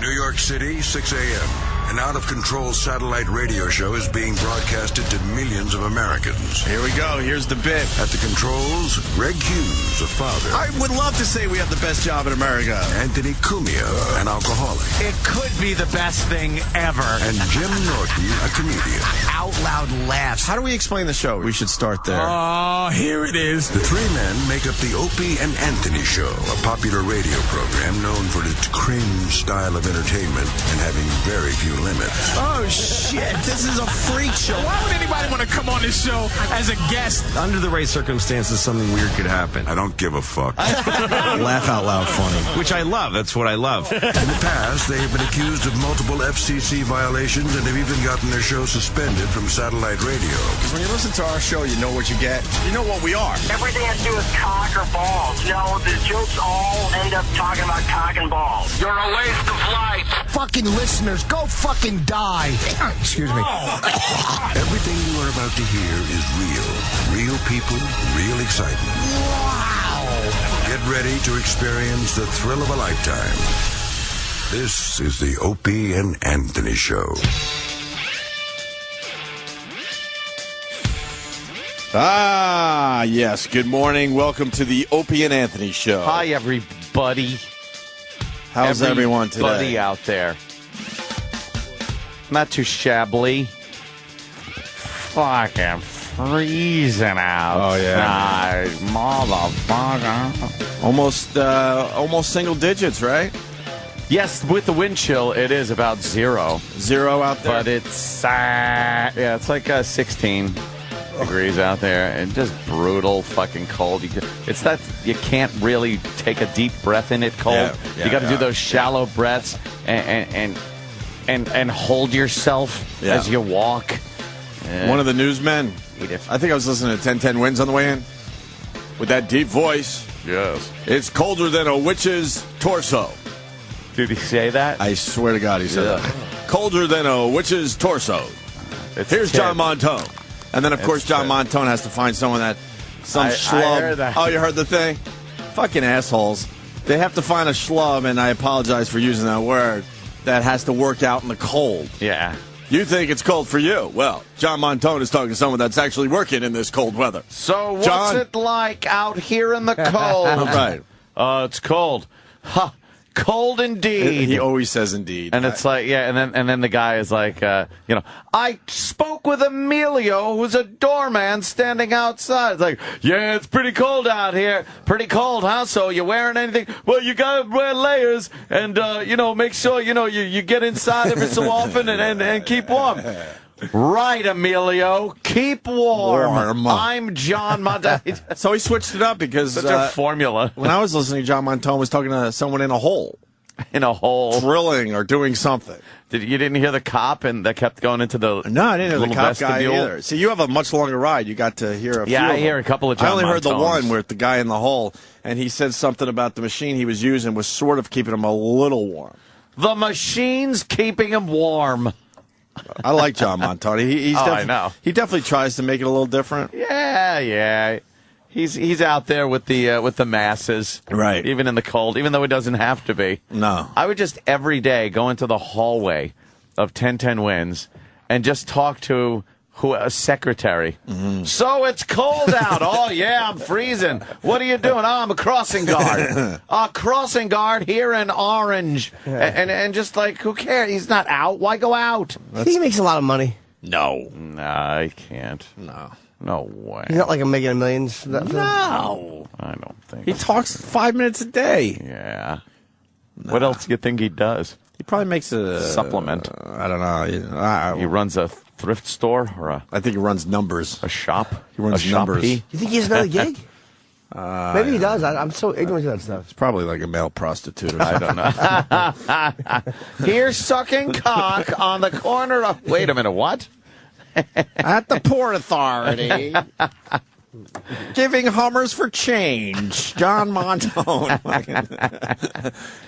New York City, 6 a.m. An out-of-control satellite radio show is being broadcasted to millions of Americans. Here we go. Here's the bit. At the controls, Greg Hughes, a father. I would love to say we have the best job in America. Anthony Cumia, an alcoholic. It could be the best thing ever. And Jim Norton, a comedian. Out loud laughs. How do we explain the show? We should start there. Oh, here it is. The three men make up the Opie and Anthony Show, a popular radio program known for its cringe style of entertainment and having very few limits. Oh, shit. This is a freak show. Why would anybody want to come on this show as a guest? Under the right circumstances, something weird could happen. I don't give a fuck. Laugh out loud funny. Which I love. That's what I love. In the past, they have been accused of multiple FCC violations and have even gotten their show suspended from satellite radio. Because when you listen to our show, you know what you get. You know what we are. Everything has to do with cock or balls. You know, the jokes all end up talking about cock and balls. You're a waste of life. Fucking listeners, go fucking die. Excuse me. Everything you are about to hear is real. Real people, real excitement. Wow. Get ready to experience the thrill of a lifetime. This is the Opie and Anthony Show. Ah, yes. Good morning. Welcome to the Opie and Anthony Show. Hi, everybody. How's everyone today? Everybody out there. Not too shabbily. Fucking freezing out. Oh, yeah. Motherfucker. Almost single digits, right? Yes, with the wind chill, it is about 0. 0 out there. But it's, it's like 16 degrees out there, and just brutal fucking cold. It's that you can't really take a deep breath in it cold. Yeah, you got to do those shallow breaths and hold yourself as you walk. One of the newsmen, I think I was listening to 1010 Wins on the way in, with that deep voice. Yes. It's colder than a witch's torso. Did he say that? I swear to God he said that. Colder than a witch's torso. Here's John Montone. And then, of course, John Montone has to find someone some schlub. I heard that. Oh, you heard the thing? Fucking assholes. They have to find a schlub, and I apologize for using that word, that has to work out in the cold. Yeah. You think it's cold for you. Well, John Montone is talking to someone that's actually working in this cold weather. So what's it like out here in the cold? Right. It's cold. Ha. Cold indeed. He always says indeed. And it's like, and then the guy is like, I spoke with Emilio, who's a doorman standing outside. It's like, yeah, it's pretty cold out here. Pretty cold, huh? So you wearing anything? Well, you gotta wear layers and, make sure, you get inside every so often and keep warm. Right, Emilio. Keep warm. I'm John Montone. So he switched it up because such a formula. When I was listening, John Montone was talking to someone in a hole. In a hole. Drilling or doing something. You didn't hear the cop and that kept going into the No, I didn't hear the cop vestibule? guy either. See, you have a much longer ride. You got to hear a few I of hear them. a couple of John I only heard the Montones. one where the guy in the hole, and he said something about the machine he was using was sort of keeping him a little warm. The machine's keeping him warm. I like John Montone. I know. He definitely tries to make it a little different. Yeah. He's out there with the masses, right? Even in the cold, even though he doesn't have to be. No, I would just every day go into the hallway of 1010 Wins and just talk to a secretary. Mm-hmm. So it's cold out. Oh yeah, I'm freezing. What are you doing? Oh, I'm a crossing guard. A crossing guard here in Orange, and just like who cares? He's not out. Why go out? I think he makes a lot of money. No, I can't. No way. He's not like making millions. No, I don't think. He talks 5 minutes a day. Yeah. Nah. What else do you think he does? He probably makes a supplement. I don't know. He runs a thrift store or I think he runs numbers. A shop. He runs numbers. You think he has another gig? Maybe he does. I'm so ignorant to that stuff. It's probably like a male prostitute or something. I don't know. Here's sucking cock on the corner of... Wait a minute, what? At the Port Authority. Giving Hummers for change. John Montone.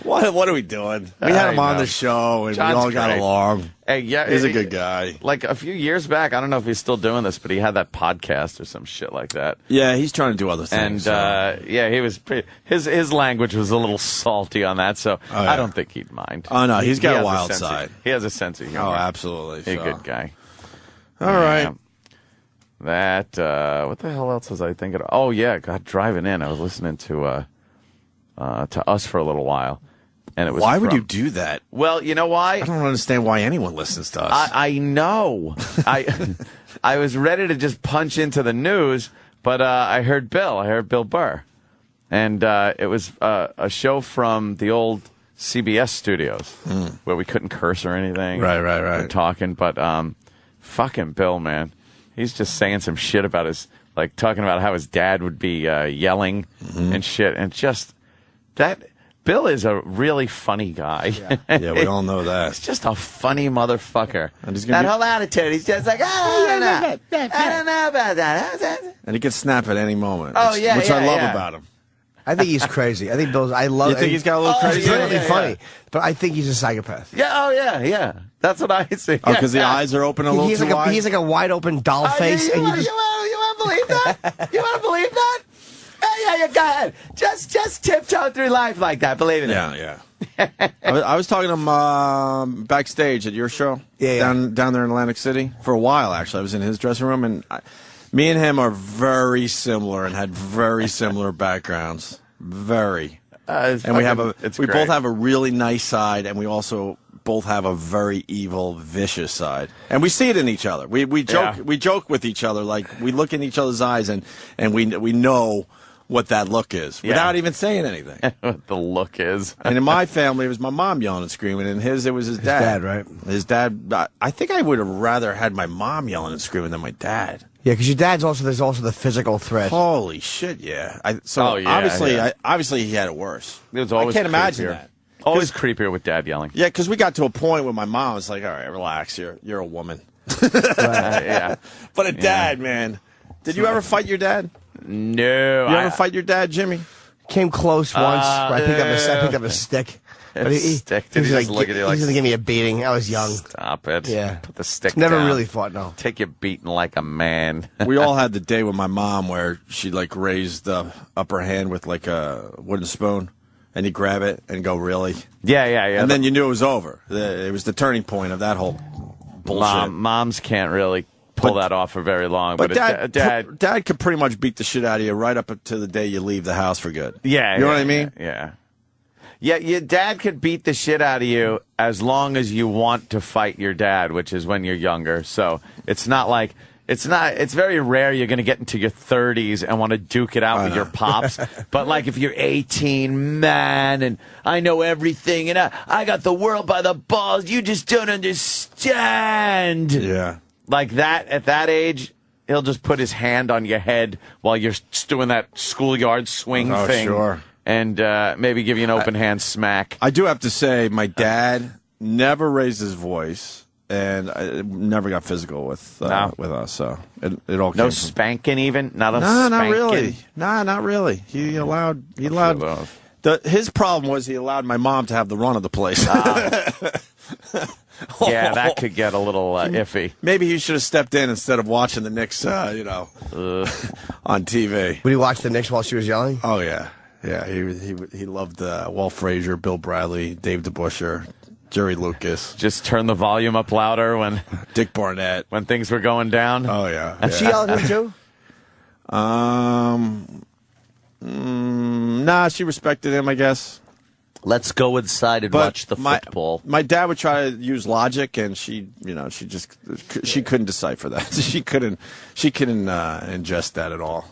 What are we doing? We had him on the show, and John's we all got great. along. Hey, yeah, He's a good guy. Like a few years back, I don't know if he's still doing this, but he had that podcast or some shit like that. Yeah, he's trying to do other And things. yeah, he was pretty. His language was a little salty on that, so yeah. I don't think he'd mind. Oh, no, he's got a has wild sense of- side. He has a sense of humor. Oh, absolutely. He's a good guy. All right. Yeah. That what the hell else was I thinking of? Oh yeah, God, driving in, I was listening to Us for a little while, and it was. Why would you do that? Well, you know why? I don't understand why anyone listens to us. I know. I was ready to just punch into the news, but I heard Bill Burr, and it was a show from the old CBS studios where we couldn't curse or anything. Right. We're talking, but fucking Bill, man, he's just saying some shit about talking about how his dad would be yelling and shit, and just that. Bill is a really funny guy. Yeah, we all know that. He's just a funny motherfucker. And he's That whole attitude, he's just like, I don't know about that. And he can snap at any moment. Oh, yeah, which I love yeah. about him. I think he's crazy. I think Bill's. I love. You think he's got a little Oh, crazy? He's really yeah, funny, yeah. but I think he's a psychopath. Yeah, oh yeah. That's what I see. Oh, because the eyes are open a little He's too like wide? he's like a wide open doll face, you and you want just. to believe that? You want to believe that? Yeah, go ahead. Just tiptoe through life like that. Believe in it. Yeah. I was talking to him backstage at your show down there in Atlantic City for a while, actually. I was in his dressing room, and me and him are very similar and had very similar backgrounds. Very. And we both have a really nice side, and we also both have a very evil, vicious side. And we see it in each other. We joke with each other, like we look in each other's eyes, and we know what that look is without even saying anything. What the look is. And in my family, it was my mom yelling and screaming, and it was his dad. Right? His dad. I think I would have rather had my mom yelling and screaming than my dad. Yeah, because your dad's also. There's also the physical threat. Holy shit! Yeah. Obviously he had it worse. It was always I can't imagine creepier. that. Always creepier with dad yelling. Yeah, because we got to a point where my mom was like, "All right, relax. You're a woman." Yeah. But a dad, man. Did you ever fight your dad? No. You ever fight your dad, Jimmy? Came close once. Where I picked up a stick. But Stick? Did he just look at you like, he's gonna give me a beating. I was young. Stop it. Yeah. Put the stick Never down. really fought. No. Take your beating like a man. We all had the day with my mom where she raised the upper hand with a wooden spoon, and you grab it and go, really? Yeah. And then you knew it was over. It was the turning point of that whole bullshit. Moms can't really pull that off for very long. But dad dad could pretty much beat the shit out of you right up to the day you leave the house for good. Yeah. You know what I mean? Yeah. Yeah, your dad could beat the shit out of you as long as you want to fight your dad, which is when you're younger. So it's very rare you're going to get into your 30s and want to duke it out with your pops. But if you're 18, man, and I know everything, and I got the world by the balls, you just don't understand. Yeah. Like that, at that age, he'll just put his hand on your head while you're doing that schoolyard swing thing. Sure. And maybe give you an open hand smack. I do have to say, my dad never raised his voice and never got physical with us. So it all came No from spanking even? Not a No, spanking? not really. No, not really. He allowed. His problem was he allowed my mom to have the run of the place. Yeah, that could get a little iffy. Maybe he should have stepped in instead of watching the Knicks, on TV. Would he watch the Knicks while she was yelling? Oh yeah. Yeah, he loved Walt Frazier, Bill Bradley, Dave DeBusschere, Jerry Lucas. Just turn the volume up louder when Dick Barnett. when things were going down. Oh yeah. Did she yell at him too? Nah, she respected him, I guess. Let's go inside and watch the football. My dad would try to use logic, and she couldn't decipher that. She couldn't ingest that at all.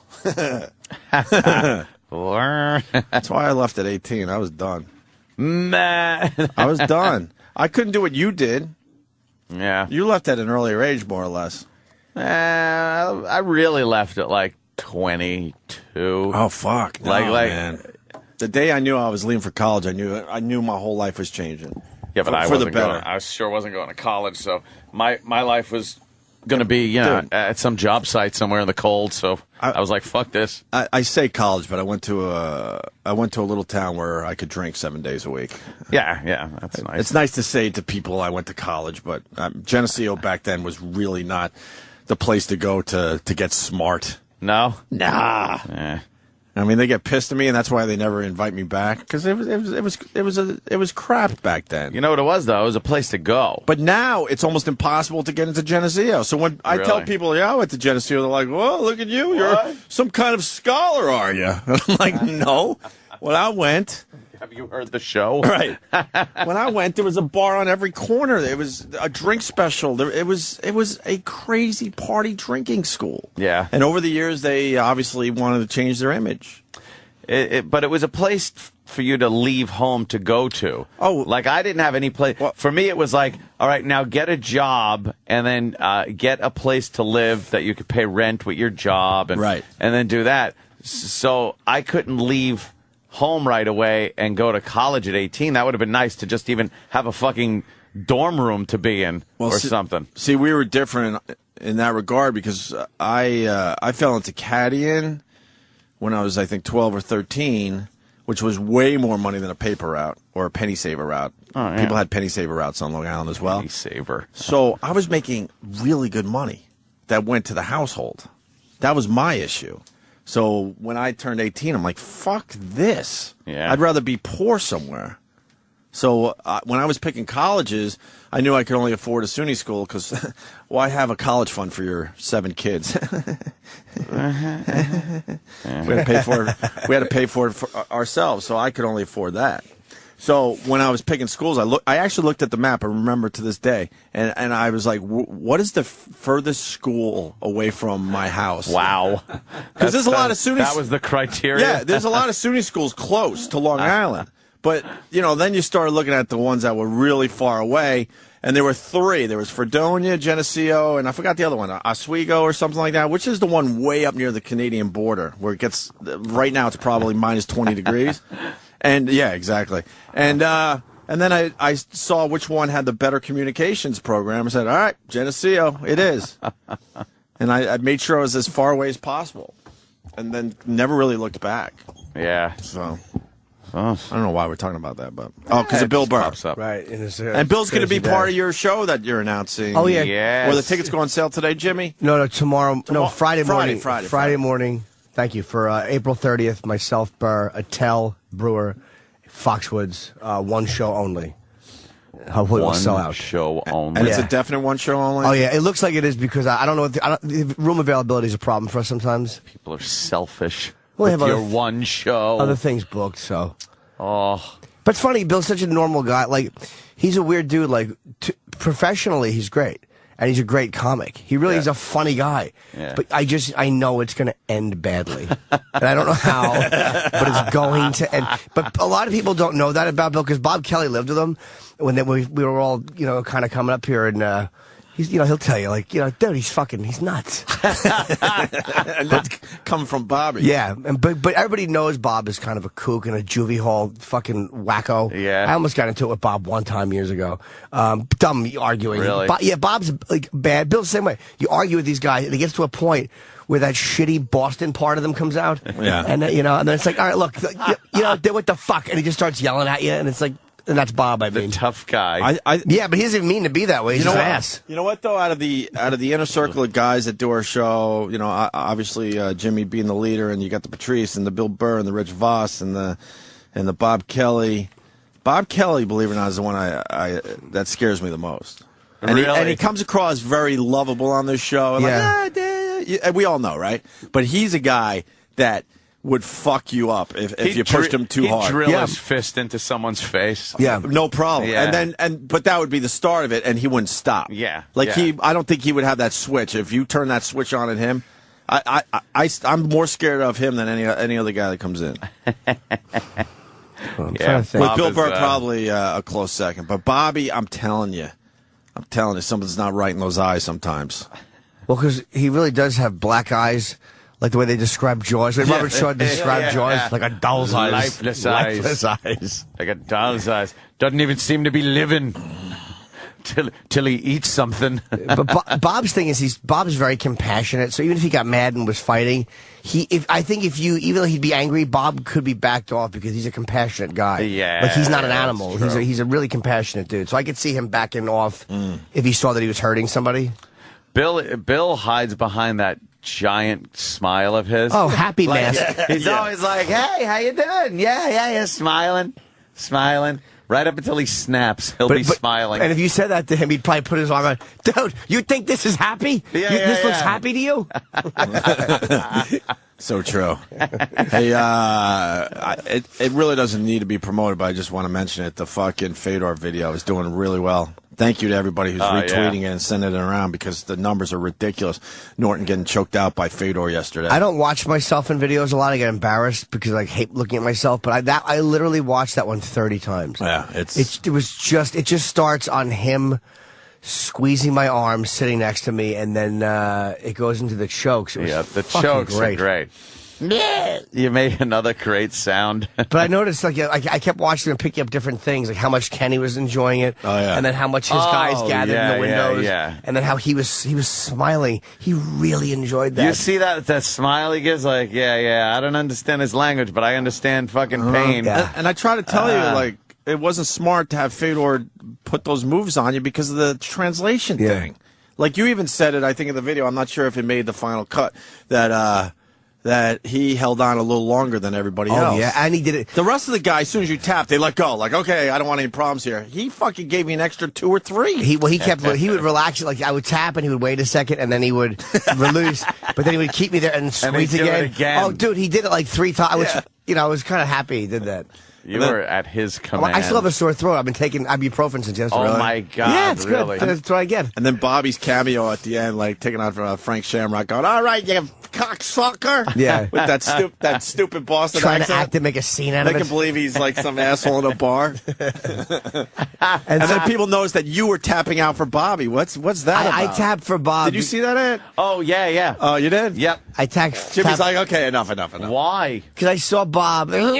That's why I left at 18. I was done. Man. I was done. I couldn't do what you did. Yeah. You left at an earlier age, more or less. I really left at 22. Oh fuck! No, man. The day I knew I was leaving for college, I knew my whole life was changing. Yeah, but I I sure wasn't going to college, so my life was going to be, at some job site somewhere in the cold. So I was like, fuck this. I say college, but I went to a little town where I could drink 7 days a week. Yeah, that's nice. It's nice to say to people I went to college, but Geneseo back then was really not the place to go to get smart. No? Nah. Eh. I mean, they get pissed at me, and that's why they never invite me back, because it was crap back then. You know what it was, though? It was a place to go. But now it's almost impossible to get into Geneseo. So when I tell people, I went to Geneseo, they're like, well, look at you. You're some kind of scholar, are you? And I'm like, no. When I went... Have you heard the show? Right. When I went, there was a bar on every corner. There was a drink special. It was a crazy party drinking school. Yeah. And over the years, they obviously wanted to change their image. But it was a place for you to leave home to go to. Oh. Like, I didn't have any place. Well, for me, it was like, all right, now get a job and then get a place to live that you could pay rent with your job. And, right. And then do that. So I couldn't leave home right away and go to college at 18. That would have been nice to just even have a fucking dorm room to be in something. See, we were different in that regard because I fell into caddying when I was, I think, 12 or 13, which was way more money than a paper route or a penny saver route. Oh, yeah. People had penny saver routes on Long Island as well. Penny saver. So I was making really good money that went to the household. That was my issue. So when I turned 18, I'm like, fuck this. Yeah. I'd rather be poor somewhere. So when I was picking colleges, I knew I could only afford a SUNY school because why have a college fund for your 7 kids? We had to pay for it for ourselves, so I could only afford that. So when I was picking schools, I actually looked at the map. I remember to this day, and I was like, "What is the furthest school away from my house?" Wow, because there's a lot of SUNY. That was the criteria. Yeah, there's a lot of SUNY schools close to Long Island, but then you started looking at the ones that were really far away, and there were 3. There was Fredonia, Geneseo, and I forgot the other one, Oswego or something like that, which is the one way up near the Canadian border, where it gets right now it's probably minus 20 degrees. And yeah, exactly. And then I saw which one had the better communications program. I said, all right, Geneseo, it is. And I made sure I was as far away as possible. And then never really looked back. Yeah. So I don't know why we're talking about that, but because of Bill Burr. Pops up. Right. And Bill's going to be part of your show that you're announcing. Oh, yeah. Yes. Or the tickets go on sale today, Jimmy? No, tomorrow. No, Friday morning. Friday morning. Thank you. For April 30th, myself, Burr, Attell, Brewer, Foxwoods, one show only. Hopefully it'll sell out. Show only. And it's a definite one show only? Oh, yeah. It looks like it is because I don't know. The room availability is a problem for us sometimes. People are selfish. Well, with your one show. Other things booked, so. Oh. But it's funny, Bill's such a normal guy. Like, he's a weird dude. Like, professionally, he's great. And he's a great comic. He really is a funny guy. Yeah. But I know it's going to end badly. And I don't know how, but it's going to end. But a lot of people don't know that about Bill because Bob Kelly lived with him when we were all, kind of coming up here. And he's, he'll tell you, like, dude, he's nuts. And that's coming from Bobby. Yeah. But everybody knows Bob is kind of a kook and a juvie hall fucking wacko. Yeah. I almost got into it with Bob one time years ago. Dumb arguing. Really? Bob's like bad. Bill's the same way. You argue with these guys and it gets to a point where that shitty Boston part of them comes out. Yeah. And, and then it's like, all right, look, what the fuck? And he just starts yelling at you and it's like, and that's Bob, I mean. The tough guy. Yeah, but he doesn't even mean to be that way. He's just ass. You know what, though? Out of the inner circle of guys that do our show, obviously Jimmy being the leader, and you got the Patrice and the Bill Burr and the Rich Voss and the Bob Kelly. Bob Kelly, believe it or not, is the one that scares me the most. And, really? he comes across very lovable on this show. And we all know, right? But he's a guy that would fuck you up if you pushed him too hard. He'd drill his fist into someone's face. Yeah, no problem. Yeah. But that would be the start of it, and he wouldn't stop. Yeah, I don't think he would have that switch. If you turn that switch on at him, I'm more scared of him than any other guy that comes in. With Bill Burr, probably a close second. But Bobby, I'm telling you, something's not right in those eyes sometimes. Well, because he really does have black eyes. Like the way they describe Jaws. Like Robert Shaw described Jaws like a doll's eyes. Lifeless eyes. Lifeless eyes. Like a doll's eyes. Doesn't even seem to be living. till he eats something. But Bob's thing is Bob's very compassionate. So even if he got mad and was fighting, even though he'd be angry, Bob could be backed off because he's a compassionate guy. Yeah, like he's not an animal. He's a really compassionate dude. So I could see him backing off if he saw that he was hurting somebody. Bill hides behind that giant smile of his. Oh, happy mask. He's always like, "Hey, how you doing? Yeah, smiling. Right up until he snaps, he'll be smiling. And if you said that to him, he'd probably put his arm on. Dude, you think this is happy? This looks happy to you? So true. Hey, it really doesn't need to be promoted, but I just want to mention it. The fucking Fedor video is doing really well. Thank you to everybody who's retweeting it and sending it around because the numbers are ridiculous. Norton getting choked out by Fedor yesterday. I don't watch myself in videos a lot. I get embarrassed because I hate looking at myself. But I literally watched that one 30 times. Yeah, it just starts on him squeezing my arm, sitting next to me, and then it goes into the chokes. It was the chokes great. are great. You made another great sound. But I noticed, like, I kept watching him picking up different things, like how much Kenny was enjoying it, and then how much his guys gathered in the windows, and then how he was smiling. He really enjoyed that. You see that smile he gives, like, I don't understand his language, but I understand fucking pain. Yeah. And I try to tell you, like, it wasn't smart to have Fedor put those moves on you because of the translation thing. Like, you even said it, I think, in the video. I'm not sure if it made the final cut, that he held on a little longer than everybody else. Oh, yeah, and he did it. The rest of the guys, as soon as you tap, they let go. Like, okay, I don't want any problems here. He fucking gave me an extra 2 or 3. He would relax. Like, I would tap, and he would wait a second, and then he would release. But then he would keep me there and squeeze again. Oh, dude, he did it like 3 times. I was kind of happy he did that. You were at his command. I still have a sore throat. I've been taking ibuprofen since yesterday. Oh, my God. Yeah, it's really? good. That's what I get. And then Bobby's cameo at the end, like, taking on Frank Shamrock, going, all right, you cocksucker. Yeah. With that stupid Boston Trying accent. to act and make a scene out of it. They can believe he's like some asshole in a bar. and then people notice that you were tapping out for Bobby. What's that about? I tapped for Bob. Did you see that, Ed? Oh, yeah. Oh, you did? Yep. I tapped. Jimmy's like, okay, enough. Why? Because I saw Bob, and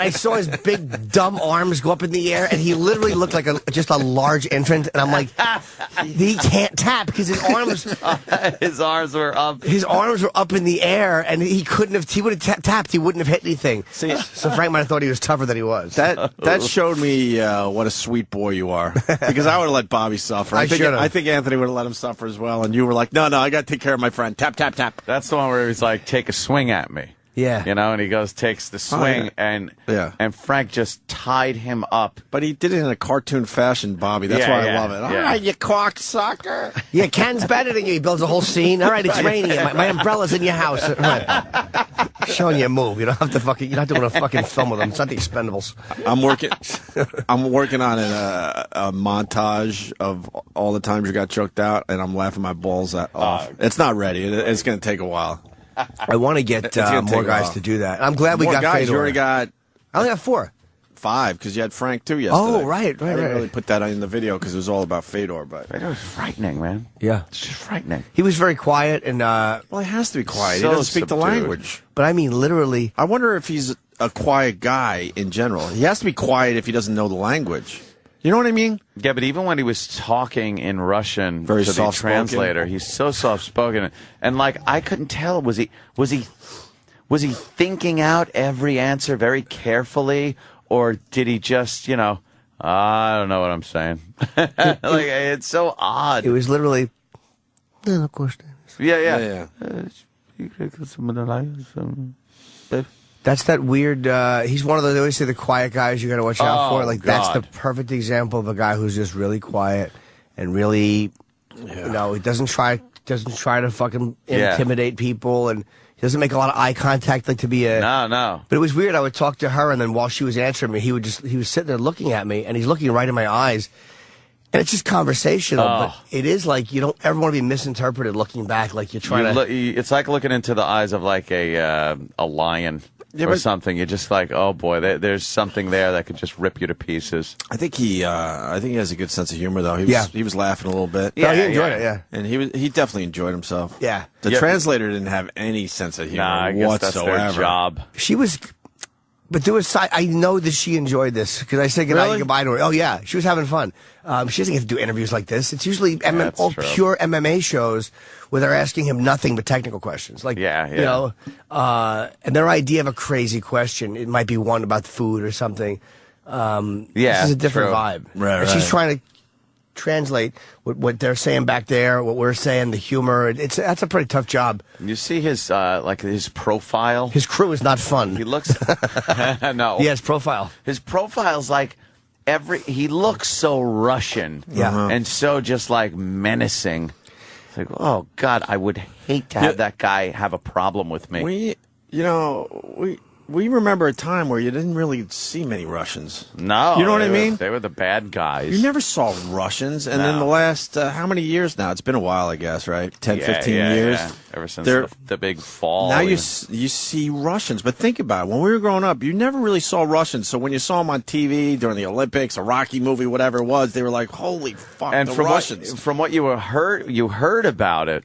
I saw his big, dumb arms go up in the air, and he literally looked like just a large infant. And I'm like, he can't tap because his arms... His arms were up. His arms were up in the air, and he couldn't have... He would have tapped. He wouldn't have hit anything. See, so Frank might have thought he was tougher than he was. That showed me what a sweet boy you are. Because I would have let Bobby suffer. I think Anthony would have let him suffer as well. And you were like, no, I got to take care of my friend. Tap, tap, tap. That's the one where he's like, take a swing at me. Yeah. You know, and he takes the swing, and Frank just tied him up. But he did it in a cartoon fashion, Bobby. That's why I love it. All right, you cocksucker. Yeah, Ken's better than you. He builds a whole scene. All right, it's raining. My umbrella's in your house. Right. Showing you a move. You don't have to you're not doing a fucking film with them. It's not the Expendables. I'm working on a montage of all the times you got choked out, and I'm laughing my balls off. It's not ready. It's going to take a while. I want to get more guys to do that. I'm glad we got guys. Fedor. You already got... I only got 4. 5, because you had Frank, too, yesterday. Oh, right. I didn't really put that in the video because it was all about Fedor, but... Fedor's frightening, man. Yeah. It's just frightening. He was very quiet, and... well, he has to be quiet. So he doesn't speak the subdued. language. But I mean, literally... I wonder if he's a quiet guy in general. He has to be quiet if he doesn't know the language. You know what I mean? Yeah, but even when he was talking in Russian Very to the soft-spoken. translator, he's so soft-spoken. And, like, I couldn't tell. Was he thinking out every answer very carefully, or did he just, I don't know what I'm saying. It's so odd. It was literally... Yeah. That's that weird... he's one of those, they always say, the quiet guys you got to watch out for. Like, that's the perfect example of a guy who's just really quiet and really, he doesn't try to fucking intimidate people, and he doesn't make a lot of eye contact, like to be a... No. But it was weird. I would talk to her, and then while she was answering me, he was sitting there looking at me, and he's looking right in my eyes. And it's just conversational, but it is like you don't ever want to be misinterpreted looking back, like you're trying to... It's like looking into the eyes of like a lion or something. You're just like, oh boy, there's something there that could just rip you to pieces. I think he has a good sense of humor, though. He was laughing a little bit. Yeah, he enjoyed it, yeah. And he definitely enjoyed himself. Yeah. The translator didn't have any sense of humor I guess whatsoever. that's their job. She was... But there was I know that she enjoyed this because I said goodbye to her. Oh yeah, she was having fun. She doesn't get to do interviews like this. It's usually all pure MMA shows where they're asking him nothing but technical questions. Like you know, and their idea of a crazy question, it might be one about food or something. This is a different vibe. Right, and she's trying to translate what they're saying back there, what we're saying, the humor. That's a pretty tough job. You see his his profile. His crew is not fun. He looks no. Yeah, his profile. His profile's like he looks so Russian. Yeah. And so just like menacing. It's like, oh God, I would hate to have that guy have a problem with me. We remember a time where you didn't really see many Russians. No. You know what I mean? They were the bad guys. You never saw Russians. And in the last, how many years now? It's been a while, I guess, right? 10, 15 years? Yeah. Ever since the big fall. Now you see Russians. But think about it. When we were growing up, you never really saw Russians. So when you saw them on TV during the Olympics, a Rocky movie, whatever it was, they were like, holy fuck, and the from Russians. From what you heard about it,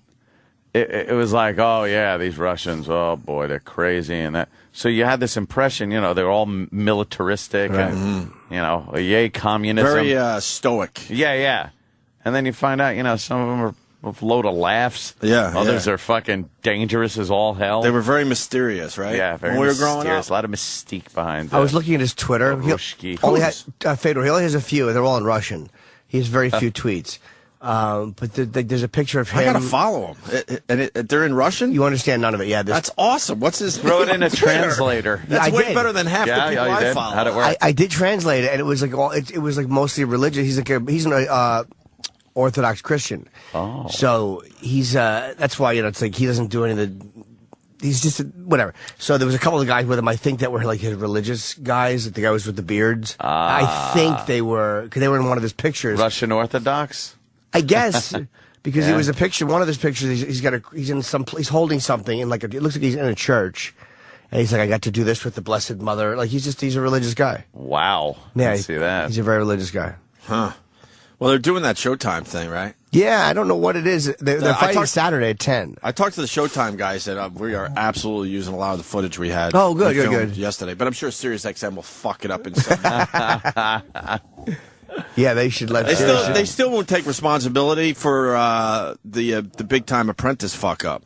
it was like, oh, yeah, these Russians, oh, boy, they're crazy. And that. So you had this impression, they're all militaristic and, yay, communism. Very stoic. Yeah. And then you find out, some of them are a load of laughs. Yeah. Others are fucking dangerous as all hell. They were very mysterious, right? Yeah, very when we were mysterious. growing up. A lot of mystique behind it. I was looking at his Twitter. He only had Fedor. He only has a few. They're all in Russian. He has very few tweets. But there's a picture of him. I gotta follow him. And they're in Russian? You understand none of it, yeah. That's awesome. What's his Throw it in a translator. That's way better than half the people I follow. How'd it work? I did translate it, and it was like it was like mostly religious. He's an Orthodox Christian. Oh. So he's that's why it's like he doesn't do any of the. He's just whatever. So there was a couple of guys with him. I think that were like his religious guys. The guy was with the beards. I think they were because they were in one of his pictures. Russian Orthodox. I guess because he was a picture. One of his pictures, he's in some place holding something, and it looks like he's in a church, and he's like, I got to do this with the Blessed Mother. Like he's a religious guy. Wow. Yeah, I see that. He's a very religious guy. Huh. Well, they're doing that Showtime thing, right? Yeah, I don't know what it is. They're fighting Saturday at 10. I talked to the Showtime guy. Said we are absolutely using a lot of the footage we had. Oh, good. Yesterday, but I'm sure SiriusXM will fuck it up in some. Yeah, they should let. They still won't take responsibility for the big time Apprentice fuck up.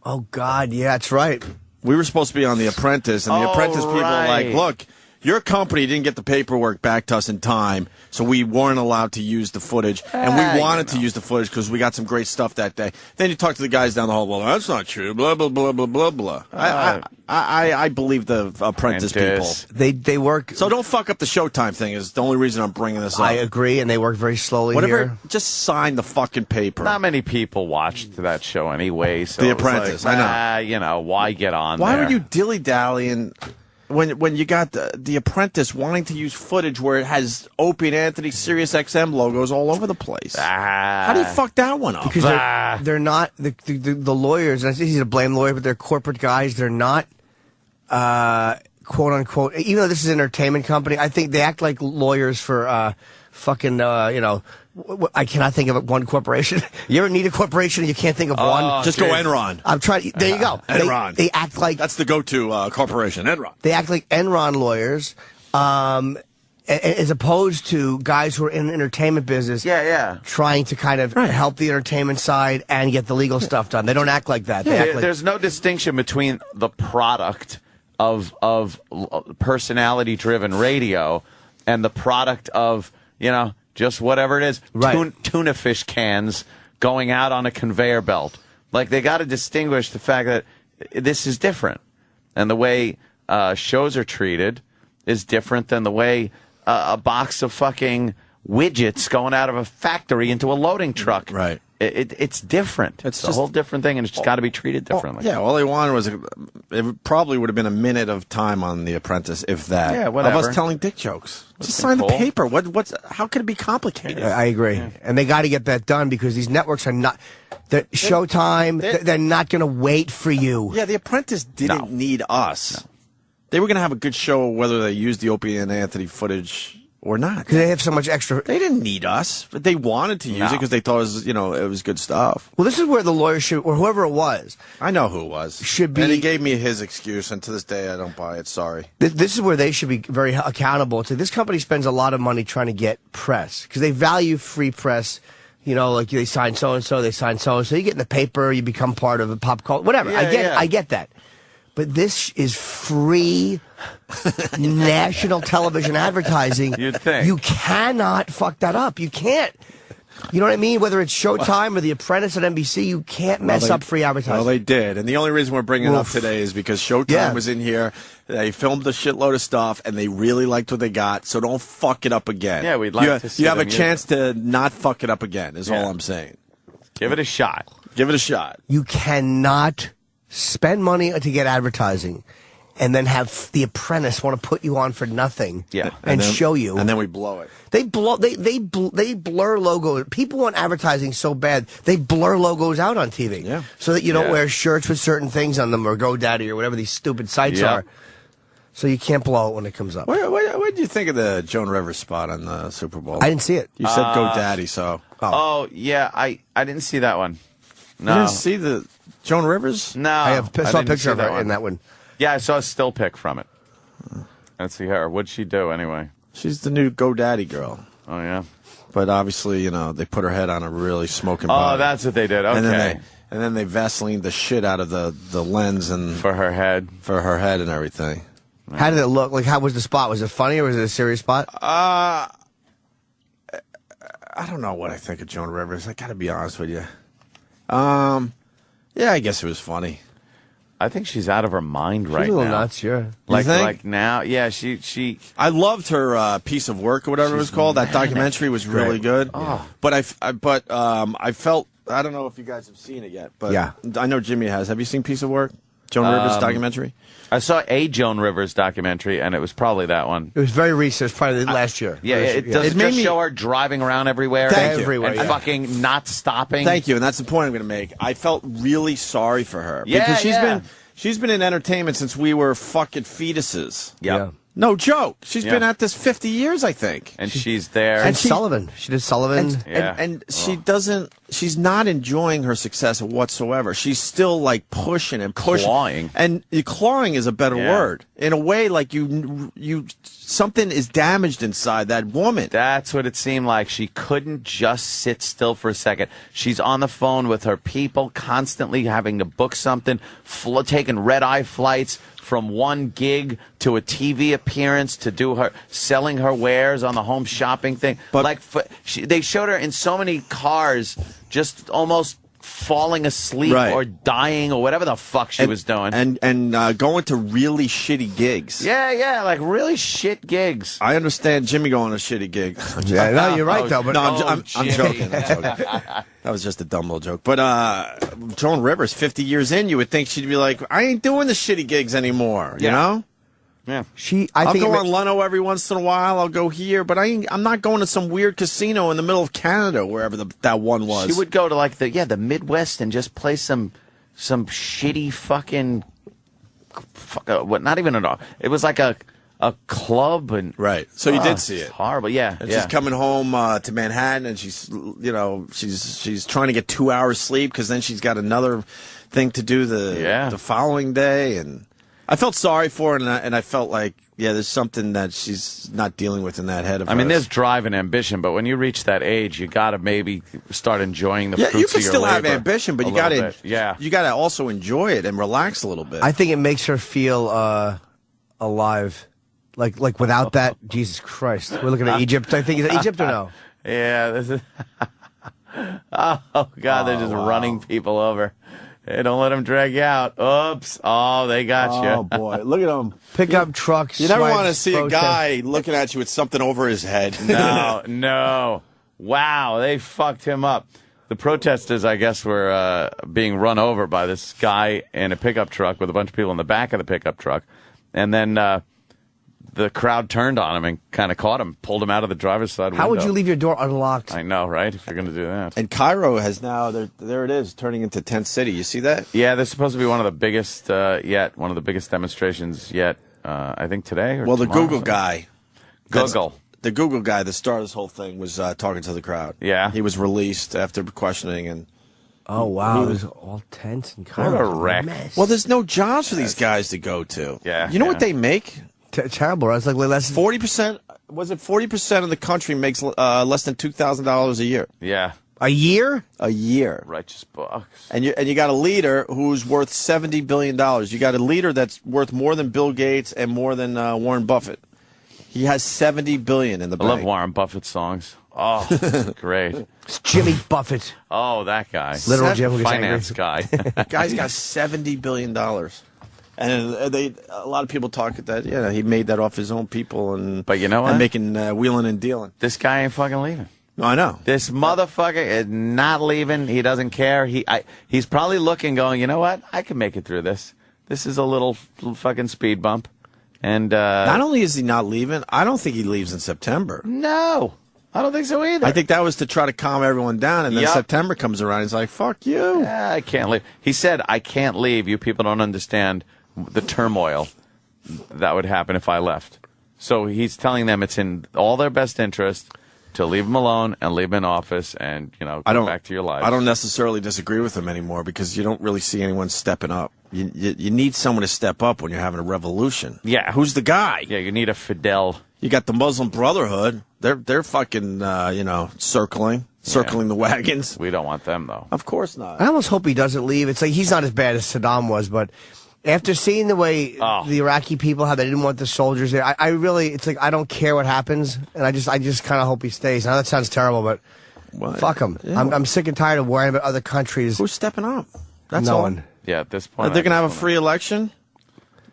Oh God, yeah, that's right. We were supposed to be on the Apprentice, and the Apprentice people were like, look. Your company didn't get the paperwork back to us in time, so we weren't allowed to use the footage. And we wanted to use the footage because we got some great stuff that day. Then you talk to the guys down the hall, well, that's not true, blah, blah, blah, blah, blah, blah. I believe the Apprentice people. They work. So don't fuck up the Showtime thing is the only reason I'm bringing this up. I agree, and they work very slowly here. Just sign the fucking paper. Not many people watched that show anyway. So The Apprentice, I know. Why get on Why there? would you dilly-dallying... When you got the Apprentice wanting to use footage where it has Opie and Anthony SiriusXM logos all over the place. How do you fuck that one up? Because they're not the lawyers. And I think he's a blame lawyer, but they're corporate guys. They're not quote unquote. Even though this is an entertainment company, I think they act like lawyers for fucking I cannot think of one corporation. You ever need a corporation and you can't think of one? Just go Enron. I'm trying. There you go. Enron. They act like that's the go-to corporation. Enron. They act like Enron lawyers, as opposed to guys who are in the entertainment business. Yeah. Trying to kind of help the entertainment side and get the legal stuff done. They don't act like that. They act like, there's no distinction between the product of personality-driven radio and the product of just whatever it is, tuna fish cans going out on a conveyor belt. Like, they got to distinguish the fact that this is different. And the way shows are treated is different than the way a box of fucking widgets going out of a factory into a loading truck. Right. It's different. It's a whole different thing, and it's just got to be treated differently. Yeah, all they wanted was it probably would have been a minute of time on The Apprentice, if that. Yeah, whatever. Of us telling dick jokes. Just sign the paper. How could it be complicated? I agree, and they got to get that done because these networks are not. Showtime. They're not going to wait for you. Yeah, The Apprentice didn't need us. No. They were going to have a good show whether they used the Opie and Anthony footage Or not. Because they have so much extra. They didn't need us, but they wanted to use it because they thought it was good stuff. Well, this is where the lawyer should, or whoever it was. I know who it was. Should be. And he gave me his excuse, and to this day, I don't buy it. Sorry. This is where they should be very accountable. This company spends a lot of money trying to get press because they value free press. You know, like they sign so-and-so, they sign so-and-so. You get in the paper, you become part of a pop culture, whatever. I get that. But this is free national television advertising. You'd think. You cannot fuck that up. You can't. You know what I mean? Whether it's Showtime or The Apprentice at NBC, you can't mess up free advertising. Well, they did. And the only reason we're bringing it up today is because Showtime was in here. They filmed a shitload of stuff, and they really liked what they got, so don't fuck it up again. Yeah, we'd like to see You have a them chance to not fuck it up again, is all I'm saying. Give it a shot. Give it a shot. You cannot spend money to get advertising and then have The Apprentice want to put you on for nothing and then, show you. And then we blow it. They blur logos. People want advertising so bad, they blur logos out on TV. So that you don't wear shirts with certain things on them or GoDaddy or whatever these stupid sites are. So you can't blow it when it comes up. What did you think of the Joan Rivers spot on the Super Bowl? I didn't see it. You said GoDaddy, so. Oh, yeah, I didn't see that one. No. You didn't see the Joan Rivers? No. I saw a picture of her in that one. Yeah, I saw a still pic from it. Let's see her. What'd she do anyway? She's the new GoDaddy girl. Oh, yeah? But obviously, they put her head on a really smoking body. Oh, that's what they did. Okay. And then they Vaseline the shit out of the lens and for her head. For her head and everything. How did it look? Like, how was the spot? Was it funny or was it a serious spot? I don't know what I think of Joan Rivers. I got to be honest with you. Yeah, I guess it was funny. I think she's out of her mind right now. She's a little nuts, yeah. Like now, yeah, she. I loved her piece of work or whatever it was called. That documentary was really good. Oh. But I felt, I don't know if you guys have seen it yet, but I know Jimmy has. Have you seen Piece of Work? Joan Rivers documentary? I saw a Joan Rivers documentary, and it was probably that one. It was very recent. It was probably last year. Yeah, it does just show her driving around everywhere. Everywhere, and fucking not stopping. Thank you, and that's the point I'm going to make. I felt really sorry for her. Because she's been in entertainment since we were fucking fetuses. Yeah. No joke. She's been at this 50 years, I think. And she's there. And Sullivan. She did Sullivan. And she's not enjoying her success whatsoever. She's still like pushing and pushing. Clawing. And clawing is a better word. In a way, like something is damaged inside that woman. That's what it seemed like. She couldn't just sit still for a second. She's on the phone with her people, constantly having to book something, taking red-eye flights from one gig to a TV appearance to do her selling her wares on the home shopping thing. But they showed her in so many cars, just almost falling asleep or dying or whatever the fuck she was doing, and going to really shitty gigs. Yeah, like really shit gigs. I understand Jimmy going to shitty gigs. Yeah, no, you're right though. But no, I'm joking. That was just a dumb little joke. But Joan Rivers, 50 years in, you would think she'd be like, I ain't doing the shitty gigs anymore. You know? Yeah. I'll go on Leno every once in a while. I'll go here, but I'm not going to some weird casino in the middle of Canada, wherever that one was. She would go to like the Midwest and just play some shitty fucking not even it was like a club and So you did see it. Horrible, yeah. And she's coming home to Manhattan, and she's she's trying to get 2 hours sleep because then she's got another thing to do the following day and. I felt sorry for her, and I felt like, there's something that she's not dealing with in that head of hers. I mean, there's drive and ambition, but when you reach that age, you got to maybe start enjoying the fruits of your labor. You can still have ambition, but you got to also enjoy it and relax a little bit. I think it makes her feel alive. Like without that, Jesus Christ. We're looking at Egypt. I think, is it Egypt or no? Yeah, this is... Oh, God, they're just running people over. Hey, don't let them drag you out. Oops. Oh, they got you. Oh, boy. Look at them. Pickup trucks. You never want to see a guy looking at you with something over his head. No. Wow, they fucked him up. The protesters, I guess, were being run over by this guy in a pickup truck with a bunch of people in the back of the pickup truck. And then the crowd turned on him and kind of caught him, pulled him out of the driver's side window. How would you leave your door unlocked? I know, right? If you're going to do that. And Cairo has now, there it is, turning into tent city. You see that? Yeah, there's supposed to be one of the biggest demonstrations yet, I think today or Well, tomorrow, the Google guy. Google. the Google guy that started this whole thing was talking to the crowd. Yeah. He was released after questioning and. Oh, wow. It was all tense and kind What of a wreck. mess. Well, there's no jobs for these guys to go to. Yeah. You know what they make? Terrible. I was like, less 40%. Was it 40% of the country makes less than $2,000 a year? Yeah. a year? A year. Righteous bucks. And you got a leader who's worth $70 billion. You got a leader that's worth more than Bill Gates and more than Warren Buffett. He has $70 billion in the bank. I love Warren Buffett songs. Oh, great. It's Jimmy Buffett. Oh, that guy. Literal Jim who gets finance guy. Guy's got $70 billion. And a lot of people talk that, he made that off his own people. But you know what? And making wheeling and dealing. This guy ain't fucking leaving. No, I know. This motherfucker is not leaving. He doesn't care. He's probably looking, going, you know what? I can make it through this. This is a little fucking speed bump. And not only is he not leaving, I don't think he leaves in September. No, I don't think so either. I think that was to try to calm everyone down, and then September comes around. He's like, "Fuck you." Yeah, I can't leave. He said, "I can't leave. You people don't understand the turmoil that would happen if I left." So he's telling them it's in all their best interest to leave him alone and leave him in office and, go back to your lives. I don't necessarily disagree with him anymore because you don't really see anyone stepping up. You need someone to step up when you're having a revolution. Yeah. Who's the guy? Yeah, you need a Fidel. You got the Muslim Brotherhood. They're fucking, circling the wagons. We don't want them, though. Of course not. I almost hope he doesn't leave. It's like he's not as bad as Saddam was, but after seeing the way the Iraqi people, how they didn't want the soldiers there, I really, it's like I don't care what happens, and I just kind of hope he stays. Now that sounds terrible, but fuck him. Yeah. I'm sick and tired of worrying about other countries. Who's stepping up? That's no all. one. Yeah, at this point. They're going to have a free election?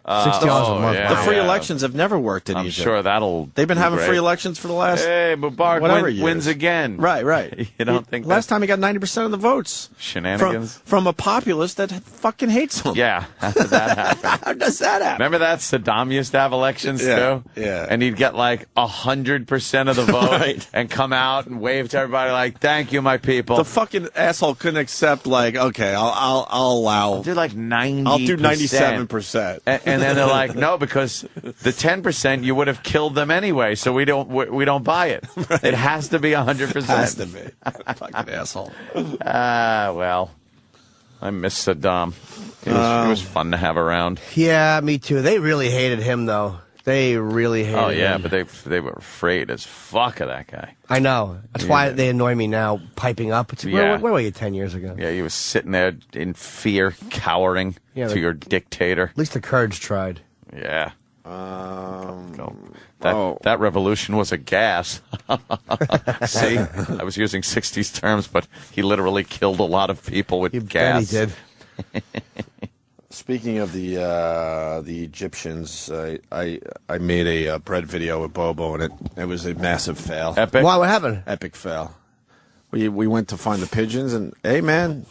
$60 a month. Yeah, the free elections have never worked in I'm Egypt. sure that'll. They've been having great. free elections for the last. Hey, Mubarak wins again. Right. You don't think last time he got 90% of the votes? Shenanigans from a populace that fucking hates him. Yeah, how did that happen? How does that happen? Remember that Saddam used to have elections too? Yeah. And he'd get like 100% of the vote and come out and wave to everybody like, "Thank you, my people." The fucking asshole couldn't accept okay, I'll allow. I'll do like 90%. I'll do 97%. And then they're like, no, because the 10% you would have killed them anyway, so we don't buy it. Right. It has to be 100%. Has to be. Fucking asshole. Well, I miss Saddam. He was fun to have around. Yeah, me too. They really hated him, though. They really hated him. Oh, yeah, but they were afraid as fuck of that guy. I know. That's why they annoy me now, piping up. It's like, where were you 10 years ago? Yeah, he was sitting there in fear, cowering to your dictator. At least the Kurds tried. Yeah. That revolution was a gas. See, I was using 60s terms, but he literally killed a lot of people with gas. Bet he did. Speaking of the Egyptians, I made a bread video with Bobo, and it was a massive fail. Epic? Why? What happened? Epic fail. We went to find the pigeons, and hey, man,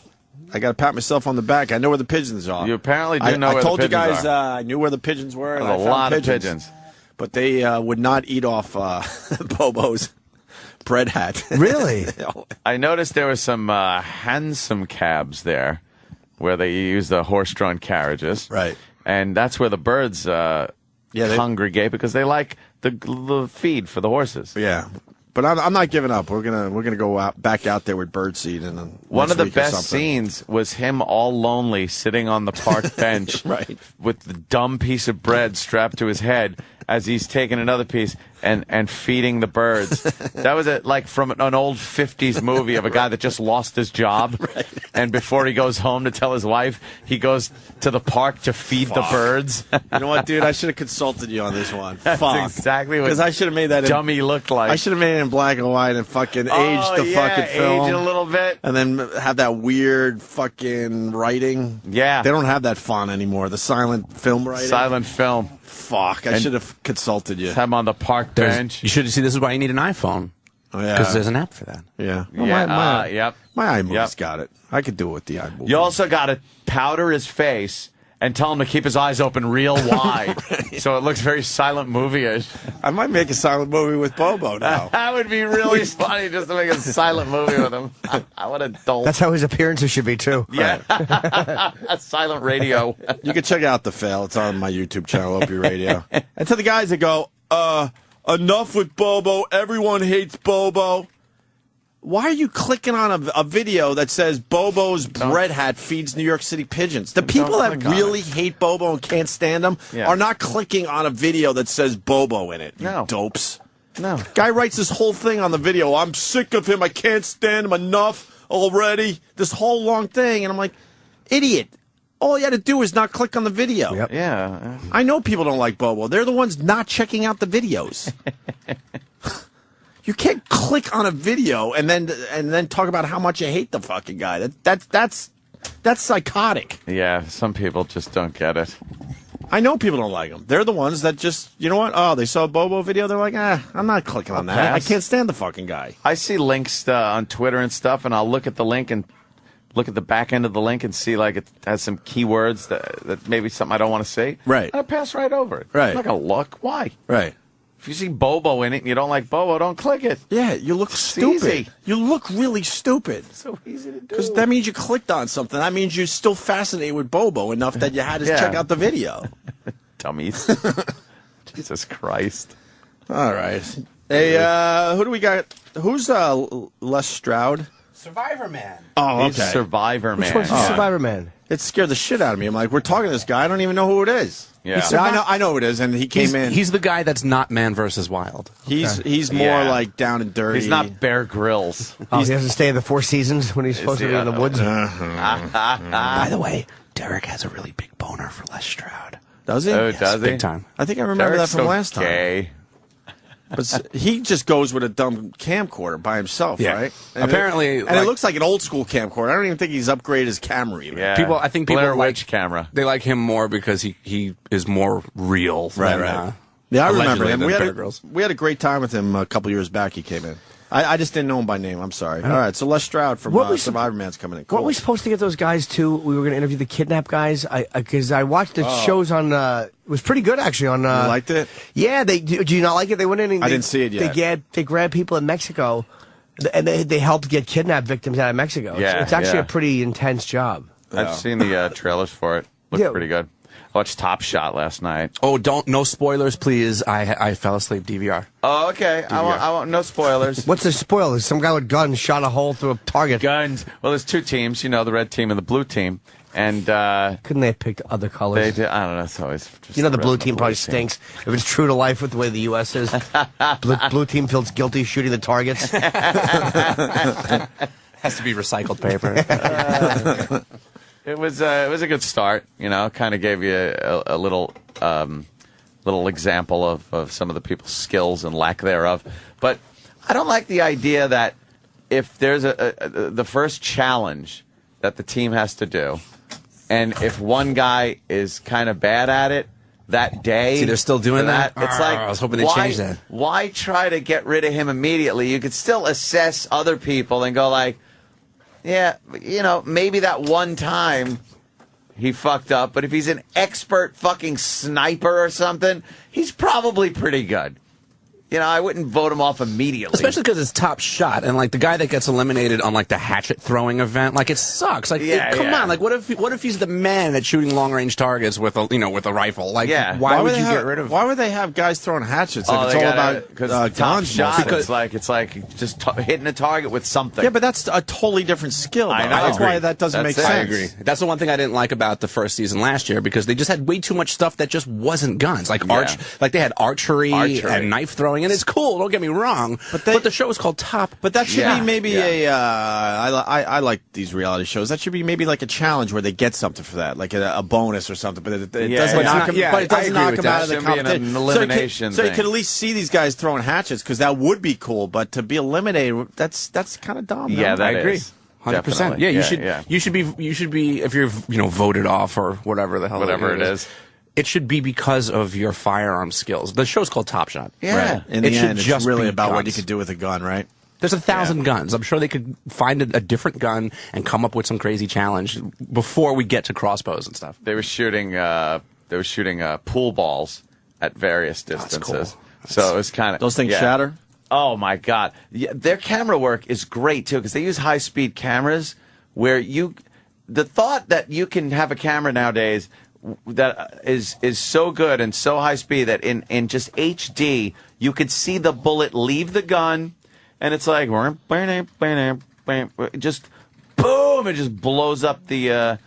I got to pat myself on the back. I know where the pigeons are. You apparently do know where the pigeons are. I told you guys I knew where the pigeons were. There's a lot of pigeons. But they would not eat off Bobo's bread hat. Really? I noticed there were some hansom cabs there where they use the horse-drawn carriages. Right. And that's where the birds congregate because they like the feed for the horses. Yeah. But I'm not giving up. We're gonna go back out there with birdseed and one of the best scenes was him all lonely sitting on the park bench with the dumb piece of bread strapped to his head as he's taking another piece and feeding the birds. That was like from an old 50s movie of a guy that just lost his job. Right. And before he goes home to tell his wife, he goes to the park to feed the birds. You know what, dude? I should have consulted you on this one. That's exactly what because I should have made that dummy looked like. I should have made it in black and white and fucking aged the fucking film. Age it a little bit. And then have that weird fucking writing. Yeah. They don't have that font anymore. The silent film writing. Silent film. Fuck. I should have consulted you. Have him on the park bench. You should see. This is why you need an iPhone. Oh, yeah. Because there's an app for that. Yeah. Well, My iMovie's got it. I could do it with the iMovie. You also got to powder his face and tell him to keep his eyes open real wide so it looks very silent movie-ish. I might make a silent movie with Bobo now. That would be really funny just to make a silent movie with him. What a dolt. That's how his appearances should be, too. Yeah. A silent radio. You can check out The Fail. It's on my YouTube channel, Opie Radio. And to the guys that go, enough with Bobo. Everyone hates Bobo. Why are you clicking on a video that says Bobo's bread hat feeds New York City pigeons? The people that really hate Bobo and can't stand him are not clicking on a video that says Bobo in it. No. Dopes. No. Guy writes this whole thing on the video. I'm sick of him. I can't stand him enough already. This whole long thing. And I'm like, idiot. All you had to do is not click on the video. Yep. Yeah. I know people don't like Bobo. They're the ones not checking out the videos. You can't click on a video and then talk about how much you hate the fucking guy. That's psychotic. Yeah, some people just don't get it. I know people don't like him. They're the ones that just, you know what? Oh, they saw a Bobo video. They're like, I'm not clicking on that. I can't stand the fucking guy. I see links on Twitter and stuff, and I'll look at the link and look at the back end of the link and see like it has some keywords that maybe something I don't want to see. Right. And I pass right over it. Right. I'm not going to look. Why? Right. If you see Bobo in it and you don't like Bobo, don't click it. Yeah, you look stupid. Easy. You look really stupid. It's so easy to do. Because that means you clicked on something. That means you're still fascinated with Bobo enough that you had to check out the video. Dummies. Jesus Christ. All right. Hey, who do we got? Who's Les Stroud? Survivorman. Oh, He's Survivorman. Which one's Survivorman? It scared the shit out of me. I'm like, we're talking to this guy. I don't even know who it is. Yeah. I know who it is, and he came in. He's the guy that's not Man vs. Wild. He's more like down and dirty. He's not Bear Grylls. Oh, he doesn't stay in the Four Seasons when he's supposed to be in the woods. By the way, Derek has a really big boner for Les Stroud. Does he? Oh, Yes, does he? Big time. I think I remember Derek's that from so last time. gay. But he just goes with a dumb camcorder by himself, Yeah. right? And Apparently, it looks like an old school camcorder. I don't even think he's upgraded his camera even. Yeah. I think people Blair like Witch camera. They like him more because he is more real. Right, than, right. Yeah, I remember him. Allegedly, We had a great time with him a couple years back. He came in. I just didn't know him by name. I'm sorry. All right, so Les Stroud from Survivorman's coming in. Cool. Weren't we supposed to get those guys too? We were going to interview the kidnap guys. Because I watched the shows on. It was pretty good actually. On you liked it? Yeah. Do you not like it? They went in. And I didn't see it yet. They grabbed people in Mexico, and they helped get kidnapped victims out of Mexico. Yeah, it's actually a pretty intense job. I've seen the trailers for it. Looks pretty good. I watched Top Shot last night. Oh, no spoilers, please. I fell asleep. DVR. Oh, okay. I want no spoilers. What's the spoiler? Some guy with guns shot a hole through a target. Guns. Well, there's two teams. The red team and the blue team. And couldn't they have picked other colors? They did. I don't know. It's always just the blue team probably stinks. If it's true to life with the way the U.S. is, blue team feels guilty shooting the targets. Has to be recycled paper. It was a good start, kind of gave you a little example of some of the people's skills and lack thereof. But I don't like the idea that if there's the first challenge that the team has to do, and if one guy is kind of bad at it that day, see, they're still doing that. It's like, I was hoping they changed that. Why try to get rid of him immediately? You could still assess other people and go like, yeah, maybe that one time he fucked up, but if he's an expert fucking sniper or something, he's probably pretty good. I wouldn't vote him off immediately. Especially because it's Top Shot, and the guy that gets eliminated on the hatchet throwing event, it sucks. Come on, what if he's the man at shooting long range targets with a rifle? Why would you get rid of him? Why would they have guys throwing hatchets? It's all about Top guns. Shot. It's like just hitting a target with something. Yeah, but that's a totally different skill. I know. That's why that doesn't make sense. I agree. That's the one thing I didn't like about the first season last year, because they just had way too much stuff that just wasn't guns. They had archery and knife throwing. And it's cool, don't get me wrong, but the show is called Top. But that should be maybe I like these reality shows. That should be maybe like a challenge where they get something for that, like a bonus or something. But it doesn't knock them. But it doesn't knock them out of the competition. An elimination so you could at least see these guys throwing hatchets, because that would be cool. But to be eliminated, that's kind of dumb. Yeah, no? I agree. 100%. Yeah, you should be if you're voted off or whatever the hell it is. It should be because of your firearm skills. The show's called Top Shot. Yeah. Right. In the end, it's really about what you could do with a gun, right? There's 1,000 guns. I'm sure they could find a different gun and come up with some crazy challenge before we get to crossbows and stuff. They were shooting pool balls at various distances. Cool. So it was kind of those things shatter. Oh my God! Yeah, their camera work is great too, because they use high-speed cameras. Where the thought that you can have a camera nowadays that is so good and so high speed that in just HD you could see the bullet leave the gun, and it's like just boom, it just blows up the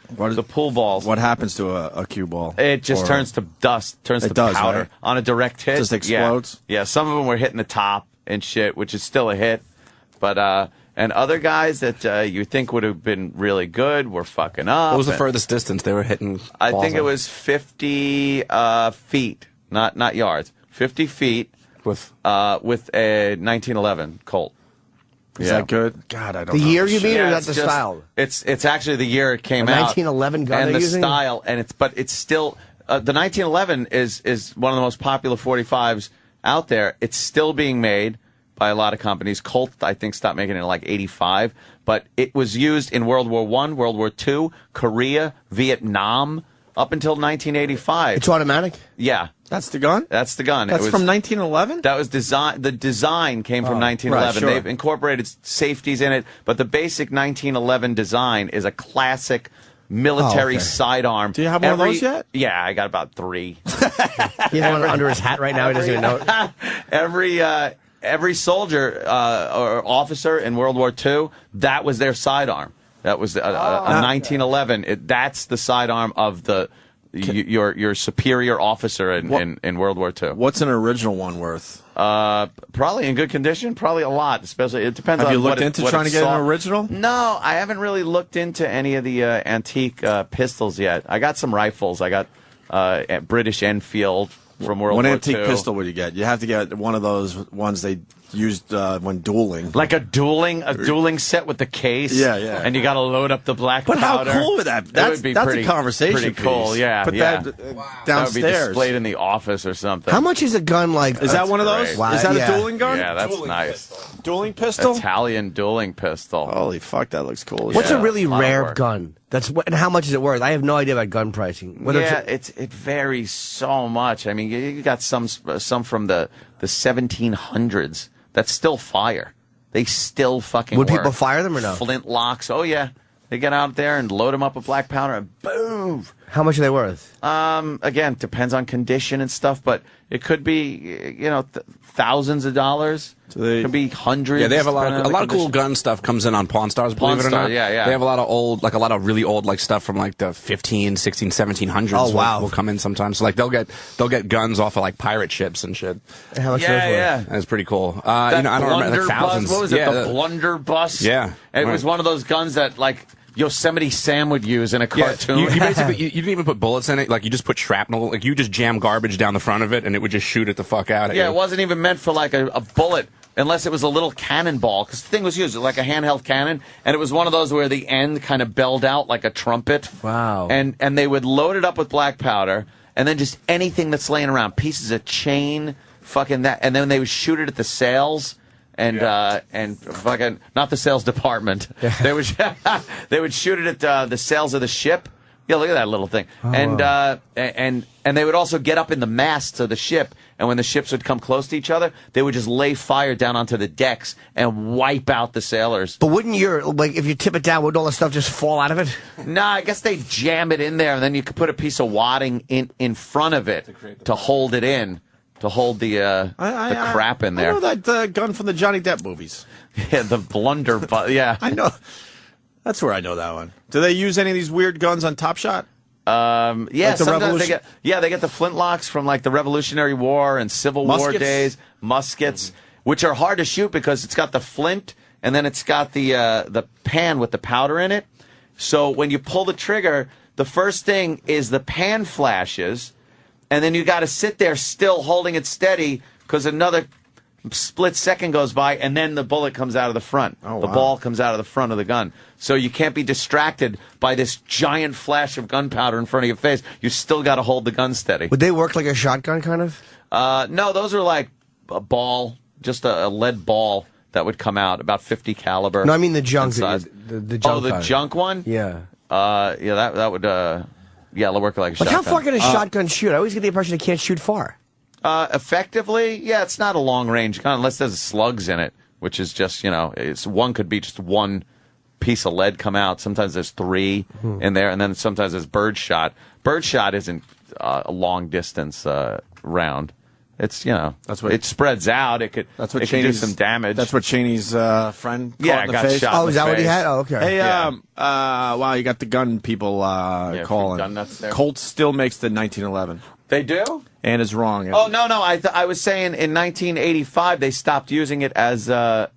pool balls. What happens to a cue ball? It just turns to dust, turns to powder right? on a direct hit. Just explodes. Yeah, some of them were hitting the top and shit, which is still a hit, but and other guys that you think would have been really good were fucking up. What was the furthest distance they were hitting? I think it was 50 feet, not yards. 50 feet with a 1911 Colt. Is that good? God, I don't know. The year you mean, or that's the style? It's actually the year it came out. 1911 gun and they're the using? style, and it's still the 1911 is one of the most popular 45s out there. It's still being made by a lot of companies. Colt, I think, stopped making it in like 85, but it was used in World War I, World War II, Korea, Vietnam, up until 1985. It's automatic? Yeah. That's the gun? That's the gun. That's from 1911? That was design. The design came from 1911. Right, sure. They've incorporated safeties in it, but the basic 1911 design is a classic military sidearm. Do you have one of those yet? Yeah, I got about 3. He has one under his hat right now. He doesn't even know it. Every soldier or officer in World War II, that was their sidearm. That was a 1911. That's the sidearm of your superior officer in World War II. What's an original one worth? Probably in good condition. Probably a lot. Especially, it depends. Have on you looked into trying to get an original? No, I haven't really looked into any of the antique pistols yet. I got some rifles. I got British Enfield from World War II. What antique pistol would you get? You have to get one of those ones they used when dueling. Like a dueling set with the case. Yeah, yeah. And you got to load up the black but powder. How cool would that? That's a conversation pretty cool. piece. Yeah, Put yeah. that downstairs. That would be displayed in the office or something. How much is a gun like? Is that one of those? Wow, is that a dueling gun? Yeah, that's dueling nice. Pistol. Dueling pistol? Italian dueling pistol. Holy fuck, that looks cool. What's a really rare gun? And how much is it worth? I have no idea about gun pricing. It varies so much. I mean, you got some from the 1700s that still fire. They still fucking Would work. people fire them or no? Flintlocks. Oh, yeah. They get out there and load them up with black powder and boom. How much are they worth? Again, depends on condition and stuff, but it could be, thousands of dollars. It could be hundreds. Yeah, they have a lot of cool gun stuff comes in on Pawn Stars, believe it or not. Yeah, yeah. They have a lot of really old stuff from like the 15, 16, 1700s. Oh, wow. Will come in sometimes. So like they'll get guns off of like pirate ships and shit. And how much are those worth? Yeah. That's pretty cool. I don't remember, like thousands. What was it? The blunderbuss? Yeah. It was one of those guns that like Yosemite Sam would use in a cartoon. You basically you didn't even put bullets in it. Like you just put shrapnel. Like you just jam garbage down the front of it, and it would just shoot it the fuck out at you. Yeah, it wasn't even meant for like a bullet, unless it was a little cannonball. Because the thing was used like a handheld cannon, and it was one of those where the end kind of belled out like a trumpet. Wow. And they would load it up with black powder, and then just anything that's laying around, pieces of chain, fucking that, and then they would shoot it at the sails. And fucking not the sales department. They would shoot it at the sails of the ship. Yeah, look at that little thing. And they would also get up in the masts of the ship. And when the ships would come close to each other, they would just lay fire down onto the decks and wipe out the sailors. But wouldn't if you tip it down, wouldn't all the stuff just fall out of it? Nah, I guess they jam it in there, and then you could put a piece of wadding in front of it to hold it in. To hold the crap in there. I know that gun from the Johnny Depp movies. Yeah, the blunderbuss. Yeah, I know. That's where I know that one. Do they use any of these weird guns on Top Shot? Yeah, like sometimes they get the flintlocks from like the Revolutionary War and Civil War days, muskets, which are hard to shoot because it's got the flint and then it's got the pan with the powder in it. So when you pull the trigger, the first thing is the pan flashes. And then you got to sit there still holding it steady because another split second goes by, and then the bullet comes out of the front. Oh, the ball comes out of the front of the gun. So you can't be distracted by this giant flash of gunpowder in front of your face. You still got to hold the gun steady. Would they work like a shotgun, kind of? No, those are like a ball, just a lead ball that would come out, about 50 caliber. No, I mean the junk. The junk. Oh, the junk one? Yeah. That would... Yeah, it'll work like a shotgun. How far can a shotgun shoot? I always get the impression it can't shoot far. Effectively, yeah, it's not a long-range gun unless there's slugs in it, which is just, one could be just one piece of lead come out. Sometimes there's 3 in there, and then sometimes there's bird shot. Bird shot isn't a long-distance round. It's that's what it spreads out. It could do some damage. That's what Cheney's friend caught in the got face. shot. Oh, is that what he had? Oh, okay. Hey, wow, you got the gun people calling. gun nuts there. Colt still makes the 1911. They do? And is wrong. Oh, no. I was saying in 1985 they stopped using it as a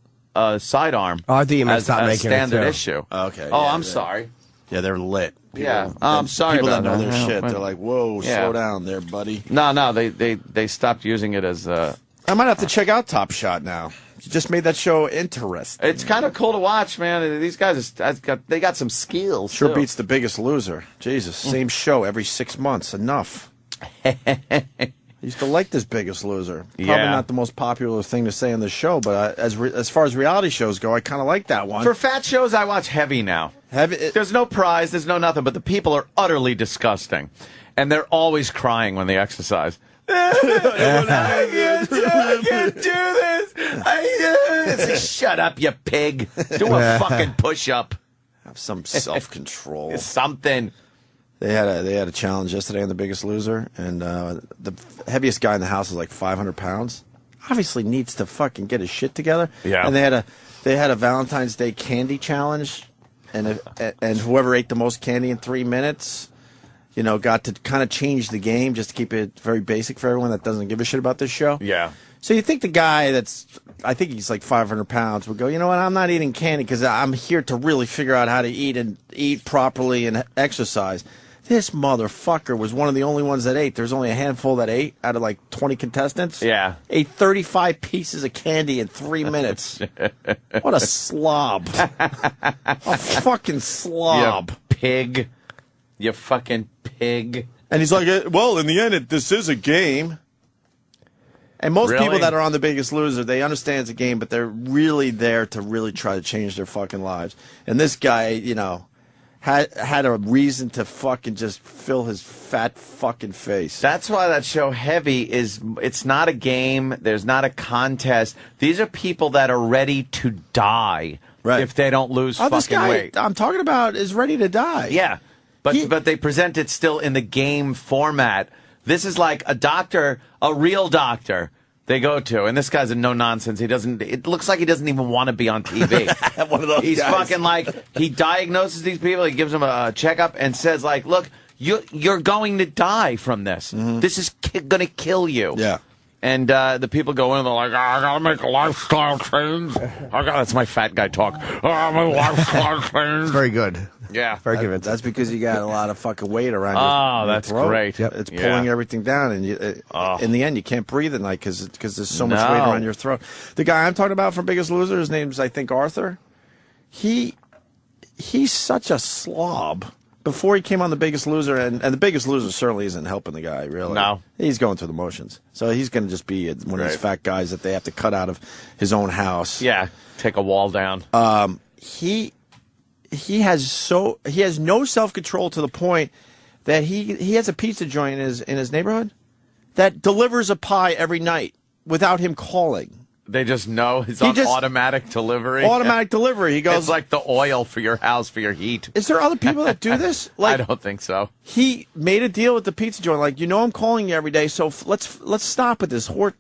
sidearm. Oh, I think you meant stop as making standard it too. issue. Okay. Oh, I'm sorry. Yeah, they're lit. Yeah, I'm sorry people about that know that. their shit. They're like, whoa, slow down there, buddy. No, they stopped using it as. I might have to check out Top Shot now. You just made that show interesting. It's kind of cool to watch, man. These guys, they got some skills. Sure too. beats The Biggest Loser. Jesus, same show every 6 months. Enough. I used to like this Biggest Loser. Probably not the most popular thing to say on the show, but as far as reality shows go, I kind of like that one. For fat shows, I watch Heavy now. There's no prize, there's no nothing, but the people are utterly disgusting, and they're always crying when they exercise. I can't do this. Say, shut up, you pig. Do a fucking push-up. Have some self-control. Something. They had a challenge yesterday on The Biggest Loser, and the heaviest guy in the house is like 500 pounds. Obviously needs to fucking get his shit together. Yeah. And they had a Valentine's Day candy challenge, and whoever ate the most candy in 3 minutes, got to kind of change the game just to keep it very basic for everyone that doesn't give a shit about this show. Yeah. So you think the guy I think he's like 500 pounds, would go, you know what, I'm not eating candy because I'm here to really figure out how to eat properly and exercise. This motherfucker was one of the only ones that ate. There's only a handful that ate out of like 20 contestants. Yeah. Ate 35 pieces of candy in 3 minutes. What a slob. A fucking slob. You pig. You fucking pig. And he's like, well, in the end, this is a game. And most people that are on The Biggest Loser, they understand it's a game, but they're really there to really try to change their fucking lives. And this guy, had a reason to fucking just fill his fat fucking face. That's why that show Heavy it's not a game. There's not a contest. These are people that are ready to die if they don't lose fucking this guy weight. I'm talking about is ready to die. Yeah, but they present it still in the game format. This is like a doctor, a real doctor. They go to, and this guy's a no-nonsense. It looks like he doesn't even want to be on TV. One of those He's guys. fucking like, he diagnoses these people, he gives them a checkup, and says like, look, you're going to die from this. Mm-hmm. This is going to kill you. Yeah. And the people go in and they're like, I gotta make a lifestyle change. That's my fat guy talk. I'm a lifestyle change. Very good. Yeah. Very good. That's because you got a lot of fucking weight around your that's throat. great. Yep. It's pulling everything down, and in the end, you can't breathe at night because there's so much weight around your throat. The guy I'm talking about from Biggest Loser, his name's, I think, Arthur. He's such a slob. Before he came on The Biggest Loser, and The Biggest Loser certainly isn't helping the guy, really. No. He's going through the motions. So he's going to just be one of these fat guys that they have to cut out of his own house. Yeah, take a wall down. He has no self-control to the point that he has a pizza joint in his neighborhood that delivers a pie every night without him calling. They just know it's on automatic delivery. Automatic delivery. He goes. It's like the oil for your house for your heat. Is there other people that do this? I don't think so. He made a deal with the pizza joint, like, I'm calling you every day, so let's stop with this horse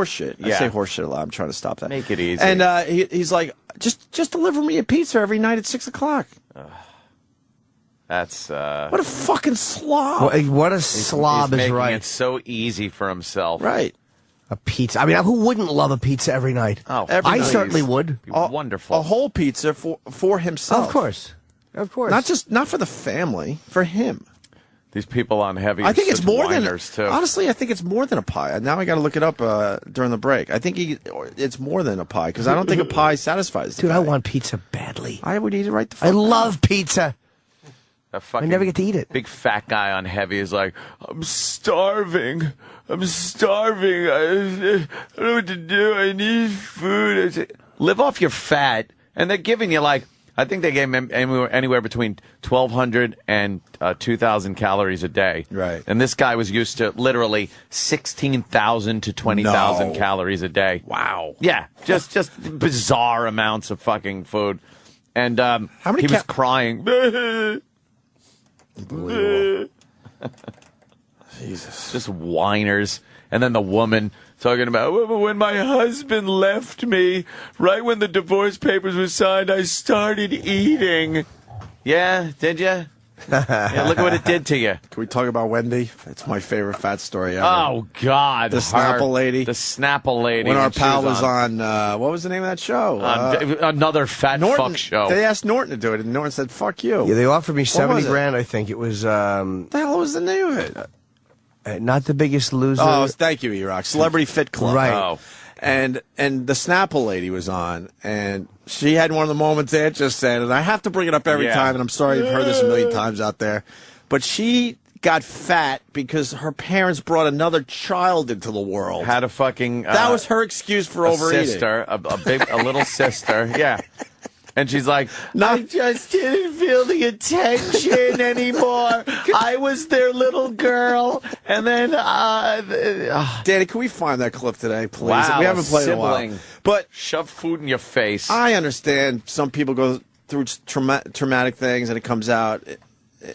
shit. Yeah. I say horse shit a lot. I'm trying to stop that. Make it easy. And he's like, just deliver me a pizza every night at 6 o'clock. That's what a fucking slob. What a slob he's is making right. It's so easy for himself. Right. A pizza. I mean, who wouldn't love a pizza every night? Oh, I certainly would. Wonderful. A whole pizza for himself. Of course. Not for the family, for him. These people on Heavy. I think it's more than. Too. Honestly, I think it's more than a pie. Now I got to look it up during the break. I think it's more than a pie because I don't think a pie satisfies. Dude, I want pizza badly. I would eat it right the fuck I love pizza. I never get to eat it. Big fat guy on Heavy is like, I'm starving. I don't know what to do. I need food. I say, live off your fat. And they're giving you I think they gave him anywhere between 1,200 and 2,000 calories a day. Right. And this guy was used to literally 16,000 to 20,000 calories a day. Wow. Yeah. Just bizarre amounts of fucking food. And he was crying. Unbelievable. Jesus. Just whiners. And then the woman talking about, when my husband left me, right when the divorce papers were signed, I started eating. Yeah, did you? Yeah, look at what it did to you. Can we talk about Wendy? It's my favorite fat story ever. Oh, God. The Snapple lady. The Snapple lady. When our pal was on what was the name of that show? Another fat fuck show. They asked Norton to do it, and Norton said, fuck you. Yeah, they offered me 70 grand, I think. It was... What the hell was the name of it? Not The Biggest Loser. Oh, thank you, E-Rock. Celebrity Fit Club. Right. Oh. And the Snapple lady was on, and she had one of the moments Aunt just said, and I have to bring it up every time, and I'm sorry you've heard this a million times out there, but she got fat because her parents brought another child into the world. Had a fucking... that was her excuse for overeating. Sister, a little sister, yeah. And she's like, I just didn't feel the attention anymore. I was their little girl. And then... Danny, can we find that clip today, please? Wow, we haven't played in a while. But shove food in your face. I understand some people go through traumatic things, and it comes out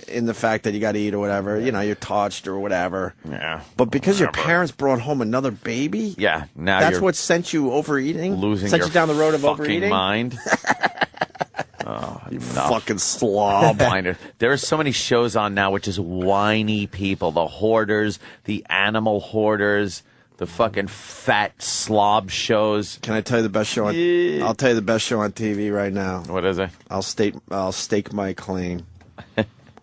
in the fact that you got to eat or whatever. You know, you're touched or whatever. Yeah. But because your parents brought home another baby? Yeah. Now that's what sent you overeating? Losing sent your you down the road of overeating? mind. Oh, you fucking slob. There are so many shows on now which is whiny people. The hoarders, the animal hoarders, the fucking fat slob shows. Can I tell you the best show on I'll tell you the best show on TV right now. What is it? I'll stake my claim.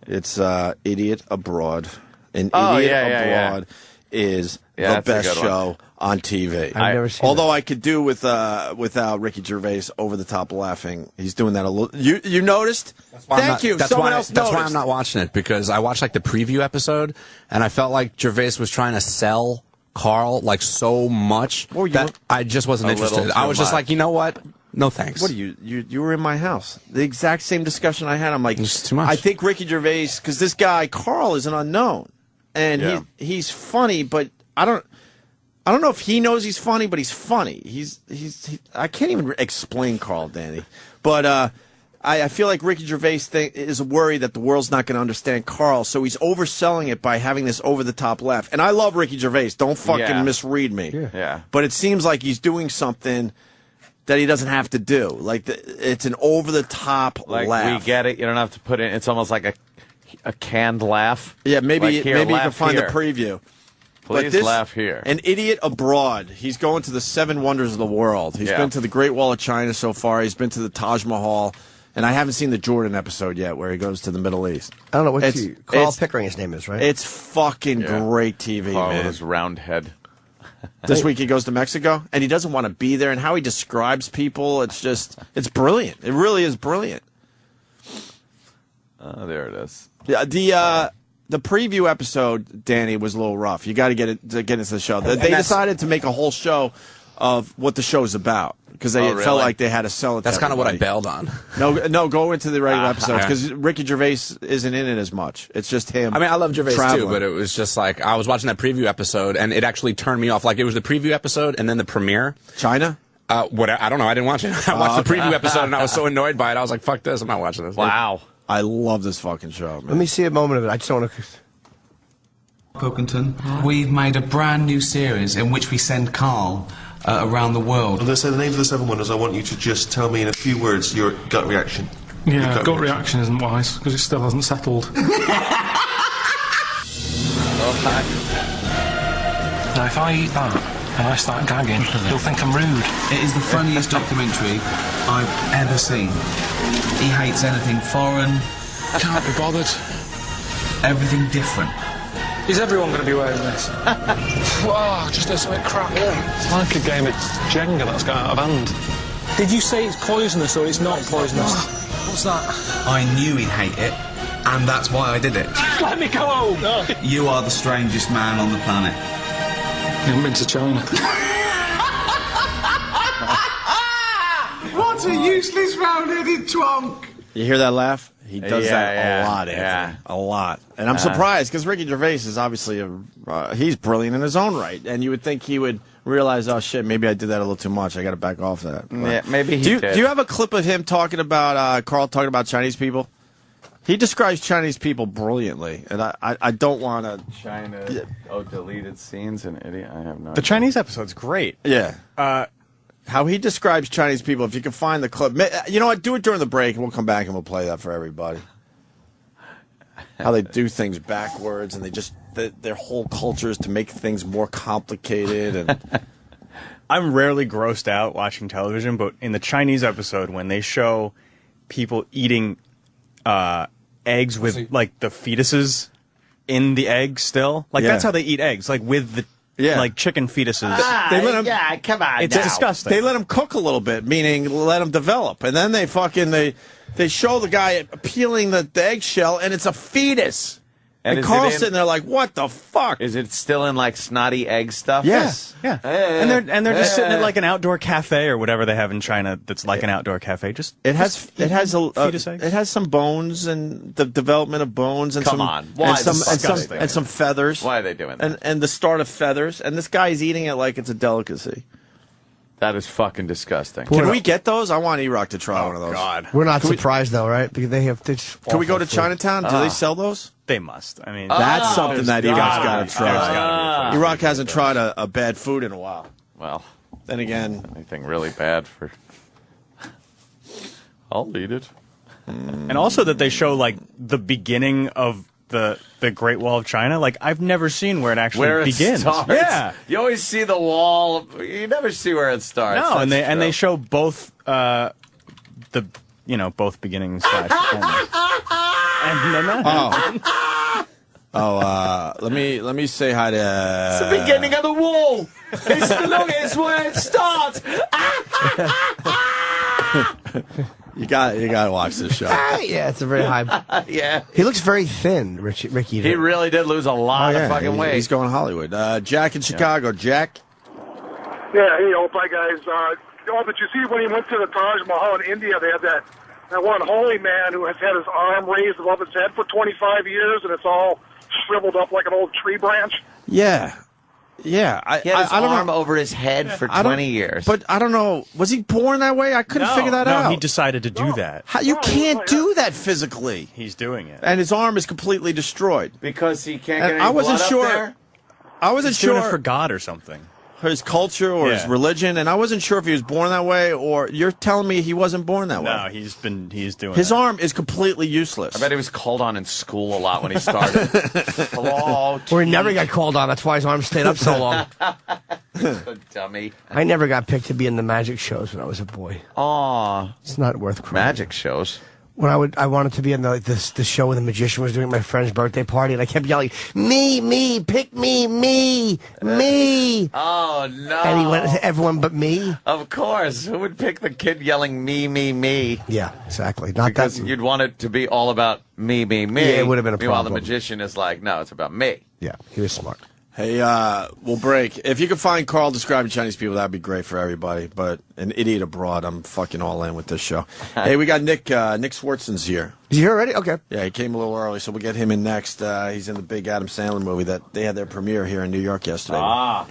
It's Idiot Abroad. And Idiot Abroad is the best show on TV. I've never seen Although I could do without Ricky Gervais over the top laughing. He's doing that a little. You noticed? Thank you. Someone else noticed. That's why I'm not watching it, because I watched like the preview episode, and I felt like Gervais was trying to sell Carl like so much that I just wasn't interested. I was just like, you know what? No thanks. What are you were in my house. The exact same discussion I had. I'm like, it's too much. I think Ricky Gervais, because this guy Carl is an unknown, and he's funny, but I don't know if he knows he's funny, but he's funny. I can't even explain Carl, Danny, but I feel like Ricky Gervais is worried that the world's not going to understand Carl, so he's overselling it by having this over the top laugh. And I love Ricky Gervais. Don't fucking misread me. Yeah. But it seems like he's doing something that he doesn't have to do. Like it's an over-the-top laugh. We get it. You don't have to put in. It's almost like a canned laugh. Yeah, maybe you can find here. the preview. Please laugh here. An Idiot Abroad. He's going to the 7 wonders of the world. He's been to the Great Wall of China so far. He's been to the Taj Mahal. And I haven't seen the Jordan episode yet where he goes to the Middle East. I don't know what Carl Pickering his name is, right? It's fucking great TV, Carl man. with his round head. This week he goes to Mexico, and he doesn't want to be there, and how he describes people, it's brilliant. It really is brilliant. There it is. The preview episode, Danny, was a little rough. You got to get into the show. They decided to make a whole show of what the show's about, because they felt like they had to sell it. That's kind of what I bailed on. No, go into the regular episodes, because Ricky Gervais isn't in it as much. It's just him. I mean, I love Gervais too, but it was just like I was watching that preview episode, and it actually turned me off. Like it was the preview episode, and then the premiere. China. I don't know. I didn't watch it. I watched the preview episode, and I was so annoyed by it. I was like, "Fuck this! I'm not watching this." Wow. I love this fucking show, man. Let me see a moment of it. I just don't want to... Pilkington, we've made a brand new series in which we send Carl around the world. I'm going to say the name of the 7 wonders. I want you to just tell me in a few words your gut reaction. Yeah, gut reaction isn't wise, because it still hasn't settled. Now, if I eat that and I start gagging, you'll think I'm rude. It is the funniest documentary I've ever seen. He hates anything foreign. Can't be bothered. Everything different. Is everyone going to be wearing this? Wow, just do something crap. It's like a game of Jenga that's got out of hand. Did you say it's poisonous or it's not poisonous? What's that? I knew he'd hate it, and that's why I did it. Let me go home! No. You are the strangest man on the planet. You haven't been to China. What a useless round-headed twonk! You hear that laugh? He does that a lot, Anthony. A lot. And I'm surprised, because Ricky Gervais is obviously he's brilliant in his own right. And you would think he would realize, oh, shit, maybe I did that a little too much. I got to back off that. Yeah, maybe he did. Do you have a clip of him talking about, Carl talking about Chinese people? He describes Chinese people brilliantly, and I don't want to... China... deleted scenes, an idiot. I have no The Chinese episode's great. Yeah. How he describes Chinese people, if you can find the clip... You know what? Do it during the break, and we'll come back and we'll play that for everybody. How they do things backwards, and they just... Their whole culture is to make things more complicated, and... I'm rarely grossed out watching television, but in the Chinese episode, when they show people eating... eggs with like the fetuses in the egg still, like that's how they eat eggs, like with the like chicken fetuses. They let them, come on, it's disgusting. They let them cook a little bit, meaning let them develop, and then they show the guy peeling the eggshell, and it's a fetus. And Carl's sitting there like, what the fuck? Is it still in like snotty egg stuff? Yes. Yeah. And they're just sitting at like an outdoor cafe or whatever they have in China that's like an outdoor cafe. It has some bones and the development of bones and some feathers. Why are they doing that? And the start of feathers. And this guy's eating it like it's a delicacy. That is fucking disgusting. Can we get those? I want E-Rock to try one of those. God. We're not surprised though, right? Because they have. Can we go to Chinatown? Do they sell those? They must. I mean, that's something that E-Rock's got to try. E-Rock hasn't tried a bad food in a while. Well, then again, anything really bad for... I'll eat it. And also that they show like the beginning of the Great Wall of China. Like I've never seen where it actually begins. Starts. Yeah, you always see the wall. You never see where it starts. No, and they show both both beginnings / and then let me say hi to. It's the beginning of the wall. It's the longest where it starts. You got to watch this show. Yeah, it's a very high. Yeah, he looks very thin, Ricky. He really did lose a lot of fucking weight. He's going Hollywood. Jack in Chicago. Jack. Yeah, hey, Opie guys. Did you see when he went to the Taj Mahal in India? They had that one holy man who has had his arm raised above his head for 25 years, and it's all shriveled up like an old tree branch. Yeah. He had his arm over his head for 20 years. But I don't know. Was he born that way? I couldn't figure that out. No, he decided to do that. You can't do that physically. He's doing it. And his arm is completely destroyed. Because he can't get any blood up there? I wasn't He's sure. doing it for God or something. His culture or his religion, and I wasn't sure if he was born that way, or you're telling me he wasn't born that way. No, he's doing his that. arm is completely useless. I bet he was called on in school a lot when he started. Hello, or he never got called on. That's why his arm stayed up so long. Dummy. I never got picked to be in the magic shows when I was a boy. Aw. It's not worth crying. Magic shows? When I wanted to be in the show where the magician was doing at my friend's birthday party, and I kept yelling, me, pick me. Oh, no. And he went to everyone but me. Of course. Who would pick the kid yelling me? Yeah, exactly. Because you'd want it to be all about me. Yeah, it would have been a Meanwhile, problem. the magician is like, no, it's about me. Yeah, he was smart. Hey, we'll break. If you could find Carl describing Chinese people, that'd be great for everybody. But an idiot abroad, I'm fucking all in with this show. Hey, we got Nick Swartzson's here. Is he here already? Okay. Yeah, he came a little early, so we'll get him in next. He's in the big Adam Sandler movie that they had their premiere here in New York yesterday.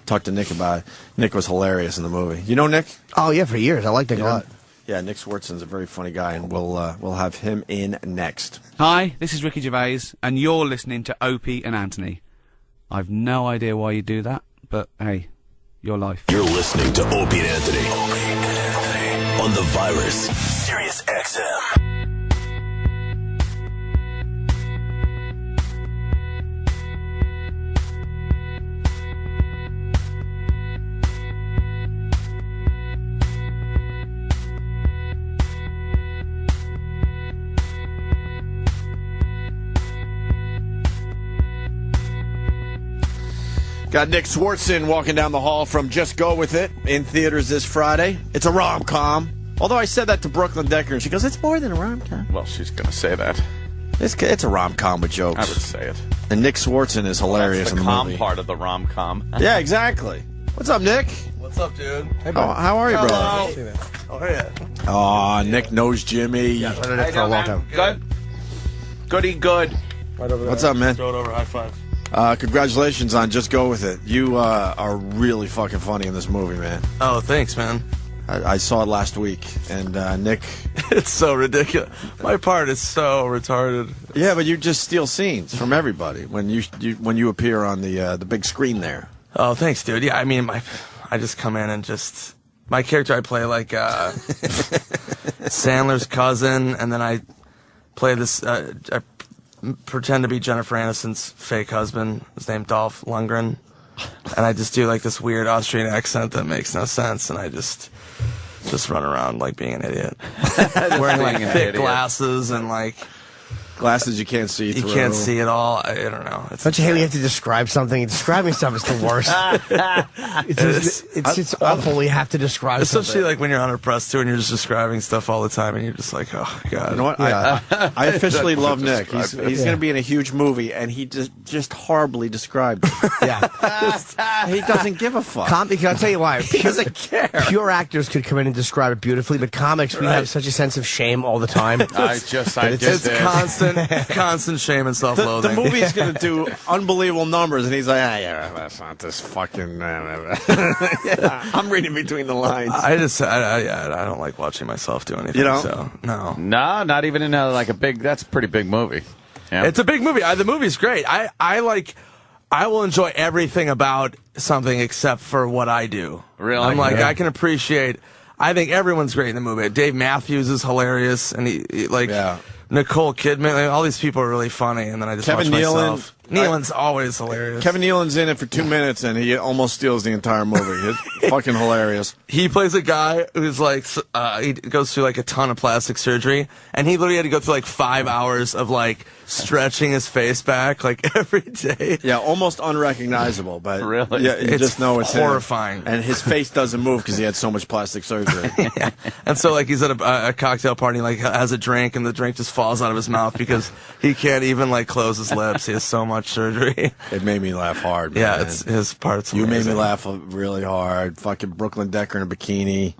Talked to Nick about it. Nick was hilarious in the movie. You know Nick? Oh, yeah, for years. I like Nick a lot. Yeah, Nick Swartzson's a very funny guy, and we'll have him in next. Hi, this is Ricky Gervais, and you're listening to Opie and Anthony. I've no idea why you do that, but hey, your life. You're listening to Opie and Anthony on the Virus, Sirius XM. Got Nick Swartzson walking down the hall from Just Go With It in theaters this Friday. It's a rom-com. Although I said that to Brooklyn Decker, and she goes, it's more than a rom-com. Well, she's going to say that. It's a rom-com with jokes. I would say it. And Nick Swartzson is hilarious in the movie. The part of the rom-com. Yeah, exactly. What's up, Nick? What's up, dude? Hey, how are you, brother? Oh, yeah. Aw, Nick knows Jimmy. Yeah, I've known Nick for a long time. Good. Goody good. Right over there. What's up, man? Throw it over, high five. Congratulations on Just Go With It. You are really fucking funny in this movie, man. Oh, thanks, man. I saw it last week, and Nick. It's so ridiculous. My part is so retarded. Yeah, but you just steal scenes from everybody when you appear on the big screen there. Oh, thanks, dude. Yeah, I mean, I just come in and just my character. I play like Sandler's cousin, and then I play this. I pretend to be Jennifer Aniston's fake husband. His name's Dolph Lundgren, and I just do like this weird Austrian accent that makes no sense, and I just run around like being an idiot, wearing like thick glasses and like glasses you can't see through. You can't see at all. I don't know. Don't you hate when you have to describe something? Describing stuff is the worst. It's awful when you have to describe especially something. like when you're on a press tour and you're just describing stuff all the time and you're just like, oh, God. You know what? Yeah. I officially love Nick. He's going to be in a huge movie, and he just horribly described it. Yeah. He doesn't give a fuck. I'll tell you why. Pure actors could come in and describe it beautifully, but comics, we have such a sense of shame all the time. It's constant shame and self-loathing. The movie's going to do unbelievable numbers, and he's like, that's not this fucking... I'm reading between the lines. I don't like watching myself do anything. You don't? So, no. No, not even in like a big... That's a pretty big movie. Yeah. It's a big movie. The movie's great. I will enjoy everything about something except for what I do. Really? I'm like, I can appreciate... I think everyone's great in the movie. Dave Matthews is hilarious, and he Nicole Kidman, like, all these people are really funny, and then I just watch myself. Nealon's always hilarious. Kevin Nealon's in it for 2 minutes, and he almost steals the entire movie. It's fucking hilarious. He plays a guy who's like, he goes through like a ton of plastic surgery, and he literally had to go through like 5 hours of like stretching his face back like every day. Yeah, almost unrecognizable, but really, yeah, you just know it's horrifying. And his face doesn't move because he had so much plastic surgery. Yeah. And so like he's at a cocktail party, like has a drink, and the drink just falls out of his mouth because he can't even like close his lips. He has so much surgery. It made me laugh hard, man. Yeah, it's his part's amazing. You made me laugh really hard. Fucking Brooklyn Decker in a bikini.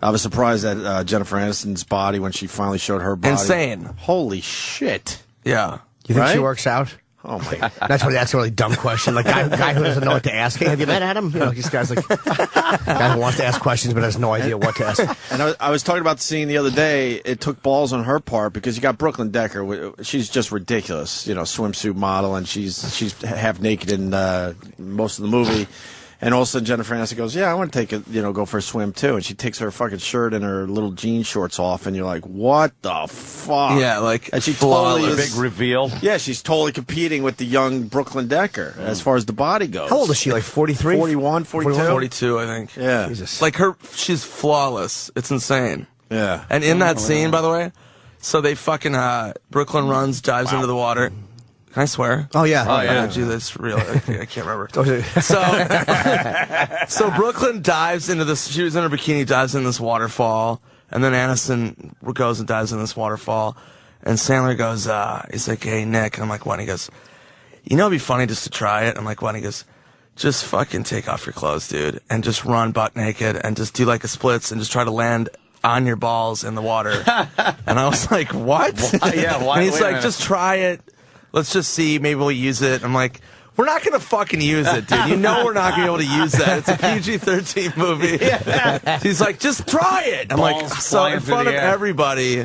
I was surprised at Jennifer Aniston's body when she finally showed her body. Insane. Holy shit. Yeah. You think she works out? Oh my! That's a really dumb question. Like guy who doesn't know what to ask. Hey, have you met Adam? You know, this guy's like guy who wants to ask questions but has no idea what to ask. And I was talking about the scene the other day. It took balls on her part because you got Brooklyn Decker. She's just ridiculous, you know, swimsuit model, and she's half naked in most of the movie. And all of a sudden Jennifer Aniston goes, yeah, I want to go for a swim too. And she takes her fucking shirt and her little jean shorts off, and you're like, what the fuck? Yeah, like, and she totally a big reveal. Yeah, she's totally competing with the young Brooklyn Decker as far as the body goes. How old is she? Like 43? 41, 42? 42, I think. Yeah. Jesus. Like she's flawless. It's insane. Yeah. And in that scene, by the way, so they fucking, Brooklyn dives into the water. Can I swear? Oh, yeah. Oh, yeah. Gee, that's real. I can't remember. So Brooklyn dives into this, she was in her bikini, dives in this waterfall, and then Aniston goes and dives in this waterfall, and Sandler goes, he's like, hey, Nick. And I'm like, what? And he goes, you know, it'd be funny just to try it. I'm like, what? And he goes, just fucking take off your clothes, dude, and just run butt naked, and just do like a splits, and just try to land on your balls in the water. And I was like, what? Why? Yeah, why? And he's like, just try it. Let's just see. Maybe we'll use it. I'm like, we're not going to fucking use it, dude. You know we're not going to be able to use that. It's a PG-13 movie. Yeah. He's like, just try it. I'm like, so in front of everybody,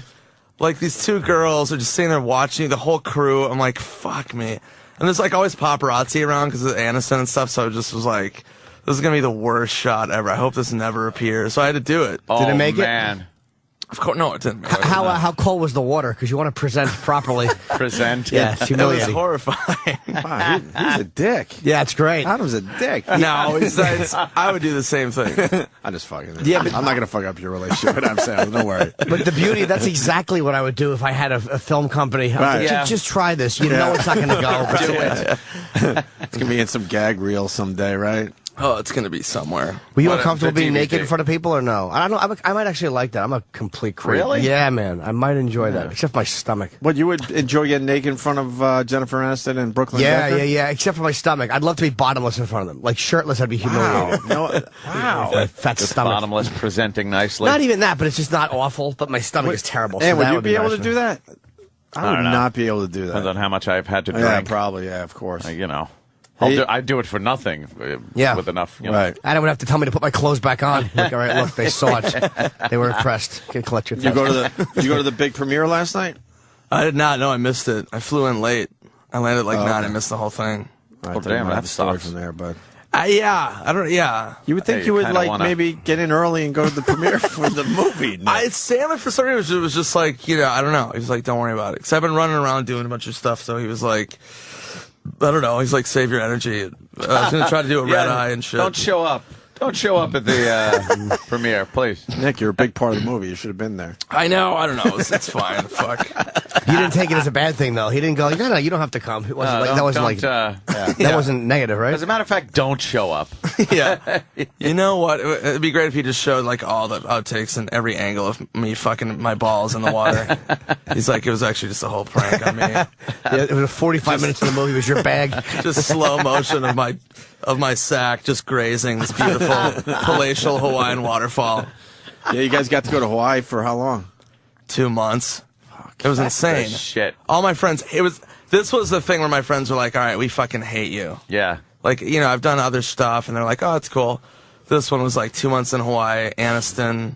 like these two girls are just sitting there watching, the whole crew. I'm like, fuck me. And there's like always paparazzi around because of Aniston and stuff. So I just was like, this is going to be the worst shot ever. I hope this never appears. So I had to do it. Did it make it? Of course, no, it didn't. How cold was the water? Because you want to present properly. Present? Yeah, it's humiliating. It was horrifying. Wow, he's a dick. Yeah, it's great. Adam's a dick. No, I would do the same thing. I'm just fucking. Yeah, but I'm not going to fuck up your relationship with Adam Sandler. Don't worry. But the beauty, that's exactly what I would do if I had a film company. Right. Just try this. You know it's not going to go. But do it. It's going to be in some gag reel someday, right? Oh, it's going to be somewhere. Were you uncomfortable being naked in front of people or no? I don't know. I might actually like that. I'm a complete creep. Really? Yeah, man. I might enjoy that, except my stomach. What, you would enjoy getting naked in front of Jennifer Aniston and Brooklyn Decker? Yeah, except for my stomach. I'd love to be bottomless in front of them. Like shirtless, I'd be humiliated. Wow. Fat stomach. Bottomless, presenting nicely. Not even that, but it's just not awful, but my stomach is terrible. And so would you be able to do that? I would not be able to do that. Depends on how much I've had to drink. Yeah, probably, yeah, of course. You know. I'd do it for nothing. With enough. You know. Right. Adam would have to tell me to put my clothes back on. Like, all right, look, they saw it. They were impressed. Can collect your. Did you go to the big premiere last night? I did not. No, I missed it. I flew in late. I landed like 9. I missed the whole thing. Well, damn, that's the story from there, but. Yeah. You would think you would maybe get in early and go to the premiere for the movie. Sandler for some reason was just like, I don't know. He was like, don't worry about it. Because I've been running around doing a bunch of stuff, so he was like, I don't know. He's like, save your energy. I was going to try to do a red eye and shit. Don't show up. Don't show up at the premiere, please. Nick, you're a big part of the movie. You should have been there. I know. I don't know. It's fine. Fuck. You didn't take it as a bad thing, though. He didn't go, no, you don't have to come. It wasn't that wasn't negative, right? As a matter of fact, don't show up. Yeah. You know what? It'd be great if he just showed like all the outtakes and every angle of me fucking my balls in the water. He's like, it was actually just a whole prank on me. It was 45 minutes of the movie. It was your bag. Just slow motion of my sack just grazing this beautiful palatial Hawaiian waterfall. Yeah, you guys got to go to Hawaii for how long? 2 months. It was insane. Shit. All my friends, this was the thing where my friends were like, all right, we fucking hate you. Yeah. Like, I've done other stuff, and they're like, oh, it's cool. This one was like 2 months in Hawaii, Aniston,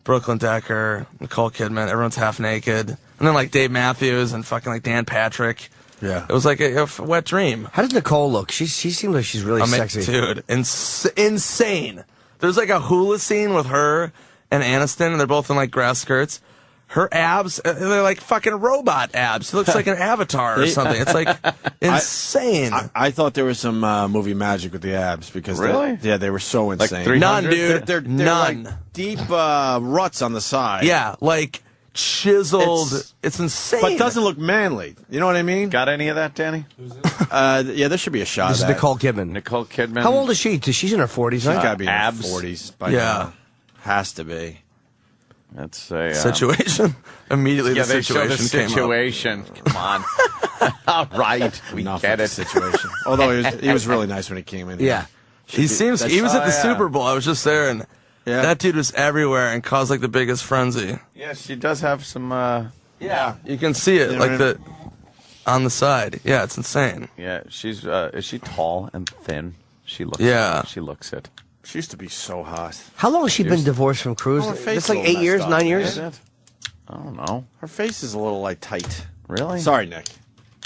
Brooklyn Decker, Nicole Kidman, everyone's half naked. And then like Dave Matthews and fucking like Dan Patrick. Yeah. It was like a wet dream. How does Nicole look? She seems like she's really sexy. Dude, insane. There's like a hula scene with her and Aniston, and they're both in like grass skirts. Her abs, they're like fucking robot abs. She looks like an avatar or something. It's like insane. I thought there was some movie magic with the abs because they were so insane. Like none, dude. They're none. Like deep ruts on the side. Yeah, like chiseled. It's insane. But doesn't look manly. You know what I mean? Got any of that, Danny? Yeah, there should be a shot. This is Nicole Kidman. Nicole Kidman. How old is she? She's in her 40s, right? She's got to be in her 40s. By now. Has to be. That's a situation. Immediately, the situation. Come on. All right, we get it. Situation. Although he was really nice when he came in. Yeah, he was at the Super Bowl. I was just there, and that dude was everywhere and caused like the biggest frenzy. Yeah, she does have some. Yeah, you can see it on the side. Yeah, it's insane. Yeah, she's is she tall and thin? She looks. Yeah, she looks it. She used to be so hot. How long has she been divorced from Cruise? It's like 8 years, 9 years? I don't know. Her face is a little, like, tight. Really? Sorry, Nick.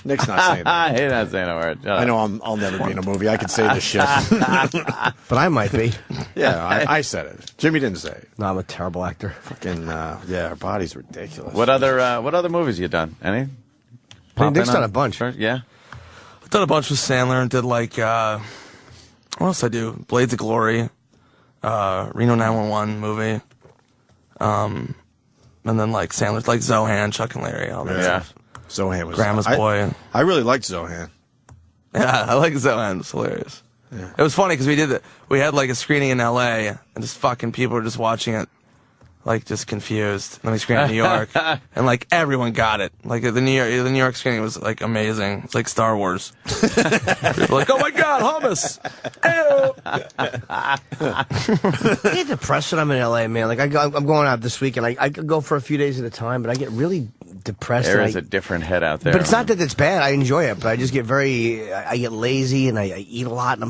Nick's not saying that. He's not saying a word. I know I'll never be in a movie. I can say this shit. But I might be. Yeah, I said it. Jimmy didn't say it. No, I'm a terrible actor. Fucking, her body's ridiculous. What other movies you done? Any? Nick's done a bunch. Yeah. I've done a bunch with Sandler and did like, what else I do? Blades of Glory, Reno 911 movie, and then like Sandler's like Zohan, Chuck and Larry, all that stuff. Zohan was Grandma's Boy. I really liked Zohan. Yeah, I like Zohan. It's hilarious. Yeah. It was funny because we had like a screening in L.A. and just fucking people were just watching it. Like just confused. Then we screened in New York, and like everyone got it. Like the New York screening was like amazing. It's like Star Wars. People were like, oh my god, hummus! I get depressed when I'm in LA, man. Like I'm going out this week, and I could go for a few days at a time, but I get really depressed. There is a different head out there. But it's not that it's bad. I enjoy it, but I just get I get lazy, and I eat a lot, and I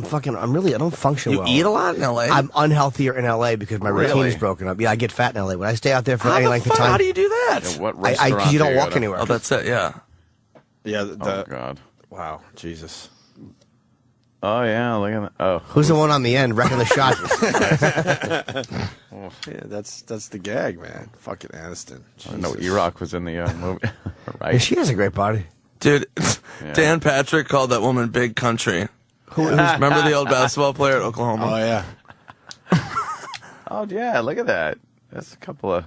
don't function well. You eat a lot in LA? I'm unhealthier in LA because my routine is broken up. Yeah, I get fat in LA. When I stay out there for any length of time. How do you do that? What restaurant? Because you don't walk anywhere. Oh, that's it. Yeah. Yeah. Oh God. Wow. Jesus. Oh yeah. Look at that. Oh. Who's the one on the end wrecking the shot? Yeah, that's the gag, man. Fucking Aniston. I didn't know E-Rock was in the movie. Right. Yeah, she has a great body. Dude, Dan Patrick called that woman Big Country. Remember the old basketball player at Oklahoma? Oh yeah. Oh yeah, look at that. That's a couple of.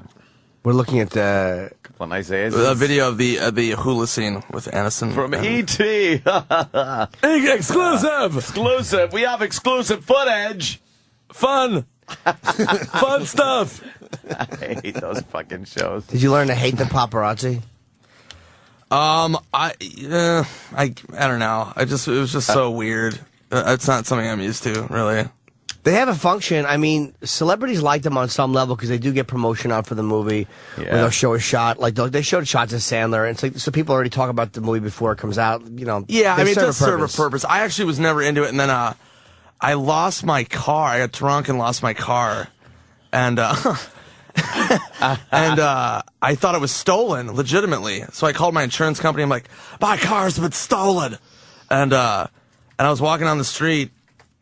We're looking at a couple of nice ads. A video of the hula scene with Aniston from E.T. Exclusive. We have exclusive footage. Fun stuff. I hate those fucking shows. Did you learn to hate the paparazzi? I don't know. It was just so weird. It's not something I'm used to, really. They have a function. I mean, celebrities like them on some level because they do get promotion out for the movie. Yeah. Or they'll show a shot. Like, they showed shots of Sandler. And it's like, so people already talk about the movie before it comes out. You know. Yeah, I mean, it does serve a purpose. I actually was never into it. And then I lost my car. I got drunk and lost my car. And and I thought it was stolen, legitimately. So I called my insurance company. I'm like, my car's been stolen. And I was walking down the street.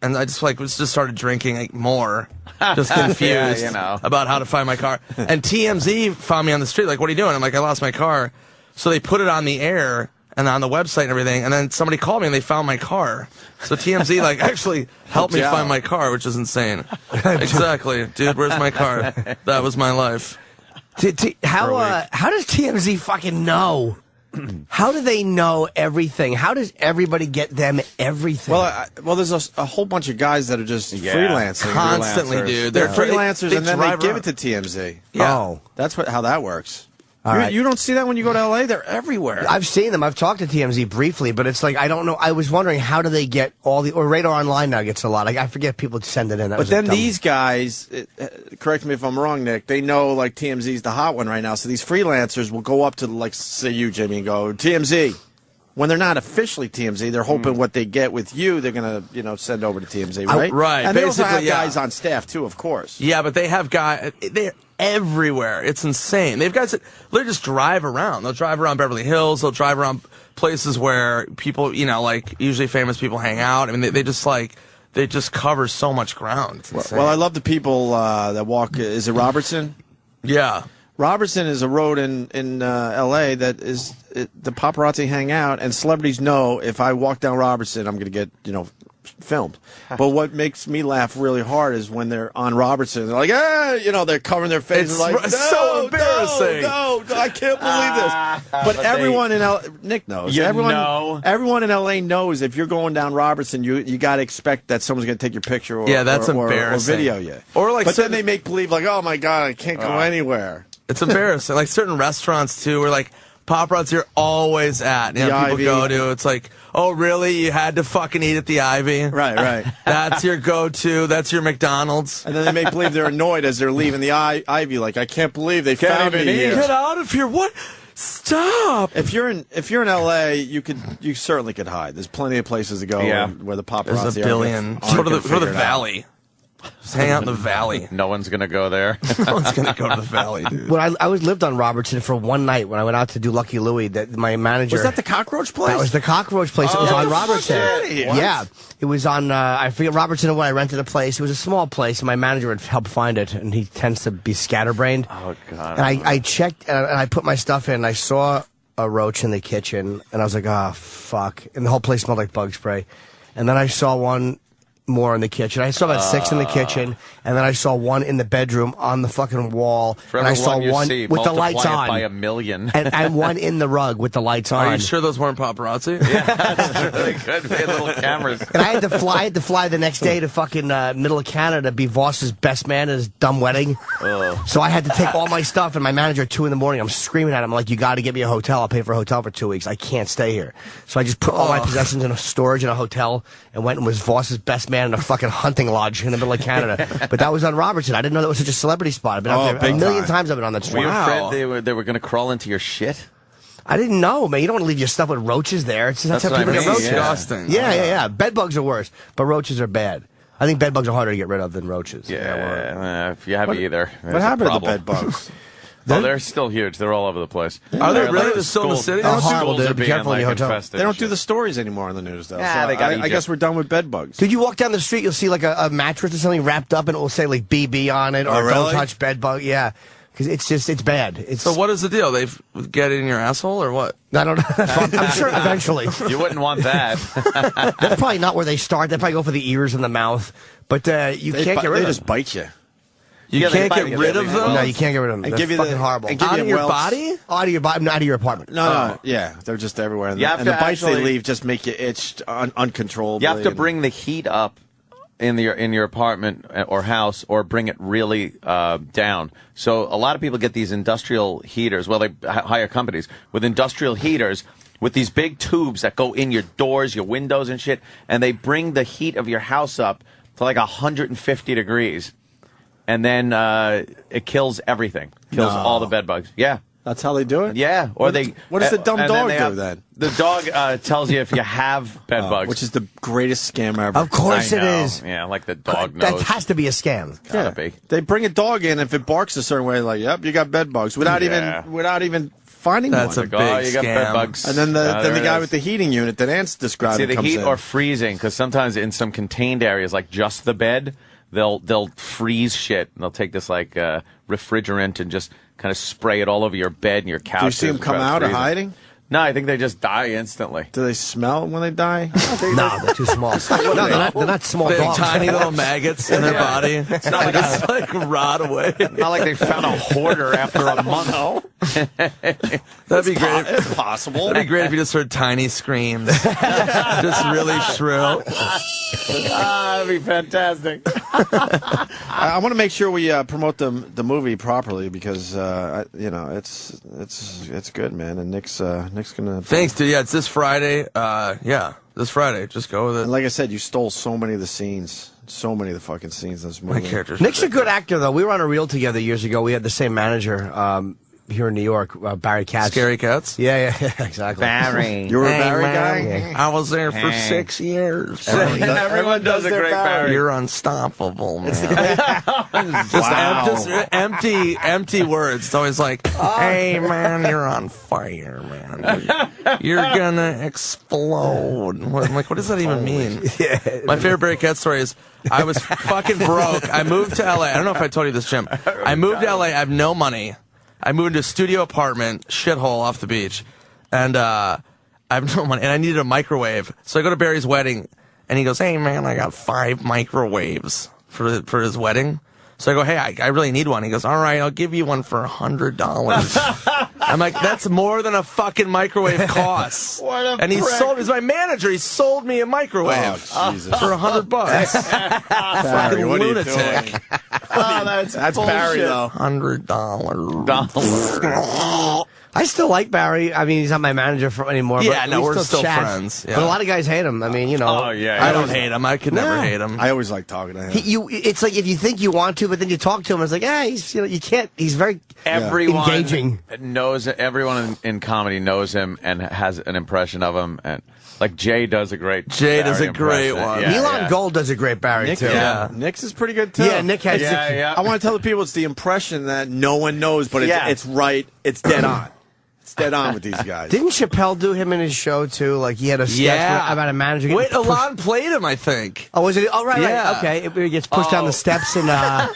And I just started drinking more, just confused about how to find my car. And TMZ found me on the street, like, what are you doing? I'm like, I lost my car. So they put it on the air and on the website and everything. And then somebody called me and they found my car. So TMZ actually helped me find my car, which is insane. Exactly, dude. Where's my car? That was my life. How does TMZ fucking know? How do they know everything? How does everybody get them everything? Well, there's a whole bunch of guys that are just freelancing constantly, dude. They're freelancers, and then they give it to TMZ. Yeah. Oh, that's how that works. You don't see that when you go to LA. They're everywhere. I've seen them. I've talked to TMZ briefly, but it's like, I don't know. I was wondering, how do they get all the, or Radar Online now gets a lot. I forget people send it in. But then these guys, correct me if I'm wrong, Nick, they know like TMZ's the hot one right now. So these freelancers will go up to, like, say you, Jimmy, and go, TMZ. When they're not officially TMZ, they're hoping what they get with you, they're going to, send over to TMZ, right? Right. And they also have guys on staff, too, of course. Yeah, but they have guys, they're everywhere. It's insane. They have guys that literally just drive around. They'll drive around Beverly Hills. They'll drive around places where people, like, usually famous people hang out. I mean, they just cover so much ground. It's insane. Well, I love the people that walk. Is it Robertson? Yeah. Robertson is a road in L.A. that is the paparazzi hang out, and celebrities know if I walk down Robertson, I'm going to get filmed. But what makes me laugh really hard is when they're on Robertson, they're like, they're covering their faces. It's like, no, so embarrassing. No, I can't believe this. But everyone in L.A., Nick knows. Everyone in L.A. knows if you're going down Robertson, you got to expect that someone's going to take your picture or that's embarrassing. Or video you. But then they make believe like, oh my God, I can't go anywhere. It's embarrassing. Like certain restaurants too, where like paparazzi are always at. People Ivy. Go to. It's like, oh really? You had to fucking eat at the Ivy. Right. That's your go-to. That's your McDonald's. And then they make believe they're annoyed as they're leaving the Ivy. Like, I can't believe they found me here. Get out of here! What? Stop! If you're in LA, you certainly could hide. There's plenty of places to go where the paparazzi There's a billion. Go to the Valley. Just hang out in the Valley. No one's going to go there. No one's going to go to the Valley, dude. When I lived on Robertson for one night when I went out to do Lucky Louie, that my manager... Was that the cockroach place? That was the cockroach place. It was on Robertson. Yeah. It was on, I forget, Robertson when I rented a place. It was a small place, and my manager would help find it, and he tends to be scatterbrained. Oh, God. And I checked, and I put my stuff in, and I saw a roach in the kitchen, and I was like, oh, fuck. And the whole place smelled like bug spray. And then I saw one more in the kitchen. I saw about 6 in the kitchen, and then I saw one in the bedroom on the fucking wall. For and I saw one with the lights on. By 1,000,000. and one in the rug with the lights on. Are you sure those weren't paparazzi? Yeah, that's really good. They had little cameras. And I had to fly the next day to fucking middle of Canada to be Voss's best man at his dumb wedding. So I had to take all my stuff, and my manager at 2 in the morning, I'm screaming at him, like, you got to get me a hotel. I'll pay for a hotel for 2 weeks. I can't stay here. So I just put all my possessions in a storage in a hotel and went and was Voss's best man in a fucking hunting lodge in the middle of Canada. But that was on Robertson. I didn't know that was such a celebrity spot. I've been out there a million times. I've been on that street. Were you afraid they were going to crawl into your shit? I didn't know, man. You don't want to leave your stuff with roaches there. That's how people get roaches. Disgusting. Yeah. Bed bugs are worse, but roaches are bad. I think bed bugs are harder to get rid of than roaches. Yeah, if you have either. What happened to the bed bugs? Oh, they're still huge. They're all over the place. Are they really? They're still in the city? They're horrible, dude. Be careful in your hotel. They don't do the stories anymore on the news, though. Yeah, so I guess we're done with bed bugs. Did you walk down the street, you'll see like a mattress or something wrapped up, and it will say like BB on it, or don't touch bed bug. Yeah. Because it's bad. So what is the deal? They get it in your asshole or what? I don't know. I'm sure eventually. You wouldn't want that. That's probably not where they start. They probably go for the ears and the mouth. But you can't get rid of them. They just bite you. You can't get rid of them? No, you can't get rid of them. They're fucking horrible. Out of your body? Out of your body, not out of your apartment. No, yeah. They're just everywhere. And the bites they leave just make you itch uncontrollably. You have to bring the heat up in your apartment or house, or bring it really down. So a lot of people get these industrial heaters. Well, they hire companies with industrial heaters with these big tubes that go in your doors, your windows and shit, and they bring the heat of your house up to like 150 degrees, and then it kills everything. Kills all the bed bugs. Yeah. That's how they do it? Yeah. Or what does the dumb dog do then? The dog tells you if you have bed bugs. Which is the greatest scam ever. Of course it is. Yeah, like the dog knows. That has to be a scam. Gotta be. They bring a dog in, if it barks a certain way, like, yep, you got bed bugs, without even finding That's one. a big you got scam. bed bugs. And then the guy with the heating unit that Ant's describing the comes heat in. or freezing, because sometimes in some contained areas, like just the bed, they'll freeze shit, and they'll take this like refrigerant and just kind of spray it all over your bed and your couch. Do you see them come out or hiding? No, I think they just die instantly. Do they smell when they die? No, they're too small. No, they're not small They have dogs. tiny little maggots in their body. It's not like it's like rot away. Not like they found a hoarder after a month. That'd be great. It's possible. That'd be great if you just heard tiny screams. Just really shrill. That'd be fantastic. I want to make sure we promote the movie properly because it's good, man. And Nick's gonna. Thanks, dude. Yeah, it's this Friday. This Friday. Just go with it. And like I said, you stole so many of the scenes. So many of the fucking scenes in this movie. My character's Nick's a good actor, though. We were on a reel together years ago. We had the same manager here in New York, Barry Katz. Scary Cats? Yeah, exactly. Barry. You were a Barry guy? Yeah. I was there for 6 years. Everyone does a great Barry. You're unstoppable, man. Just empty words. It's always like, hey, man, you're on fire, man. You're gonna explode. I'm like, what does that even mean? Yeah. My favorite Barry Katz story is I was fucking broke. I moved to L.A. I don't know if I told you this, Jim. I moved to L.A. I have no money. I moved into a studio apartment, shithole off the beach, and I have no money, and I needed a microwave. So I go to Barry's wedding, and he goes, hey, man, I got 5 microwaves for his wedding. So I go, hey, I really need one. He goes, all right, I'll give you one for $100. I'm like, that's more than a fucking microwave costs. What a and prick. he's my manager. He sold me a microwave Oh, Jesus. for $100. Barry, what are you lunatic. doing? That's Barry, though. $100. I still like Barry. I mean, he's not my manager anymore. Yeah, but no, we're still still chat. friends. Yeah. But a lot of guys hate him. I mean, Oh, yeah. I don't hate him. I could never hate him. I always like talking to him. It's like if you think you want to, but then you talk to him, it's like, you can't. He's very Everyone engaging. Everyone in comedy knows him and has an impression of him, and like Jay does a great. Jay does Barry a great impression. one. Yeah, Elon Gold does a great Barry Nick, too. Yeah. Nick's is pretty good too. Yeah, Nick has. I want to tell the people it's the impression that no one knows, but it's right. It's dead on. It's dead on with these guys. Didn't Chappelle do him in his show too? Like he had a sketch about a manager. Wait, Elon played him, I think. Oh, was it? Oh, right, Yeah. right. Okay, he gets pushed down the steps in a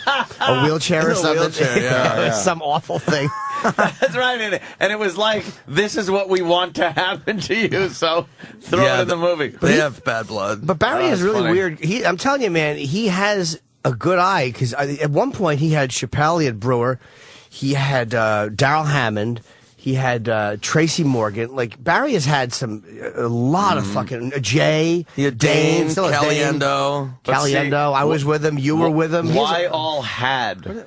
wheelchair or In a something. wheelchair, yeah. Some awful thing. That's right, and it was like, this is what we want to happen to you, so throw it in the movie. They have bad blood. But Barry is really funny. weird. I'm telling you, man, he has a good eye because at one point he had Chappelle, he had Brewer, he had Darrell Hammond. He had Tracy Morgan. Like, Barry has had a lot of fucking Jay. He had Dane, still a Dane. Caliendo. Caliendo. I was with him. You were with him. Why all had?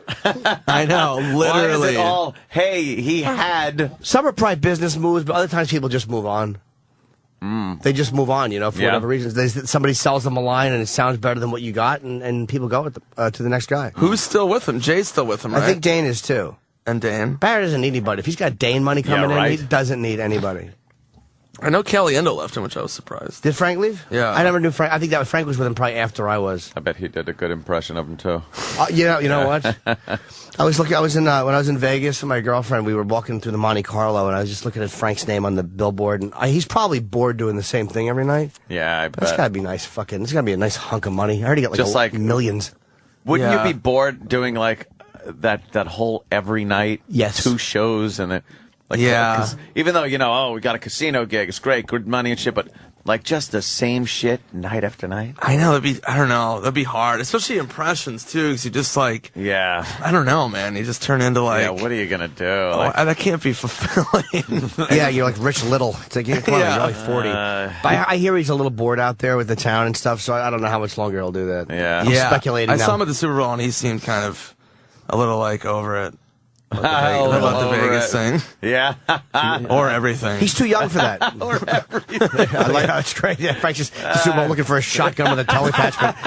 I know, literally. Why is it all, hey, he had. Some are probably business moves, but other times people just move on. They just move on, for whatever reasons. Somebody sells them a line and it sounds better than what you got, and people go with to the next guy. Who's still with him? Jay's still with him, right? I think Dane is too. And Dan. Barry doesn't need anybody. If he's got Dane money coming in, he doesn't need anybody. I know Caliendo left him, which I was surprised. Did Frank leave? Yeah. I never knew Frank. I think that Frank was with him probably after I was. I bet he did a good impression of him too. You know what? I was when I was in Vegas with my girlfriend. We were walking through the Monte Carlo, and I was just looking at Frank's name on the billboard. And he's probably bored doing the same thing every night. Yeah, I bet. That's gotta be nice. It's gotta be a nice hunk of money. I already got millions. Wouldn't you be bored doing like that whole every night 2 shows and it? Like, cause even though, we got a casino gig, it's great, good money and shit, but like just the same shit night after night. I know, that'd be hard, especially impressions too, because you just like, I don't know, man, you just turn into like, what are you gonna do? That can't be fulfilling. Yeah, you're like Rich Little. It's like, come on, you're only 40. But I hear he's a little bored out there with the town and stuff, so I don't know how much longer he'll do that. Yeah. I'm speculating I now. saw him at the Super Bowl and he seemed kind of a little like over it. About the Vegas thing. Yeah. Or everything. He's too young for that. Or everything. I like how it's great. Yeah, Frank's just the Super Bowl looking for a shotgun with a toe attachment.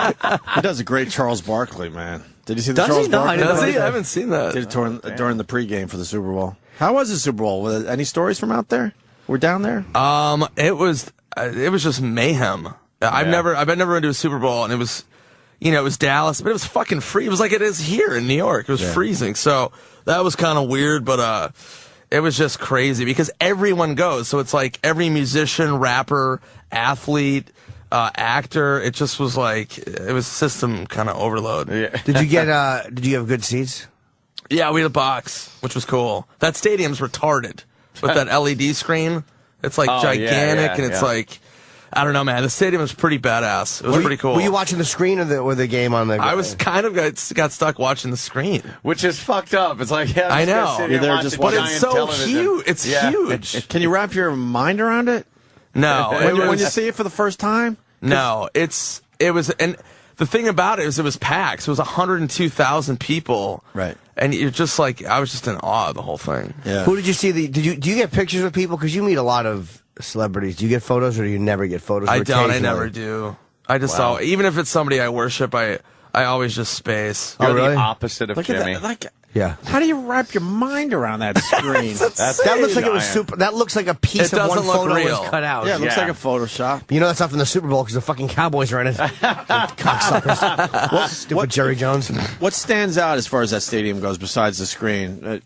He does a great Charles Barkley, man. Did you see the Does Charles he? No, I Barkley? didn't know I haven't seen that. Did it during the pregame for the Super Bowl. How was the Super Bowl? Were there any stories from out there? We're down there. It was just mayhem. I've never been to a Super Bowl, and it was, it was Dallas, but it was fucking free. It was like it is here in New York. It was freezing, so that was kind of weird, but it was just crazy because everyone goes. So it's like every musician, rapper, athlete, actor. It just was like it was system kind of overload. Yeah. Did you have good seats? Yeah, we had a box, which was cool. That stadium's retarded with that LED screen. It's like gigantic, and it's like, I don't know, man. The stadium was pretty badass. It was pretty cool. Were you watching the screen or the game on the? I was kind of got stuck watching the screen, which is fucked up. It's like, I know, you're there just but it's so huge. It's huge. Can you wrap your mind around it? No, when you see it for the first time. No, it was, and the thing about it is it was packed. So it was 102,000 people. Right. And you're just like, I was just in awe of the whole thing. Yeah. Who did you see? Do you get pictures with people? Because you meet a lot of celebrities. Do you get photos or do you never get photos? I don't. I never do. I just saw, even if it's somebody I worship, I always just space. You're really? the opposite of Jimmy. Yeah. How do you wrap your mind around that screen? That looks like it was super. That looks like a piece of one photo real. was cut out. Yeah, it looks like a Photoshop. You know that's not from the Super Bowl because the fucking Cowboys are in it. Cocksuckers. Stupid Jerry Jones. What stands out as far as that stadium goes besides the screen?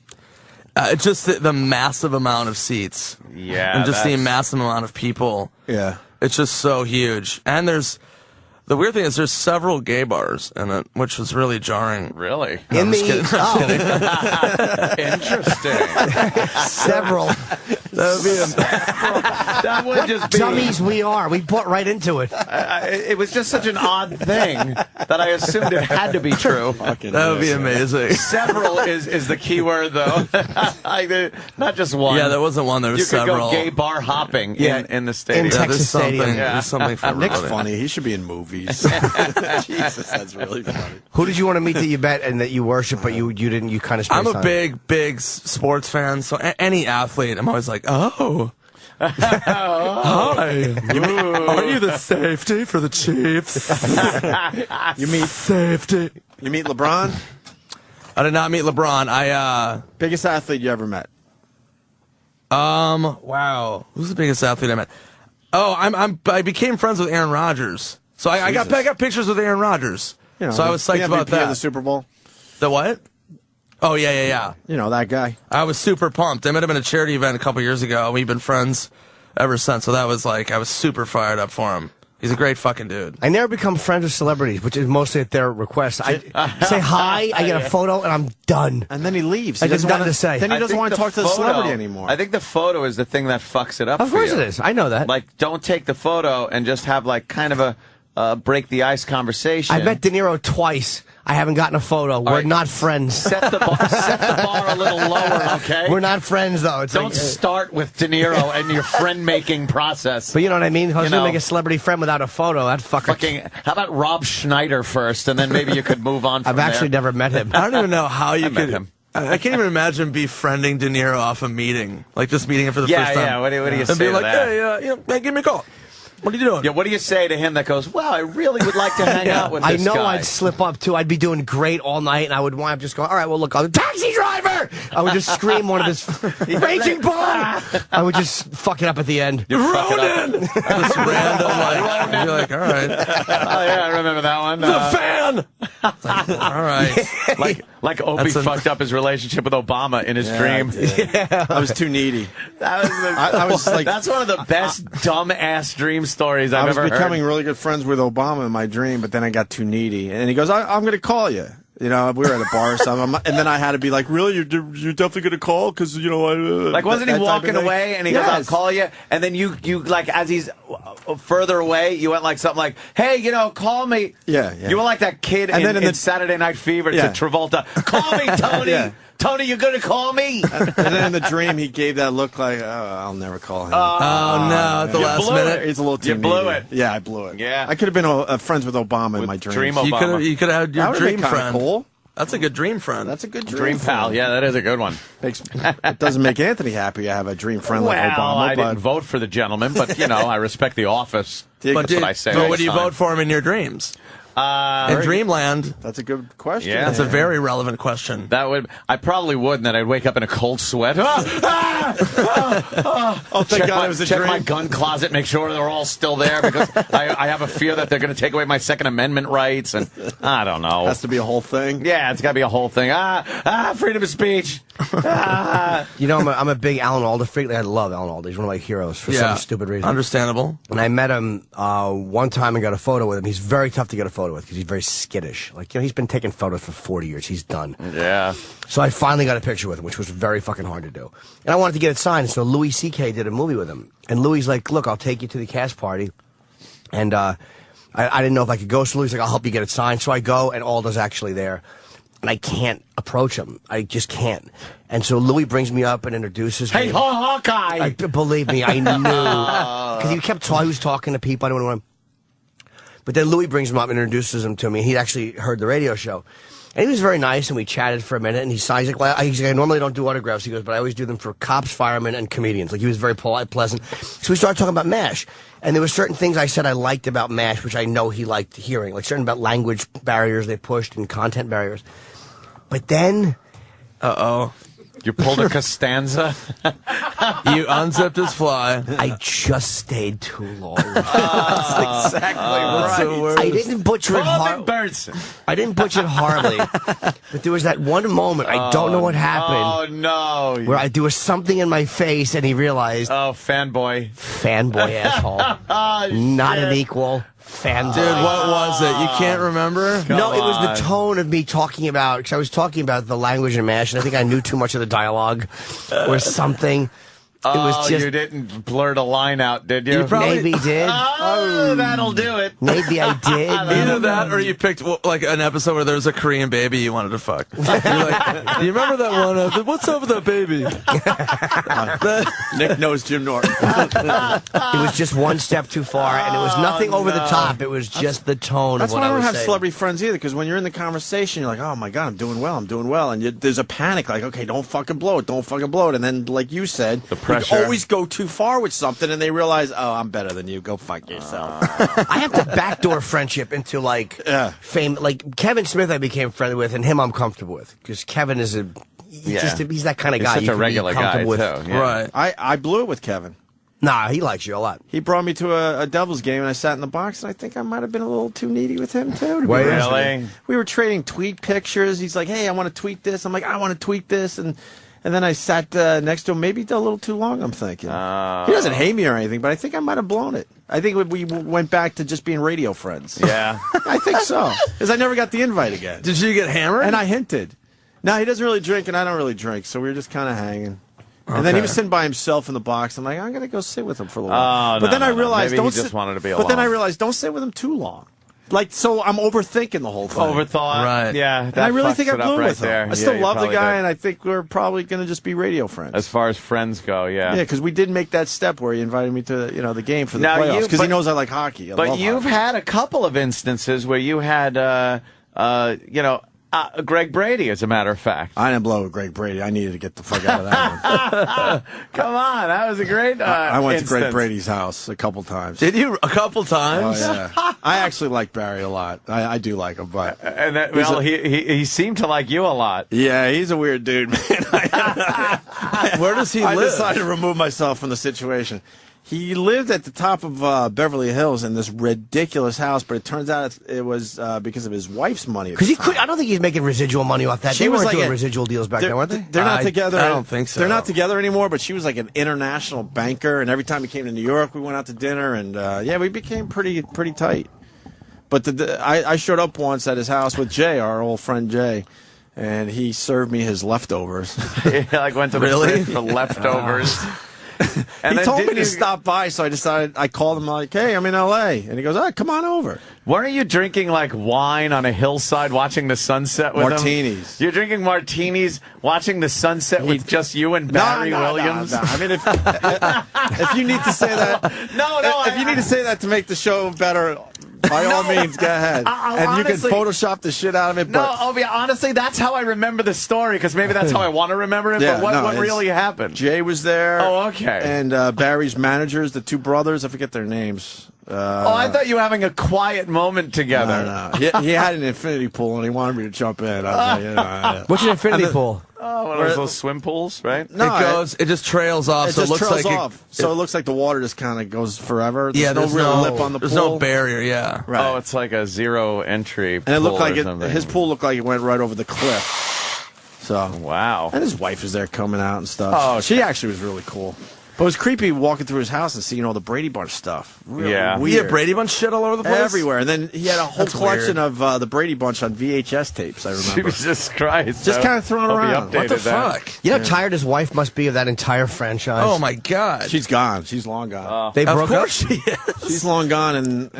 Just the massive amount of seats. Yeah. And just the massive amount of people. Yeah. It's just so huge. And the weird thing is there's several gay bars in it, which was really jarring. Really? No, Interesting. Several. That would just be dummies. We are. We bought right into it. It was just such an odd thing that I assumed it had to be true. That would be amazing. Several is the key word, though. Not just one. Yeah, there wasn't one. There was several. You could go gay bar hopping in the stadium. In Texas Stadium. There's something for Nick's everybody. funny. He should be in movies. Jesus, that's really funny. Who did you want to meet that you bet and that you worship, but you didn't? You kind of. I'm a big sports fan, so any athlete, I'm always like, oh. Hi. Are you the safety for the Chiefs? You meet safety. You meet LeBron? I did not meet LeBron. Biggest athlete you ever met? Wow. Who's the biggest athlete I met? Oh, I became friends with Aaron Rodgers. So I got pictures with Aaron Rodgers. You know, so I was psyched about that. The Super Bowl. The what? Oh, yeah. You know, that guy. I was super pumped. I met him at a charity event a couple years ago. We've been friends ever since. So that was like, I was super fired up for him. He's a great fucking dude. I never become friends with celebrities, which is mostly at their request. I say hi, I get a photo, and I'm done. And then he leaves. He doesn't want to say. Then he doesn't want to talk to the celebrity anymore. I think the photo is the thing that fucks it up. Of course it is. I know that. Like, don't take the photo and just have like kind of a break the ice conversation. I met De Niro twice. I haven't gotten a photo. We're not friends. Set the bar a little lower, okay? We're not friends, though. It's Don't start with De Niro and your friend-making process. But you know what I mean? Who's gonna make a celebrity friend without a photo? That fucker. How about Rob Schneider first, and then maybe you could move on from I've actually never met him. I don't even know how you met him. I can't even imagine befriending De Niro off a meeting. Like, just meeting him for the first time. Yeah, what do you and say be to like, that? hey, give me a call. What are you doing? Yeah, what do you say to him that goes, wow, I really would like to hang out with this I know guy. I'd slip up, too. I'd be doing great all night, and I would wind up just going, all right, well, look, I'm a taxi driver! I would just scream one of his raging bull! I would just fuck it up at the end. Ronan! Just random, like, you're like, all right. Oh, yeah, I remember that one. The fan! Like, all right. Like Opie fucked up his relationship with Obama in his dream. Yeah. I was too needy. I was like, that's one of the best dumb-ass dream stories I've ever heard. I was becoming really good friends with Obama in my dream, but then I got too needy. And he goes, I'm going to call you. You know, we were at a bar or something, and then I had to be like, really? You're definitely going to call? Because, you know, like, wasn't he walking away, and he goes, I'll call you? And then you like, as he's further away, you went like something like, hey, you know, call me. Yeah. You were like that kid in Saturday Night Fever to Travolta. Call me, Tony. Yeah. Tony, you going to call me? And then in the dream, he gave that look like, I'll never call him. Oh, no, at the last minute. He's a little too You blew needy. it. Yeah, I blew it. Yeah. I could have been friends with Obama in my dreams. Dream Obama. You could have had your dream friend. Cool. That's a good dream friend. That's a good Dream pal. Yeah, that is a good one. It doesn't make Anthony happy. I have a dream friend like Obama. I didn't vote for the gentleman, but I respect the office. That's what I say. But would you vote for him in your dreams? In Dreamland. That's a good question. Yeah, that's a very relevant question. I probably would, and then I'd wake up in a cold sweat. Oh, thank God it was a check dream. my gun closet, make sure they're all still there, because I have a fear that they're going to take away my Second Amendment rights, and I don't know. It has to be a whole thing. Yeah, it's got to be a whole thing. Freedom of speech. I'm a big Alan Alda freak. I love Alan Alda. He's one of my heroes for some stupid reason. Understandable. And I met him one time and got a photo with him. He's very tough to get a photo with because he's very skittish. Like, he's been taking photos for 40 years. He's done. Yeah. So I finally got a picture with him, which was very fucking hard to do. And I wanted to get it signed, so Louis C.K. did a movie with him. And Louis like, look, I'll take you to the cast party. And I didn't know if I could go, so Louis like, I'll help you get it signed. So I go, and Alda's actually there. And I can't approach him. I just can't. And so Louis brings me up and introduces me. Hey, Hawkeye! Believe me, I knew. Because he was talking to people. I don't want to. But then Louis brings him up and introduces him to me. He'd actually heard the radio show. And he was very nice, and we chatted for a minute, and he's like, well, I normally don't do autographs. He goes, but I always do them for cops, firemen, and comedians. Like, he was very polite, pleasant. So we started talking about MASH. And there were certain things I said I liked about MASH, which I know he liked hearing. Like, certain about language barriers they pushed and content barriers. But then... You pulled a Costanza? You unzipped his fly. I just stayed too long. That's exactly right. I didn't butcher it I didn't butcher it horribly. But there was that one moment, I don't know what happened. Oh, no. Where there was something in my face, and he realized... Oh, fanboy. Fanboy asshole. Not an equal. Fanboy. Dude, what was it? You can't remember? It was the tone of me talking about, because I was talking about the language in MASH, and I think I knew too much of the dialogue or something. It was just, you didn't blurt a line out, did you? You maybe did. Oh, that'll do it. Maybe I did. Either that or you picked like an episode where there was a Korean baby you wanted to fuck. You're like, do you remember that one? What's up with that baby? Nick knows Jim Norton. It was just one step too far, and it was nothing over the top. It was just the tone That's of what why I was don't have saying. celebrity friends either, because when you're in the conversation, you're like, oh my God, I'm doing well. And there's a panic, like, okay, don't fucking blow it. And then, like you said, you always go too far with something, and they realize, oh, I'm better than you. Go fuck yourself. I have to backdoor friendship into like fame. Like Kevin Smith, I became friendly with, and him I'm comfortable with because Kevin is he's that kind of guy. He's such a regular guy with. too. Yeah. Right. I blew it with Kevin. Nah, he likes you a lot. He brought me to a Devils game, and I sat in the box, and I think I might have been a little too needy with him, too. Really? We were trading tweet pictures. He's like, hey, I want to tweet this. I'm like, I want to tweet this. And then I sat next to him, maybe a little too long, I'm thinking. He doesn't hate me or anything, but I think I might have blown it. I think we went back to just being radio friends. Yeah. I think so. Because I never got the invite again. Did you get hammered? And I hinted. No, he doesn't really drink, and I don't really drink, so we were just kind of hanging. And then he was sitting by himself in the box. I'm like, I'm going to go sit with him for a little while. But then I realized, maybe he just wanted to be alone. But then I realized, don't sit with him too long. Like, so I'm overthinking the whole thing. Overthought. Right. Yeah. And I really think I blew right with him. there. I still love the guy, did. and I think we're probably going to just be radio friends. As far as friends go, yeah. Yeah, because we did make that step where he invited me to the game for the playoffs, because he knows I like hockey. But you've had a couple of instances where you had, Greg Brady, as a matter of fact. I didn't blow with Greg Brady. I needed to get the fuck out of that one. Come on, that was a great I went instance. to Greg Brady's house a couple times. Did you? A couple times? Oh, yeah. I actually like Barry a lot. I do like him, but... he seemed to like you a lot. Yeah, he's a weird dude, man. Where does he live? I decided to remove myself from the situation. He lived at the top of Beverly Hills in this ridiculous house, but it turns out it was because of his wife's money. Because I don't think he's making residual money off that. They weren't doing residual deals back then, weren't they? They're not together. I don't think so. They're not together anymore, but she was like an international banker, and every time he came to New York, we went out to dinner, and we became pretty tight. But I showed up once at his house with Jay, our old friend Jay, and he served me his leftovers. Like went to the fridge for leftovers. And he told me to stop by, so I decided, I called him like, hey, I'm in L.A. And he goes, all right, come on over. Weren't you drinking like wine on a hillside watching the sunset with martinis. You're drinking martinis, watching the sunset with just you and Barry Williams? No. I mean, if you need to say that... No, if you need to say that to make the show better... By all means, go ahead. And honestly, you can Photoshop the shit out of it. No, Opie, honestly, that's how I remember the story, because maybe that's how I want to remember it, but what really happened? Jay was there. Oh, okay. And Barry's managers, the two brothers, I forget their names. I thought you were having a quiet moment together. No. He had an infinity pool, and he wanted me to jump in. I was like, What's an infinity pool? Oh, one of those swim pools, right? No, it just trails off. It so just it looks trails like off. So it looks like the water just kind of goes forever. There's no real lip on the pool. There's no barrier, yeah. Right. Oh, it's like a zero entry pool. And it looked like something. his pool looked like it went right over the cliff. So wow. And his wife was there coming out and stuff. Oh, okay. She actually was really cool. But it was creepy walking through his house and seeing all the Brady Bunch stuff. Really weird. He had Brady Bunch shit all over the place? Everywhere. And then he had a whole collection of the Brady Bunch on VHS tapes, I remember. Jesus Christ. Just kind of thrown around. What the fuck? You know how tired his wife must be of that entire franchise? Oh, my God. She's gone. She's long gone. They broke up? Of course she is. She's long gone, and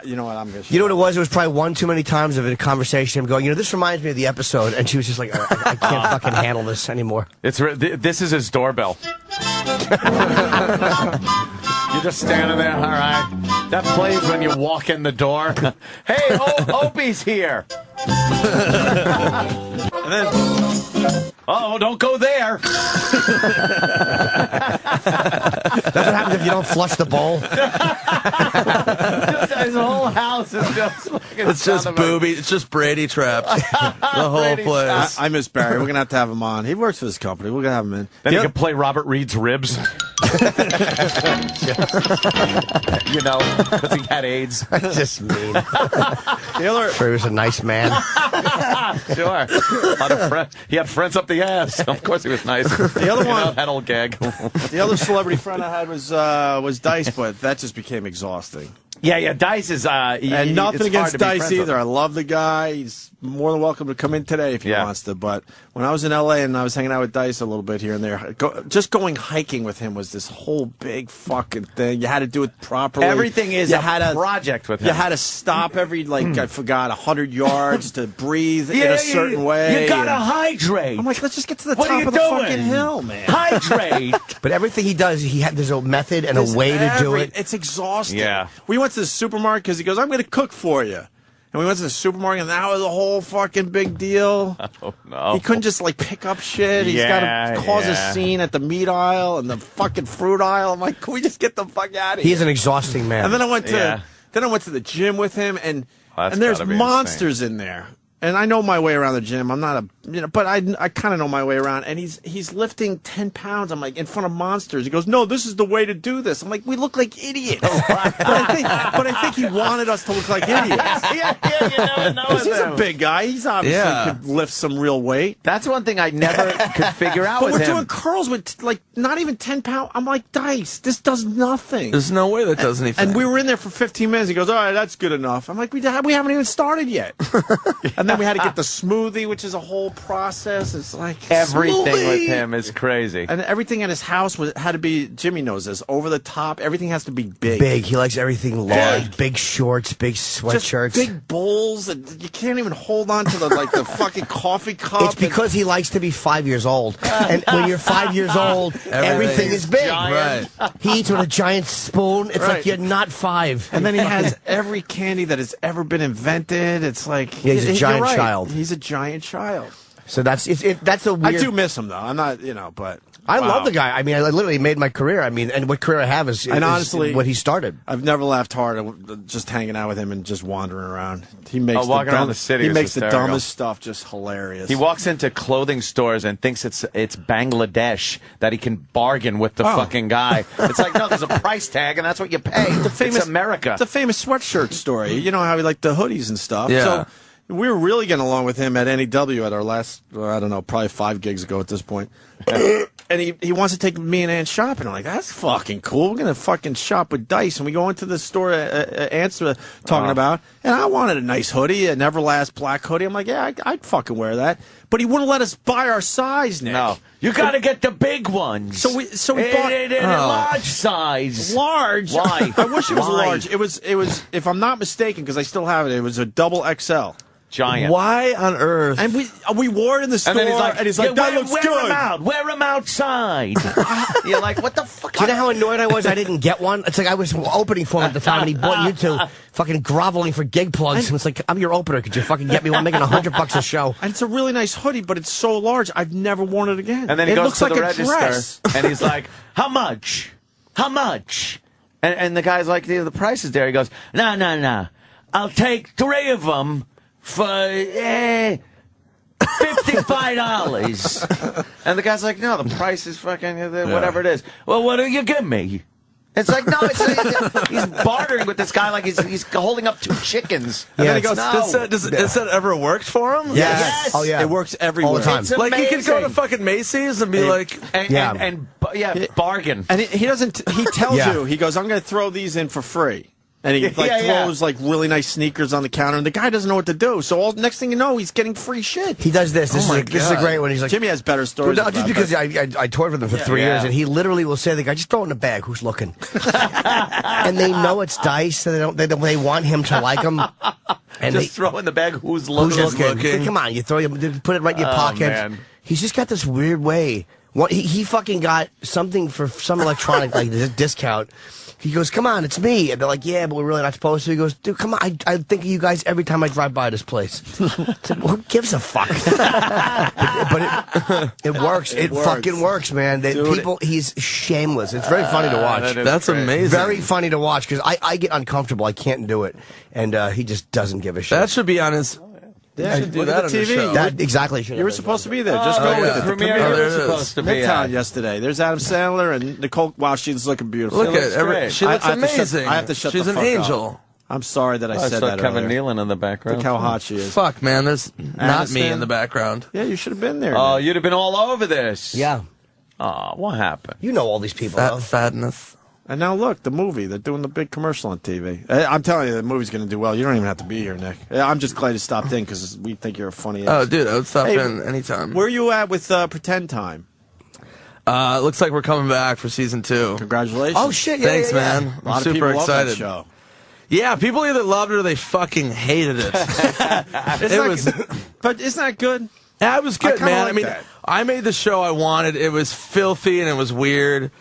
you know what? I'm going to You know what it was? It was probably one too many times of a conversation, him going, this reminds me of the episode, and she was just like, I can't fucking handle this anymore. This is his doorbell. You're just standing there, all right. That plays when you walk in the door. Hey, Opie's here. And then, don't go there. That's what happens if you don't flush the bowl. His whole house is just it's just booby. It's just Brady trapped. The whole place. I miss Barry. We're going to have him on. He works for this company. We're going to have him in. Then he can play Robert Reed's ribs. Because he had AIDS. That's just mean. Sure, he was a nice man. Sure. He had friends up the ass. Of course he was nice. The other one, that old gag. The other celebrity friend I had was Dice, but that just became exhausting. Yeah, Dice is... and nothing against Dice either. I love the guy. He's more than welcome to come in today if he wants to. But when I was in L.A. and I was hanging out with Dice a little bit here and there, just going hiking with him was this whole big fucking thing. You had to do it properly. Everything is a project with him. You had to stop every, I forgot, 100 yards to breathe in a certain way. You gotta hydrate. I'm like, let's just get to the What top are you of the doing? fucking hill, man. Hydrate. But everything he does, there's a method and a way to do it. It's exhausting. Yeah. We went to the supermarket because he goes, I'm going to cook for you. And we went to the supermarket, and that was a whole fucking big deal. Oh, no. He couldn't just, pick up shit. He's got to cause a scene at the meat aisle and the fucking fruit aisle. I'm like, can we just get the fuck out of here? He's an exhausting man. And then I went to the gym with him, and there's monsters in there. And I know my way around the gym. I'm not but I kind of know my way around. And he's lifting 10 pounds. I'm like, in front of monsters. He goes, no, this is the way to do this. I'm like, we look like idiots. but I think he wanted us to look like idiots. You never know. Because he's a big guy. He's obviously could lift some real weight. That's one thing I never could figure out with him. But we're doing curls with, not even 10 pounds. I'm like, Dice, this does nothing. There's no way that does anything. And we were in there for 15 minutes. He goes, all right, that's good enough. I'm like, we haven't even started yet. And then we had to get the smoothie, which is a whole process. It's like everything smoothie. with him is crazy. And everything at his house had to be, Jimmy knows this, over the top. Everything has to be big. Big. He likes everything large. Big shorts, big sweatshirts. Just big bowls. And you can't even hold on to the fucking coffee cup. It's because he likes to be 5 years old. And when you're 5 years old, everything is big. Right. He eats with a giant spoon. It's like you're not 5. And then he has every candy that has ever been invented. It's like he's a giant child. He's a giant child. So that's a weird... I do miss him though. I'm not, but I love the guy. I mean, I literally made my career. I mean, and what career I have is honestly what he started. I've never laughed hard just hanging out with him and just wandering around. He makes walking around the city. He makes the dumbest stuff just hilarious. He walks into clothing stores and thinks it's Bangladesh, that he can bargain with the fucking guy. It's like, no, there's a price tag and that's what you pay. It's America. It's a famous sweatshirt story. You know how he liked the hoodies and stuff. Yeah. So we were really getting along with him at NEW at our last, I don't know, probably 5 gigs ago at this point. And he wants to take me and Ann shopping. I'm like, that's fucking cool. We're going to fucking shop with Dice. And we go into the store Ant's talking about. And I wanted a nice hoodie, an Everlast black hoodie. I'm like, yeah, I'd fucking wear that. But he wouldn't let us buy our size, Nick. No. You got to get the big ones. So we bought a large size. Large? Why? I wish it was large. It was, if I'm not mistaken, because I still have it, it was a double XL. Giant. Why on earth? And we wore it in the store, and he's like, that looks good. Wear them outside. You're like, what the fuck? Do you know how annoyed I was I didn't get one? It's like I was opening for him at the time, and he bought you two fucking groveling for gig plugs. And it's like, I'm your opener. Could you fucking get me one? I'm making $100 a show. And it's a really nice hoodie, but it's so large, I've never worn it again. And then he goes to the register, dress. and he's like, how much? How much? And the guy's like, the price is there. He goes, no. I'll take 3 of them for $55. And the guy's like, no, the price is fucking whatever it is. Well, what do you give me? It's like, no, he's bartering with this guy like he's holding up 2 chickens. And then he goes, has that ever worked for him? Yes. Oh, yeah. It works everywhere. All the time. Like, he could go to fucking Macy's and be like... bargain. And he doesn't, he tells you, he goes, I'm going to throw these in for free. And he throws like really nice sneakers on the counter, and the guy doesn't know what to do. So next thing you know, he's getting free shit. He does this. This is a great one. He's like, Jimmy has better stories. No, just because I toured with him for 3 years, and he literally will say to the guy, just throw it in the bag. Who's looking? And they know it's dice, so they want him to like them. And just throw in the bag. Who's looking? Come on, you put it right in your pocket. Man. He's just got this weird way. He fucking got something for some electronic like discount. He goes, come on, it's me. And they're like, yeah, but we're really not supposed to. He goes, dude, come on. I think of you guys every time I drive by this place. Who gives a fuck? but it works. It fucking works, man. He's shameless. It's very funny to watch. That's amazing. Very funny to watch because I get uncomfortable. I can't do it. And he just doesn't give a shit. That should be on his... Yeah, you should do that on the TV. That exactly. You were supposed to be there. Just go with it. The premiere was supposed to be Midtown yesterday. There's Adam Sandler and Nicole. Wow, she's looking beautiful. Look at her. She looks amazing. I have to shut She's the an fuck angel. up. I'm sorry that I said that Kevin earlier. Nealon in the background. Look how hot she is. Fuck, man. There's not Aniston. me in the background. Yeah, you should have been there. Oh, you'd have been all over this. Yeah. Oh, what happened? You know all these people. Fatness. And now look, the movie. They're doing the big commercial on TV. I'm telling you, the movie's going to do well. You don't even have to be here, Nick. I'm just glad you stopped in because we think you're a funny ass. Oh, dude, I would stop in anytime. Where are you at with Pretend Time? Looks like we're coming back for season 2. Congratulations. Oh, shit. Thanks, man. I'm super excited. Show. Yeah, people either loved it or they fucking hated it. But isn't that good? Yeah, it was good, man. Like I mean, I made the show I wanted. It was filthy and it was weird.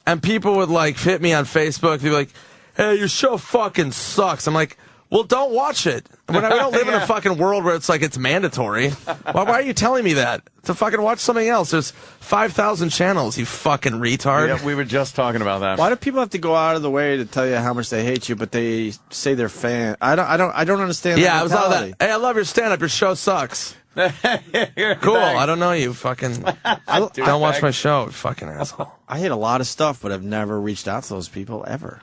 And people would, like, hit me on Facebook. They'd be like, hey, your show fucking sucks. I'm like, well, don't watch it. We don't live in a fucking world where it's like it's mandatory. Why are you telling me that? To fucking watch something else. There's 5,000 channels, you fucking retard. Yeah, we were just talking about that. Why do people have to go out of the way to tell you how much they hate you, but they say they're fan? I don't understand. Yeah, it was all that. Hey, I love your stand-up. Your show sucks. Cool. I don't know you. Fucking don't watch my show, fucking asshole. I hate a lot of stuff, but I've never reached out to those people ever.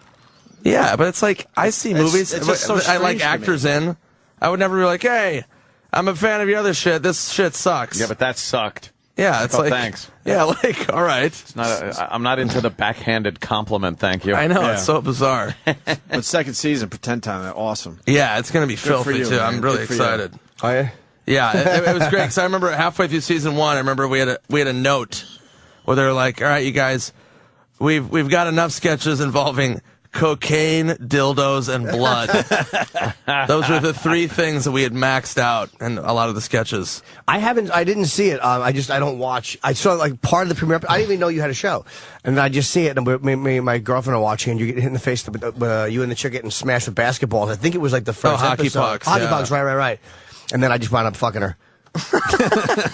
Yeah, but it's like I see movies. It's just so I like strange to actors me. in. I would never be like, hey, I'm a fan of your other shit. This shit sucks. Yeah, but that sucked. Yeah, it's like thanks. Yeah, like all right. It's not. I'm not into the backhanded compliment. Thank you. I know it's so bizarre. But second season, Pretend Time, they're awesome. Yeah, it's gonna be Good for filthy you, too. man. I'm really Good for excited. you. Oh, yeah? Yeah, it was great because I remember halfway through season 1, I remember we had a note where they were like, "All right, you guys, we've got enough sketches involving cocaine, dildos, and blood." Those were the 3 things that we had maxed out in a lot of the sketches. I didn't see it. I don't watch. I saw like part of the premiere. I didn't even know you had a show, and I just see it. And me and my girlfriend are watching, and you get hit in the face. You and the chick getting smashed with basketballs. I think it was like the first hockey episode. pucks. Hockey pucks, right. And then I just wound up fucking her.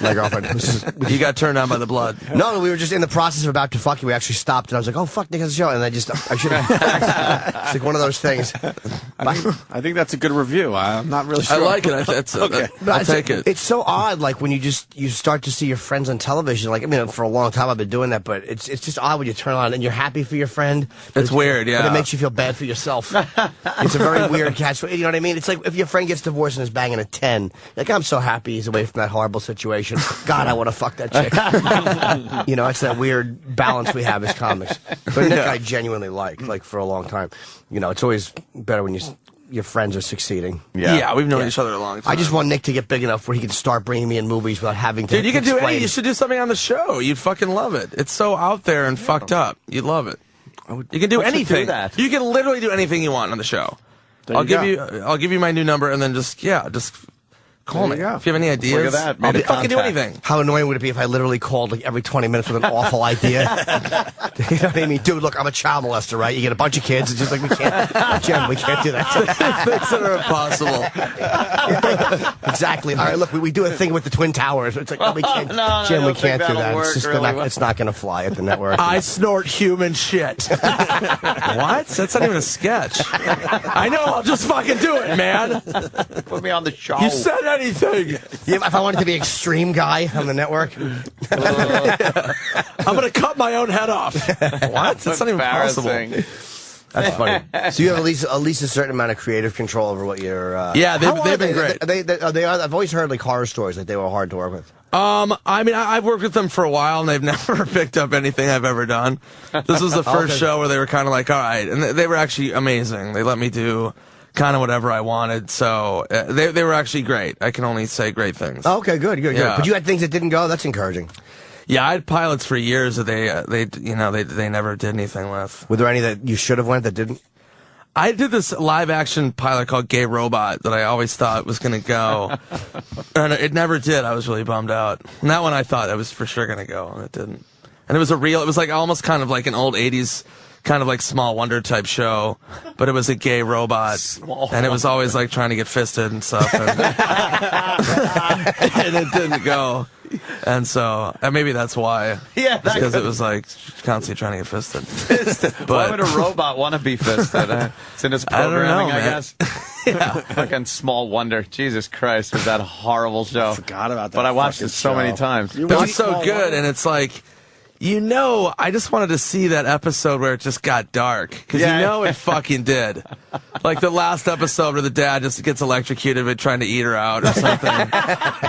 My girlfriend. You got turned on by the blood. No, we were just in the process of about to fuck you. We actually stopped, and I was like, "Oh fuck, Nick has a show," and I should have. It's like one of those things. I think that's a good review. I'm not really sure. I like it. Okay. I'll take it. It's so odd, like when you start to see your friends on television. Like I mean, for a long time I've been doing that, but it's just odd when you turn on and you're happy for your friend. It's weird, yeah. But it makes you feel bad for yourself. It's a very weird catch. You know what I mean? It's like if your friend gets divorced and is banging a 10. You're like, I'm so happy he's away from that horrible situation. God, I want to fuck that chick. You know, it's that weird balance we have as comics. But Nick, I genuinely like for a long time. You know, it's always better when your friends are succeeding. Yeah, we've known each other a long time. I just want Nick to get big enough where he can start bringing me in movies without having to. Dude, you can do explain. anything. You should do something on the show. You'd fucking love it. It's so out there and fucked up. You'd love it. You can do anything. You can literally do anything you want on the show. I'll give you my new number and then just Call me. If you have any ideas. Look at that. I'll fucking do anything. How annoying would it be if I literally called like every 20 minutes with an awful idea? You know what I mean? Dude, look, I'm a child molester, right? You get a bunch of kids. It's just like, we can't, Jim, we can't do that. Things that are impossible. Exactly. All right, look, we do a thing with the Twin Towers. It's like, no, we can't. Jim, we can't do that. It's just it's not going to fly at the network. I snort human shit. What? That's not even a sketch. I know, I'll just fucking do it, man. Put me on the show. You said anything. Yeah, if I wanted to be extreme guy on the network. I'm going to cut my own head off. What? That's not even possible. That's funny. So you have at least a certain amount of creative control over what you're. Yeah, they've been great. I've always heard like horror stories like they were hard to work with. I mean, I've worked with them for a while, and they've never picked up anything I've ever done. This was the first show where they were kind of like, all right, and they were actually amazing. They let me do kind of whatever I wanted, so they were actually great. I can only say great things. Okay, good. But you had things that didn't go. That's encouraging. Yeah, I had pilots for years that they never did anything with. Were there any that you should have went that didn't? I did this live action pilot called Gay Robot that I always thought was going to go, and it never did. I was really bummed out. And that one I thought it was for sure going to go, and it didn't. And it was it was like almost kind of like an old 80s kind of like Small Wonder type show, but it was a gay robot, and it was always like trying to get fisted and stuff, and, and it didn't go. And so maybe that's why. Yeah, because it was like constantly trying to get fisted. But why would a robot want to be fisted? It's in its programming, I guess. Yeah. Fucking Small Wonder. Jesus Christ, was that a horrible show? I forgot about that. But I watched it so many times. It was so good, and it's like, I just wanted to see that episode where it just got dark. Because it fucking did. Like the last episode where the dad just gets electrocuted by trying to eat her out or something.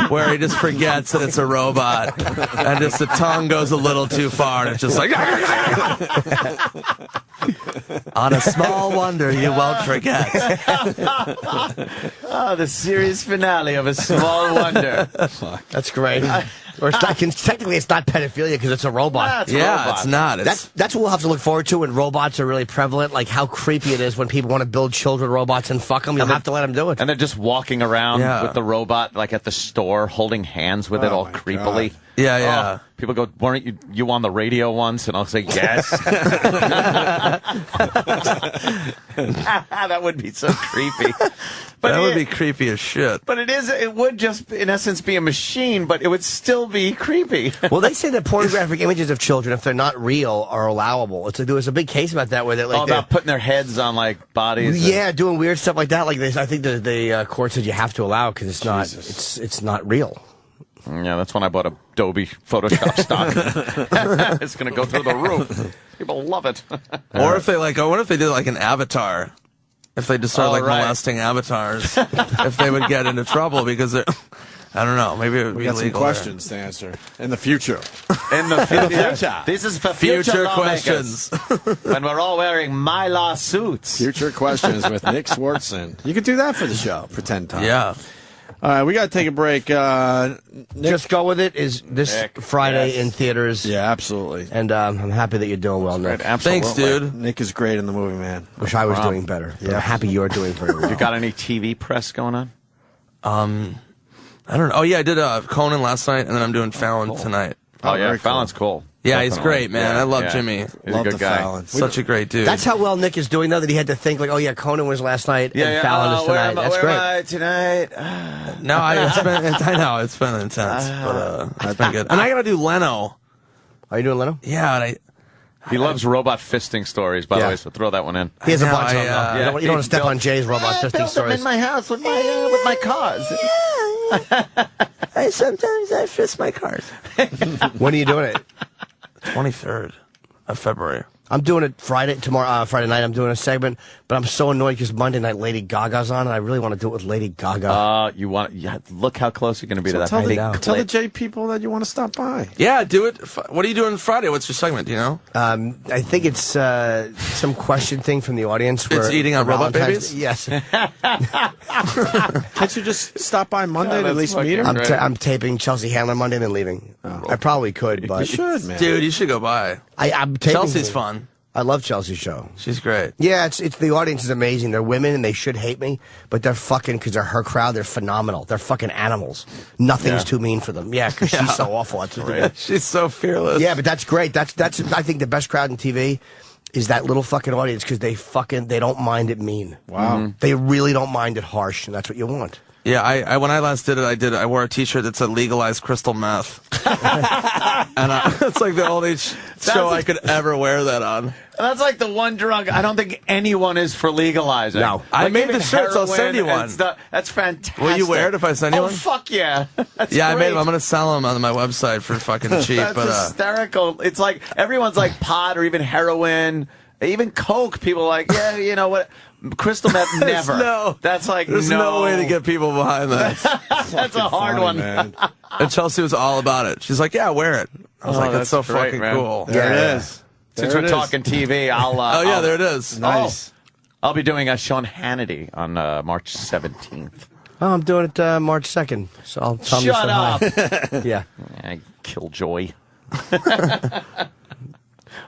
Where he just forgets that it's a robot. And just the tongue goes a little too far and it's just like... On a Small Wonder you won't forget. The series finale of A Small Wonder. That's great. Or it's not, technically it's not pedophilia because it's a robot. It's not. That's what we'll have to look forward to when robots are really prevalent, like how creepy it is when people want to build children robots and fuck them. You'll have to let them do it. And they're just walking around with the robot, like at the store, holding hands with it all creepily. God. Yeah. People go, weren't you on the radio once? And I'll say, yes. That would be so creepy. But that would be creepy as shit. But it would just, in essence, be a machine, but it would still be creepy. Well, they say that pornographic images of children, if they're not real, are allowable. There was a big case about that where they're like... about putting their heads on, like, bodies. Yeah, doing weird stuff like that. Like I think the court said you have to allow it because it's not real. Yeah, that's when I bought Adobe Photoshop stock. It's going to go through the roof. People love it. Or if they I wonder if they did like an avatar. If they just started molesting avatars, if they would get into trouble because they're... I don't know. Maybe it would be got legal. Some questions to answer in the future. In the future. This is for future questions. When we're all wearing Mylar suits. Future questions with Nick Swartzson. You could do that for the show. Pretend time. Yeah. All right, we got to take a break. Just Go With It is this Friday in theaters. Yeah, absolutely. And I'm happy that you're doing well, Nick. Thanks, dude. Nick is great in the movie, man. Wish I was doing better. Yeah. I'm happy you're doing very well. You got any TV press going on? I don't know. Oh, yeah, I did Conan last night, and then I'm doing Fallon tonight. Oh, yeah, Fallon's cool. Yeah, he's great, man. I love Jimmy. He's a good guy. Fallon. Such a great dude. That's how well Nick is doing, though, that he had to think, like, oh, yeah, Conan was last night, and Fallon is tonight. That's great. Where am I tonight? No, I know, it's been intense, but it's been good. And I got to do Leno. Are you doing Leno? Yeah, he loves robot fisting stories, by the way, so throw that one in. He has a bunch of them. You don't want to step on Jay's robot fisting stories. In my house with my cars. Sometimes I fist my cars. When are you doing it? 23rd of February. I'm doing it Friday night. I'm doing a segment, but I'm so annoyed because Monday night Lady Gaga's on, and I really want to do it with Lady Gaga. Look how close you're going to be to that. Tell the J people that you want to stop by. Yeah, do it. What are you doing Friday? What's your segment? Do you know? I think it's some question thing from the audience. It's eating on robot babies? Yes. Can't you just stop by Monday and at least meet her? I'm taping Chelsea Handler Monday and then leaving. I probably could, but... You should, man. Dude, you should go by. I'm taping Chelsea's fun. I love Chelsea's show. She's great. Yeah, it's the audience is amazing. They're women and they should hate me, but they're fucking, because they're her crowd, they're phenomenal. They're fucking animals. Nothing's too mean for them. Yeah, because she's so awful. That's right. She's so fearless. Yeah, but that's great. That's I think the best crowd in TV is that little fucking audience, because they don't mind it mean. Wow. They really don't mind it harsh, and that's what you want. Yeah, I when I last did it, I wore a T-shirt that said "legalized crystal meth," and it's like the only show I could ever wear that on. That's like the one drug I don't think anyone is for legalizing. No, I made the shirts. I'll send you one. That's fantastic. Will you wear it if I send you one? Oh fuck yeah! That's yeah, great. I made them. I'm gonna sell them on my website for fucking cheap. That's but hysterical. It's like everyone's like pot or even heroin, even coke. People are like, yeah, you know what? Crystal meth, never. There's no no way to get people behind that. That's a hard one, man. And Chelsea was all about it. She's like, yeah, wear it. I was like, that's so great, fucking man. cool. There it is. Since we're talking TV, I'll there it is. Nice. I'll be doing a Sean Hannity on March 17th. Oh, I'm doing it March 2nd, so I'll tell Shut up. Yeah. Killjoy.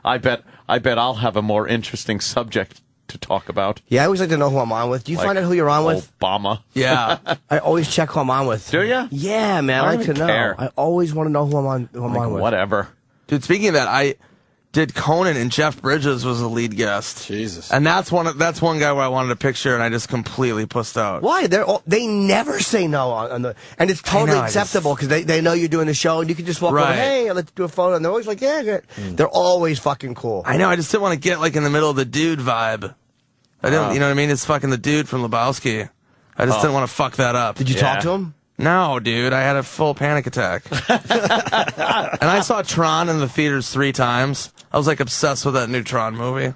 I bet I'll have a more interesting subject to talk about. Yeah, I always like to know who I'm on with. Do you find out who you're on with? Obama. Yeah. I always check who I'm on with. Do you? Yeah, man. I like to know. Care. I always want to know who I'm on with. Whatever. Dude, speaking of that, I did Conan and Jeff Bridges was the lead guest. Jesus. And that's one guy where I wanted a picture and I just completely pussed out. Why? They never say no on the, and it's totally acceptable because they know you're doing the show and you can just walk over, hey, let's do a photo, and they're always like, yeah, good. They're always fucking cool. I know. I just didn't want to get like in the middle of the dude vibe. I didn't, you know what I mean? It's fucking the dude from Lebowski. I just didn't want to fuck that up. Did you talk to him? No, dude. I had a full panic attack. And I saw Tron in the theaters 3 times. I was like obsessed with that new Tron movie.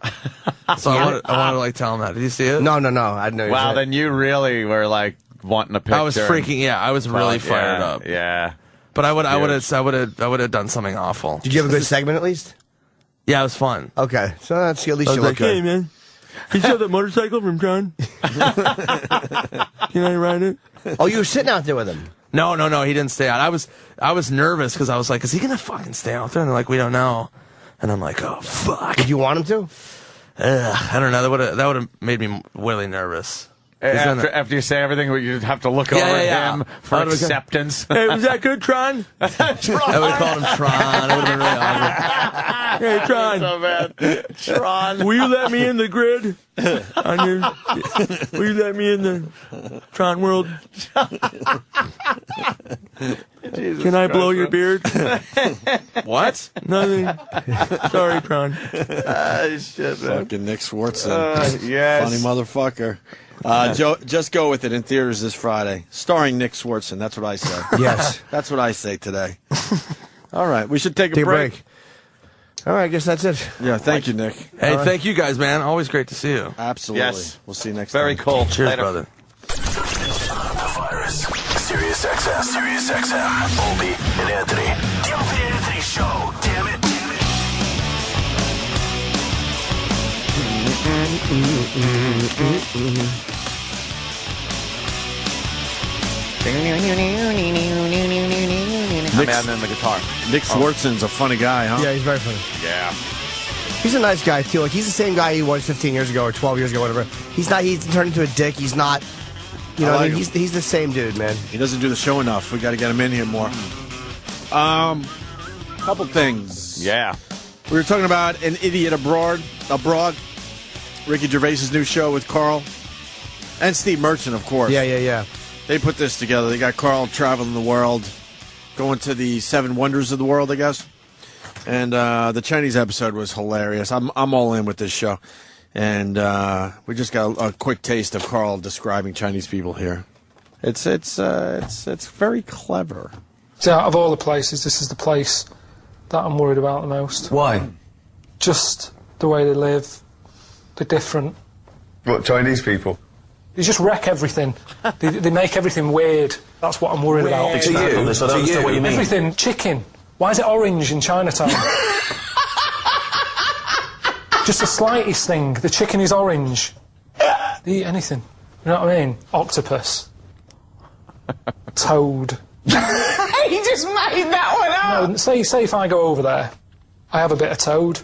So I wanted to like tell him that. Did you see it? No. I didn't know. Wow, then you really were like wanting a picture. I was freaking. Yeah, I was really fired up. Yeah. But I would have done something awful. Did you have a good segment at least? Yeah, it was fun. Okay, so that's at least you look like, hey good. man, can you have that motorcycle from Tron? Can I ride it? Oh, you were sitting out there with him? No, he didn't stay out. I was nervous because I was like, is he gonna fucking stay out there? And they're like, we don't know. And I'm like, oh fuck. Did you want him to? I don't know. That would have made me really nervous. After you say everything, you'd have to look over him for acceptance. Hey, was that good, Tron? I would have called him Tron. It would have been really awesome. Hey, Tron. So bad. Tron. Will you let me in the grid? Will you let me in the Tron world? Can I blow your beard? What? Nothing. Sorry, Tron. Shit, man. Fucking Nick Swartzson. Yes. Funny motherfucker. Just go with it in theaters this Friday, starring Nick Swartzson. That's what I say. Yes. That's what I say today. All right, we should take a break. All right, I guess that's it. Yeah, thank you, Nick. Hey, thank you guys, man. Always great to see you. Absolutely. Yes. We'll see you next time. Very cool. Cheers, Later. brother. The Virus. Sirius XM. Opie and Anthony. The Opie and Anthony Show. Damn it. I'm adding in the guitar. Nick Swartzon's a funny guy, huh? Yeah, he's very funny. Yeah. He's a nice guy too. Like he's the same guy he was 15 years ago or 12 years ago, whatever. He's not. He's turned into a dick. He's not. You know, what I mean, he's the same dude, man. He doesn't do the show enough. We got to get him in here more. Couple things. Yeah. We were talking about An Idiot Abroad. Ricky Gervais's new show with Carl and Steve Merchant, of course. Yeah. They put this together. They got Carl traveling the world, going to the 7 wonders of the world, I guess. And the Chinese episode was hilarious. I'm all in with this show. And we just got a quick taste of Carl describing Chinese people here. It's very clever. So out of all the places, this is the place that I'm worried about the most. Why? Just the way they live. They're different. What, Chinese people? They just wreck everything. they make everything weird. That's what I'm worried about. To you? I don't understand what you mean. Everything. Chicken. Why is it orange in Chinatown? Just the slightest thing. The chicken is orange. They eat anything. You know what I mean? Octopus. Toad. He just made that one up! No, say if I go over there, I have a bit of toad.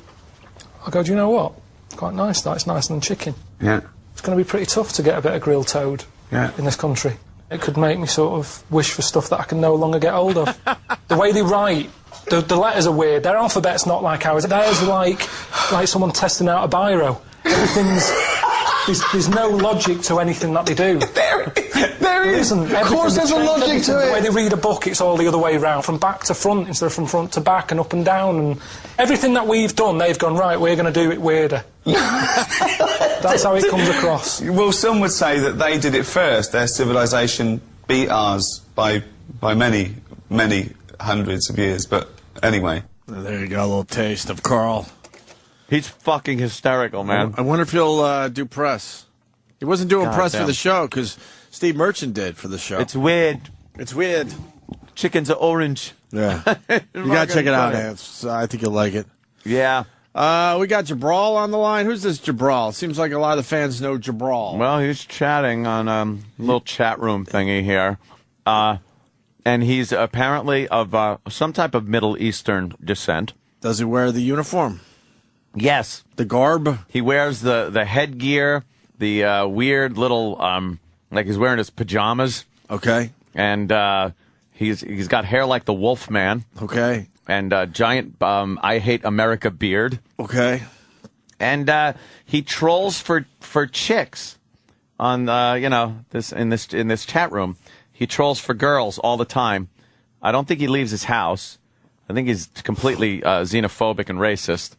I go, do you know what? It's quite nice, that. It's nicer than chicken. Yeah. It's going to be pretty tough to get a bit of grilled toad in this country. It could make me sort of wish for stuff that I can no longer get hold of. The way they write, the letters are weird. Their alphabet's not like ours. Theirs are like someone testing out a biro. Everything's... There's no logic to anything that they do. There isn't. Of course there's a logic to it. The way they read a book, it's all the other way round, from back to front instead of from front to back and up and down. And everything that we've done, they've gone, right, we're going to do it weirder. That's how it comes across. Well, some would say that they did it first. Their civilization beat ours by many, many hundreds of years. But anyway. Well, there you go, a little taste of Carl. He's fucking hysterical, man. I wonder if he'll do press. He wasn't doing press for the show because Steve Merchant did for the show. It's weird. It's weird. Chickens are orange. Yeah. You got to check it out, Ants. I think you'll like it. Yeah. We got Jabral on the line. Who's this Jabral? Seems like a lot of the fans know Jabral. Well, he's chatting on a little chat room thingy here. And he's apparently of some type of Middle Eastern descent. Does he wear the uniform? Yes. The garb? He wears the headgear, the weird little, like he's wearing his pajamas. Okay. And he's got hair like the Wolf Man. Okay. And giant I Hate America beard. Okay. And he trolls for chicks on in this chat room. He trolls for girls all the time. I don't think he leaves his house. I think he's completely xenophobic and racist.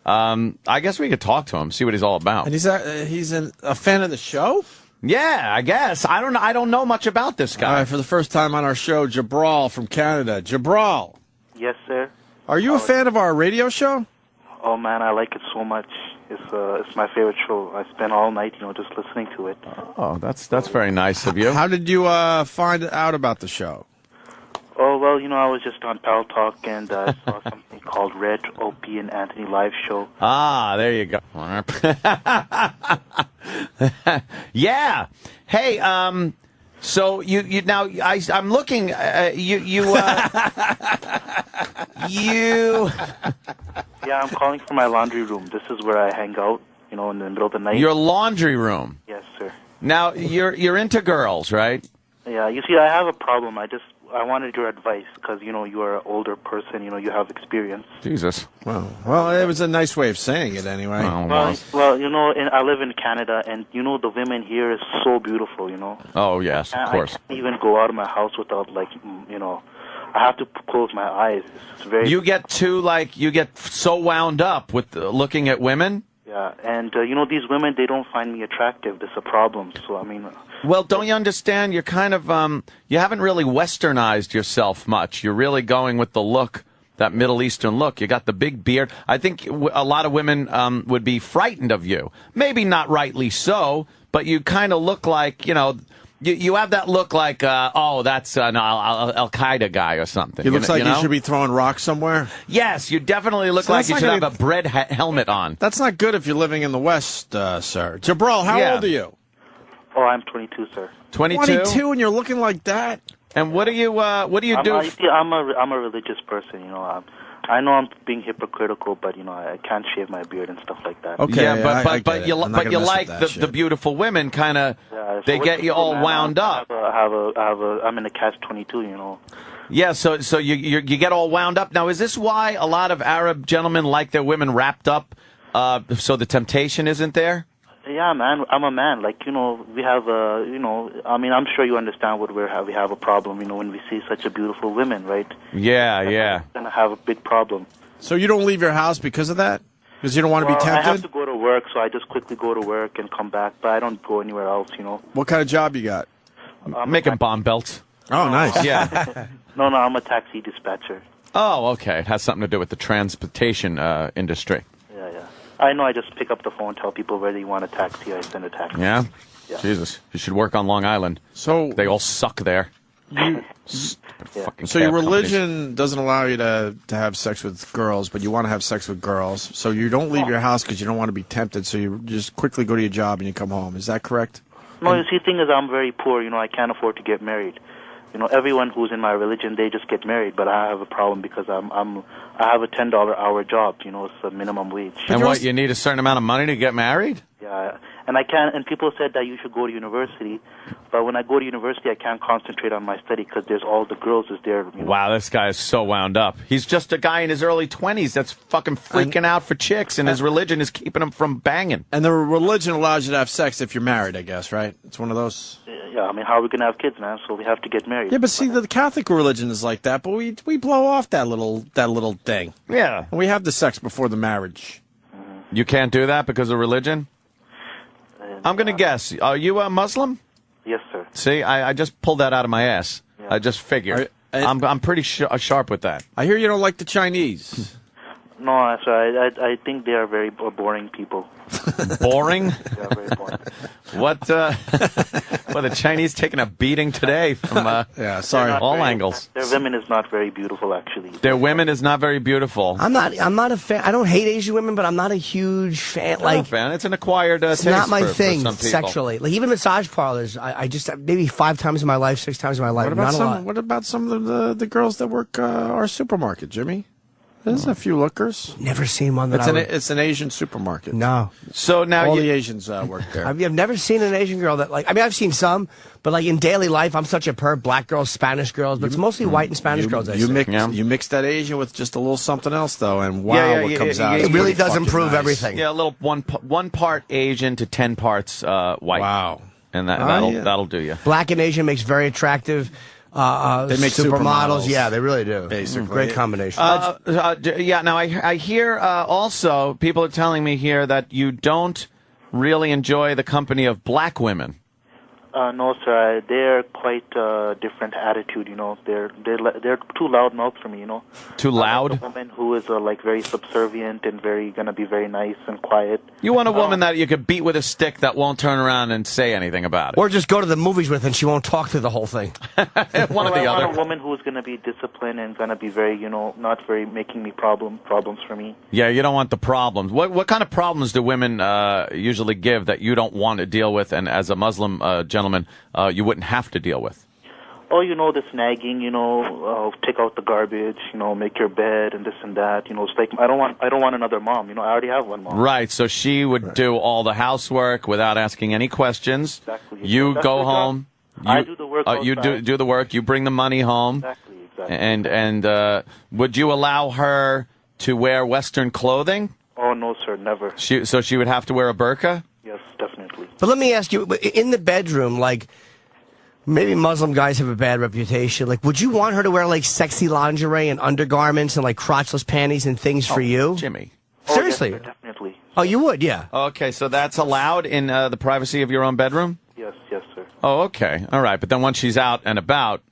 I guess we could talk to him, see what he's all about. And he's a fan of the show? Yeah, I guess. I don't know much about this guy. All right, for the first time on our show, Jabral from Canada. Jabral. Yes, sir. Are you a fan of our radio show? Oh man, I like it so much. It's my favorite show. I spend all night, just listening to it. Oh, that's very nice of you. How did you find out about the show? Oh, well, I was just on Pal Talk and I saw something called Red Opie and Anthony live show. Ah, there you go. Yeah. Hey, so you now I'm looking you Yeah, I'm calling from my laundry room. This is where I hang out, in the middle of the night. Your laundry room? Yes, sir. Now, you're into girls, right? Yeah, you see, I have a problem. I wanted your advice because, you're an older person, you have experience. Jesus. Well, it was a nice way of saying it anyway. Well, I live in Canada, and, the women here is so beautiful, Oh, yes, of course. I can't even go out of my house without, I have to close my eyes. It's very... You get so wound up with looking at women? Yeah, and, these women, they don't find me attractive. That's a problem, so, I mean... Well, don't you understand? You're kind of, you haven't really westernized yourself much. You're really going with the look, that Middle Eastern look. You got the big beard. I think a lot of women would be frightened of you. Maybe not rightly so, but you kind of look like, you have that look like, that's an Al-Qaeda guy or something. He looks like you should be throwing rocks somewhere? Yes, you definitely look like you should have a bread helmet on. That's not good if you're living in the West, sir. Jabral, how old are you? Oh, I'm 22, sir. 22? 22 and you're looking like that? And what do you do? I'm a religious person, I know I'm being hypocritical, but I can't shave my beard and stuff like that. Okay, yeah, but you like the beautiful women, kind of. Yeah, they get you all wound up. I'm in a catch-22, Yeah, so you get all wound up. Now, is this why a lot of Arab gentlemen like their women wrapped up, so the temptation isn't there? Yeah, man, I'm a man. We have I'm sure you understand what we have a problem, when we see such a beautiful women, right? Yeah. We're going to have a big problem. So you don't leave your house because of that? Because you don't want to be tempted? I have to go to work, so I just quickly go to work and come back, but I don't go anywhere else, What kind of job you got? Making bomb belts. Oh, nice. Yeah. No, I'm a taxi dispatcher. Oh, okay. It has something to do with the transportation industry. Yeah. I know, I just pick up the phone, tell people where they want a taxi, I send a taxi. Yeah? Jesus. You should work on Long Island. So they all suck there. So your religion doesn't allow you to have sex with girls, but you want to have sex with girls. So you don't leave your house because you don't want to be tempted, so you just quickly go to your job and you come home. Is that correct? No, you see, the thing is, I'm very poor. I can't afford to get married. You know, everyone who's in my religion, they just get married, but I have a problem because I have a $10 hour job. You know, it's a minimum wage. And what, you need a certain amount of money to get married? Yeah, and I can't. And people said that you should go to university, but when I go to university, I can't concentrate on my study because there's all the girls is there. You know? Wow, this guy is so wound up. He's just a guy in his early 20s that's fucking freaking out for chicks, and his religion is keeping him from banging. And the religion allows you to have sex if you're married, I guess, right? It's one of those. Yeah, I mean, how are we gonna have kids, man? So we have to get married. Yeah, but see, the Catholic religion is like that, but we blow off that little thing. Yeah, and we have the sex before the marriage. You can't do that because of religion? I'm going to guess. Are you a Muslim? Yes, sir. See, I just pulled that out of my ass. Yeah. I just figured. I'm pretty sharp with that. I hear you don't like the Chinese. No, sir. I think they are very boring people. Boring? Yeah, very boring. What? Well, the Chinese taking a beating today from all angles. Their women is not very beautiful, actually. Their women is not very beautiful. I'm not a fan. I don't hate Asian women, but I'm not a huge fan. It's an acquired it's taste not my for thing some people. sexually. Like even massage parlors, I just maybe 5 times in my life, 6 times in my life. What about some of the girls that work our supermarket, Jimmy? There's a few lookers. Never seen one it's an Asian supermarket. No. So now all the Asians work there. I've never seen an Asian girl that I've seen some, but like in daily life, I'm such a perv. Black girls, Spanish girls, but it's mostly white and Spanish girls. You mix that Asian with just a little something else, though, and wow, what comes out. It really does improve everything. Yeah, a little one part Asian to 10 parts white. Wow. And that'll do you. Black and Asian makes very attractive. They make supermodels. Yeah, they really do. Basically, great combination. Now I hear also people are telling me here that you don't really enjoy the company of black women. No, sir. They're quite different attitude. You know, they're too loud mouth for me. You know, too loud. I want a woman who is very subservient and gonna be very nice and quiet. You want a woman that you could beat with a stick that won't turn around and say anything about it, or just go to the movies with and she won't talk through the whole thing. One or the other. I want a woman who is gonna be disciplined and gonna be very, not very making me problems for me. Yeah, you don't want the problems. What kind of problems do women usually give that you don't want to deal with, and as a Muslim gentleman, you wouldn't have to deal with? Oh, the snagging, take out the garbage, make your bed and this and that. It's like I don't want another mom. I already have one mom. Right. So she would do all the housework without asking any questions. Exactly. You go home. I do the work. You do the work. You bring the money home. Exactly. And would you allow her to wear Western clothing? Oh no, sir, never. So she would have to wear a burqa? Yes, definitely. But let me ask you, in the bedroom, maybe Muslim guys have a bad reputation. Would you want her to wear, sexy lingerie and undergarments and, crotchless panties and things for you? Jimmy. Seriously? Yes, sir, definitely. Oh, you would, yeah. Okay, so that's allowed in the privacy of your own bedroom? Yes, sir. Oh, okay. All right. But then once she's out and about,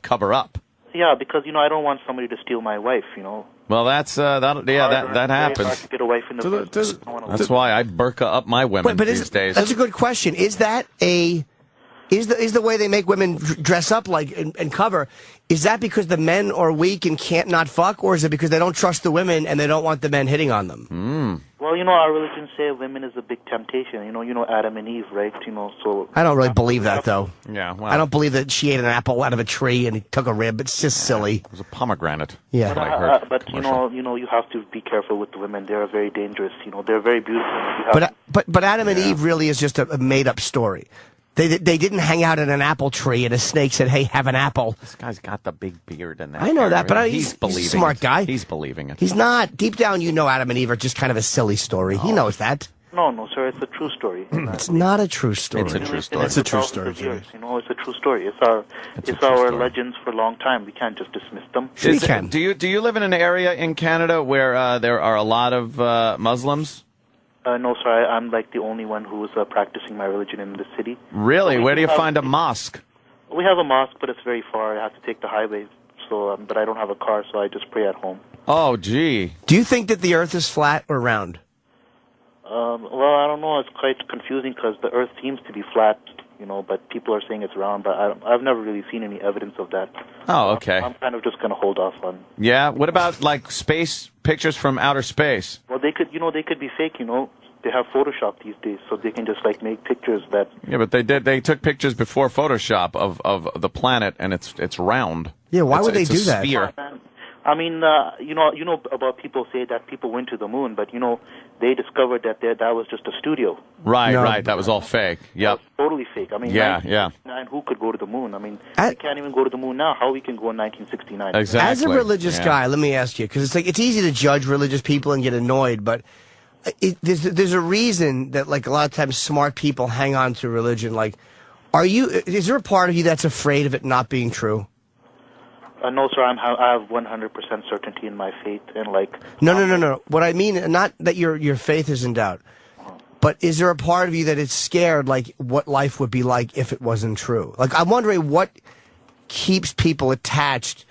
cover up. Yeah, because, I don't want somebody to steal my wife, Well, that happens. To get a wife in the That's why I burqa up my women these days. That's a good question. Is that is the way they make women dress up and cover? Is that because the men are weak and can't not fuck, or is it because they don't trust the women and they don't want the men hitting on them? Well, our religion says women is a big temptation. Adam and Eve, right? So I don't really believe that, though. Yeah, well, I don't believe that she ate an apple out of a tree and he took a rib. It's just silly. It was a pomegranate. Yeah, but you have to be careful with the women. They're very dangerous. They're very beautiful. But Adam and Eve really is just a made up story. They didn't hang out in an apple tree and a snake said, "Hey, have an apple." This guy's got the big beard and that. I know that, but he's believing. A smart guy. He's believing it. He's not. Deep down, Adam and Eve are just kind of a silly story. He knows that. No, sir. It's a true story. It's not a true story. It's a true story. It's a true story, Jimmy. It's a true story. It's our legends for a long time. We can't just dismiss them. We can. Do you live in an area in Canada where there are a lot of Muslims? No, sir. I'm the only one who is practicing my religion in the city. Really? Where do you find a mosque? We have a mosque, but it's very far. I have to take the highway. So, but I don't have a car, so I just pray at home. Oh, gee. Do you think that the Earth is flat or round? Well, I don't know. It's quite confusing because the Earth seems to be flat, but people are saying it's round. But I've never really seen any evidence of that. Oh, okay. I'm kind of just going to hold off on. Yeah. What about space pictures from outer space? Well, they could be fake. they have Photoshop these days, so they can just like make pictures that. Yeah, but they took pictures before Photoshop of the planet, and it's round. Yeah, why would they it's do a that? Sphere. I mean, you know about people say that people went to the moon, but they discovered that that was just a studio. Right. That was all fake. Yep. Totally fake. I mean, Yeah. 1969, who could go to the moon? I mean, we can't even go to the moon now. How we can go in 1969? Exactly. As a religious guy, let me ask you, because it's easy to judge religious people and get annoyed, but there's a reason that like a lot of times smart people hang on to religion. Like, is there a part of you that's afraid of it not being true? No, sir. I have 100% certainty in my faith, and like. No. What I mean, not that your faith is in doubt, but is there a part of you that is scared, like what life would be like if it wasn't true? Like, I'm wondering what keeps people attached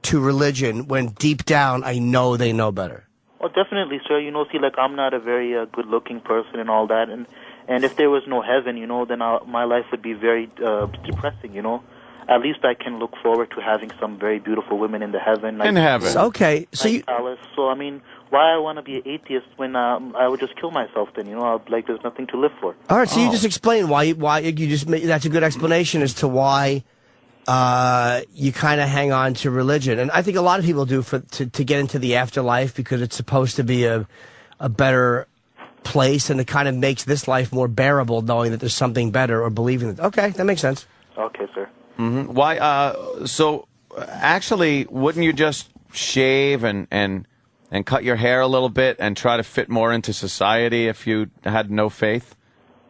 to religion when deep down I know they know better. Well, definitely, sir. See, like I'm not a very good-looking person and all that, and if there was no heaven, then my life would be very depressing. At least I can look forward to having some very beautiful women in the heaven. In heaven. Okay, so you. Alice. So I mean, why I want to be an atheist when I would just kill myself? Then like there's nothing to live for. All right, so you just explain why you just that's a good explanation as to why you kind of hang on to religion, and I think a lot of people do to get into the afterlife because it's supposed to be a better place, and it kind of makes this life more bearable knowing that there's something better or believing it. Okay, that makes sense. Okay, sir. Mm-hmm. Why? So, actually, wouldn't you just shave and cut your hair a little bit and try to fit more into society if you had no faith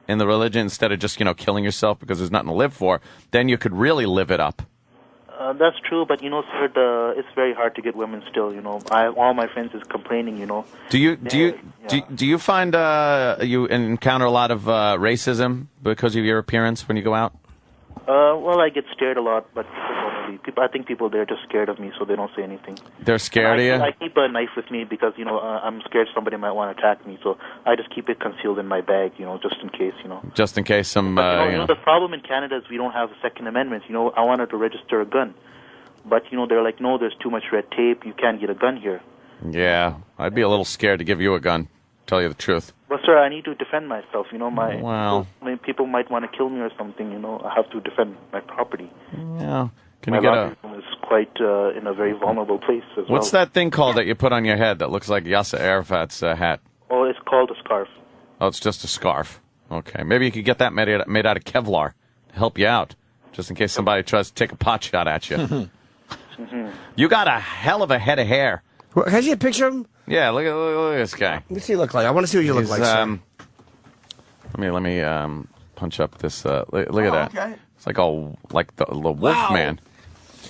in the religion instead of just killing yourself because there's nothing to live for? Then you could really live it up. That's true, but sir, it's very hard to get women still. All my friends is complaining. Do you find you encounter a lot of racism because of your appearance when you go out? Well, I get scared a lot, but I think people there are just scared of me, so they don't say anything. They're scared of you? I keep a knife with me because, I'm scared somebody might want to attack me, so I just keep it concealed in my bag, just in case, Just in case some, But, the problem in Canada is we don't have a Second Amendment. I wanted to register a gun, but, they're like, no, there's too much red tape, you can't get a gun here. Yeah, I'd be a little scared to give you a gun, tell you the truth. Well, sir, I need to defend myself. People might want to kill me or something. I have to defend my property. Yeah. Can my you get locker room is quite in a very vulnerable place as What's that thing called that you put on your head that looks like Yasser Arafat's hat? Oh, it's called a scarf. Oh, it's just a scarf. Okay. Maybe you could get that made out of Kevlar to help you out, just in case somebody tries to take a pot shot at you. You got a hell of a head of hair. Can I see a picture of him? Yeah, look at this guy. What's he look like? I want to see what you look like, sir. Let me punch up this. Look at that. Okay. It's like the wolf man.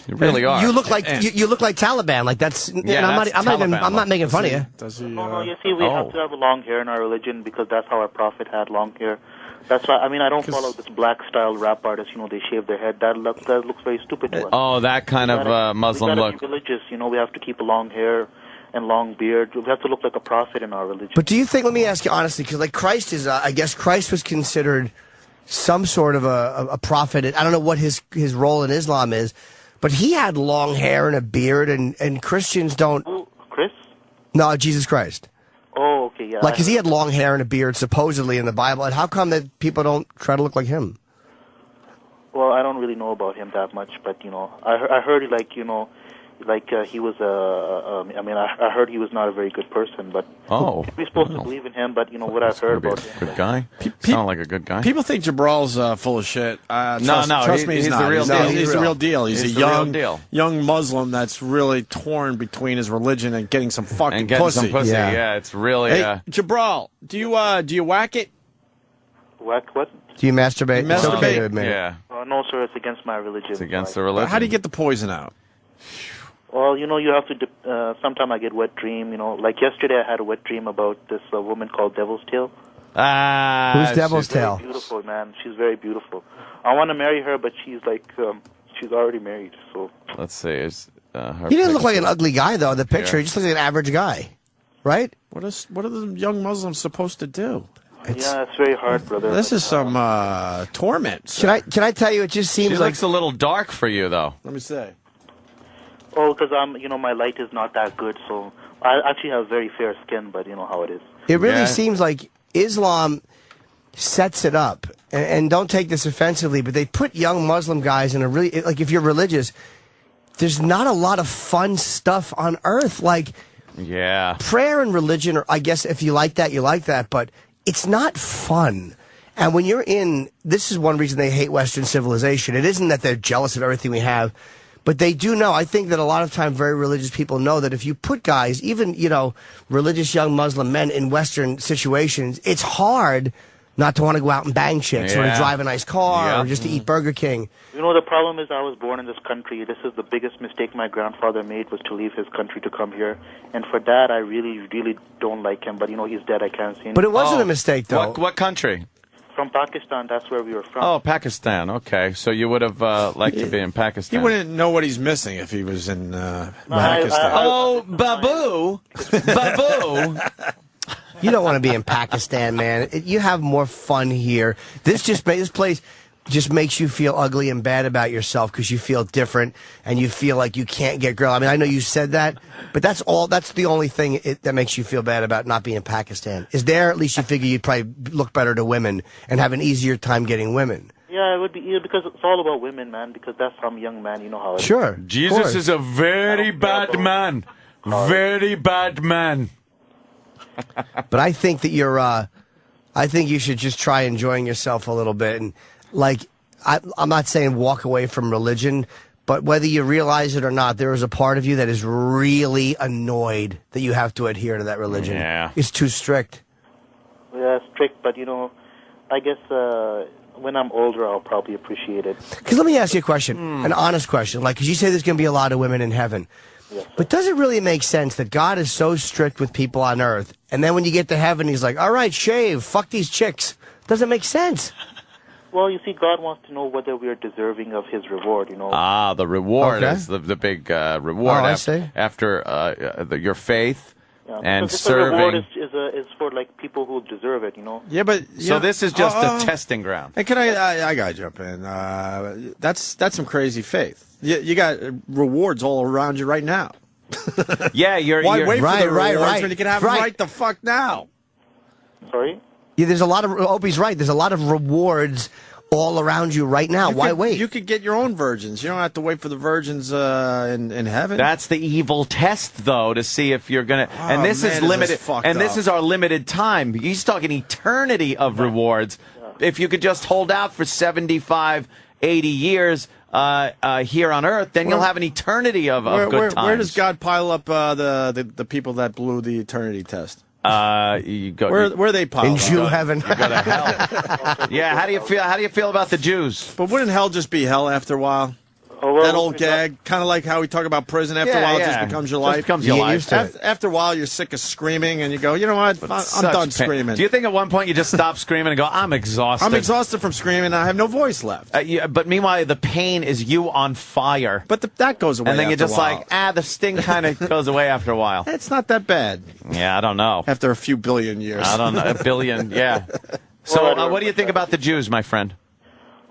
You really are. You look like you look like Taliban. Like that's. Yeah, I'm not making fun of you. Does he? No. You see, we have to have long hair in our religion because that's how our prophet had long hair. That's why. I mean, I don't follow this black style rap artist. They shave their head. That looks very stupid to us. Oh, that kind of Muslim look. We gotta be religious. We have to keep long hair and long beard. We have to look like a prophet in our religion. But do you think? Let me ask you honestly, because like Christ is, I guess Christ was considered some sort of a prophet. I don't know what his role in Islam is, but he had long hair and a beard, and Christians don't. Who, Chris? No, Jesus Christ. Oh, okay, yeah. Like, because he had long hair and a beard, supposedly, in the Bible. And how come that people don't try to look like him? Well, I don't really know about him that much, but, I heard, he was I heard he was not a very good person, but we're supposed to believe in him, but, what I've heard about him. Good guy? Sound like a good guy. People think Jabral's full of shit. Trust me, he's the real deal. He's the real deal. He's a young Muslim that's really torn between his religion and getting some fucking pussy. Yeah, it's really... Hey, Jabral, do you whack it? Whack what? Do you masturbate? It's okay to admit. Yeah. No, sir, it's against my religion. It's against the religion. How do you get the poison out? Well, you have to. Sometimes I get wet dream. Like yesterday, I had a wet dream about this woman called Devil's Tail. Who's Devil's Tail? Very beautiful, man. She's very beautiful. I want to marry her, but she's like, she's already married. So let's see. He didn't look like an ugly guy though. In the picture, he just looks like an average guy, right? What are the young Muslims supposed to do? It's very hard, brother. This is some torment. Can I tell you? It just seems she like looks a little dark for you, though. Let me say. Oh, because my light is not that good, so I actually have very fair skin, but you know how it is. It really seems like Islam sets it up, and don't take this offensively, but they put young Muslim guys in a really, like, if you're religious, there's not a lot of fun stuff on earth. Like, yeah, prayer and religion, or I guess if you like that, you like that, but it's not fun. And when you're in, this is one reason they hate Western civilization. It isn't that they're jealous of everything we have, but they do know. I think that a lot of time very religious people know that if you put guys, even, you know, religious young Muslim men in Western situations, it's hard not to want to go out and bang chicks or to drive a nice car or just to eat Burger King. You know, the problem is I was born in this country. This is the biggest mistake my grandfather made, was to leave his country to come here. And for that, I really, really don't like him. But, you know, he's dead. I can't see him. But it wasn't a mistake, though. What country? From Pakistan. That's where we were from. Oh, Pakistan. Okay. So you would have liked to be in Pakistan. He wouldn't know what he's missing if he was in Pakistan. Babu. Babu. You don't want to be in Pakistan, man. You have more fun here. This place just makes you feel ugly and bad about yourself because you feel different and you feel like you can't get girl. I mean, I know you said that, but that's the only thing that makes you feel bad about not being in Pakistan. Is there, at least you figure you'd probably look better to women and have an easier time getting women. Yeah, it would be, because it's all about women, man, because that's how I'm a young man, you know how it is. Sure. Jesus is a very bad man. Very bad man. But I think that I think you should just try enjoying yourself a little bit. And, like, I'm not saying walk away from religion, but whether you realize it or not, there is a part of you that is really annoyed that you have to adhere to that religion. Yeah. It's too strict. Yeah, strict, but, you know, I guess when I'm older, I'll probably appreciate it. Because let me ask you a question, an honest question. Like, because you say there's going to be a lot of women in heaven. Yes, but does it really make sense that God is so strict with people on earth, and then when you get to heaven, he's like, all right, shave, fuck these chicks? Doesn't make sense. Well, you see, God wants to know whether we are deserving of his reward, you know. Ah, the reward is the big reward after your faith and serving. The reward is for, like, people who deserve it, you know. Yeah, but... So this is just a testing ground. And can I gotta jump in. That's some crazy faith. You got rewards all around you right now. Yeah, Why wait for the rewards right. when you can have them right the fuck now? Sorry? Yeah, there's a lot of... Opie's right. There's a lot of rewards all around you right now. Why wait? You could get your own virgins. You don't have to wait for the virgins in heaven. That's the evil test, though, to see if you're going to... and this is limited. And this is our limited time. He's talking eternity of rewards. If you could just hold out for 75, 80 years... here on Earth, then you'll have an eternity of good times. Where does God pile up the people that blew the eternity test? You go, where they pile in up? Jew heaven. You go to hell. Yeah, how do you feel about the Jews? But wouldn't hell just be hell after a while? That old gag, kind of like how we talk about prison. After a while, it just becomes your life. After a while, you're sick of screaming, and you go, you know what? I'm done screaming. Do you think at one point you just stop screaming and go, I'm exhausted? I'm exhausted from screaming. I have no voice left. But meanwhile, the pain is you on fire. But that goes away. And then after you're just a while. like, the sting kind of goes away after a while. It's not that bad. Yeah, I don't know. After a few billion years. I don't know. A billion, yeah. So, what do you think about the Jews, my friend?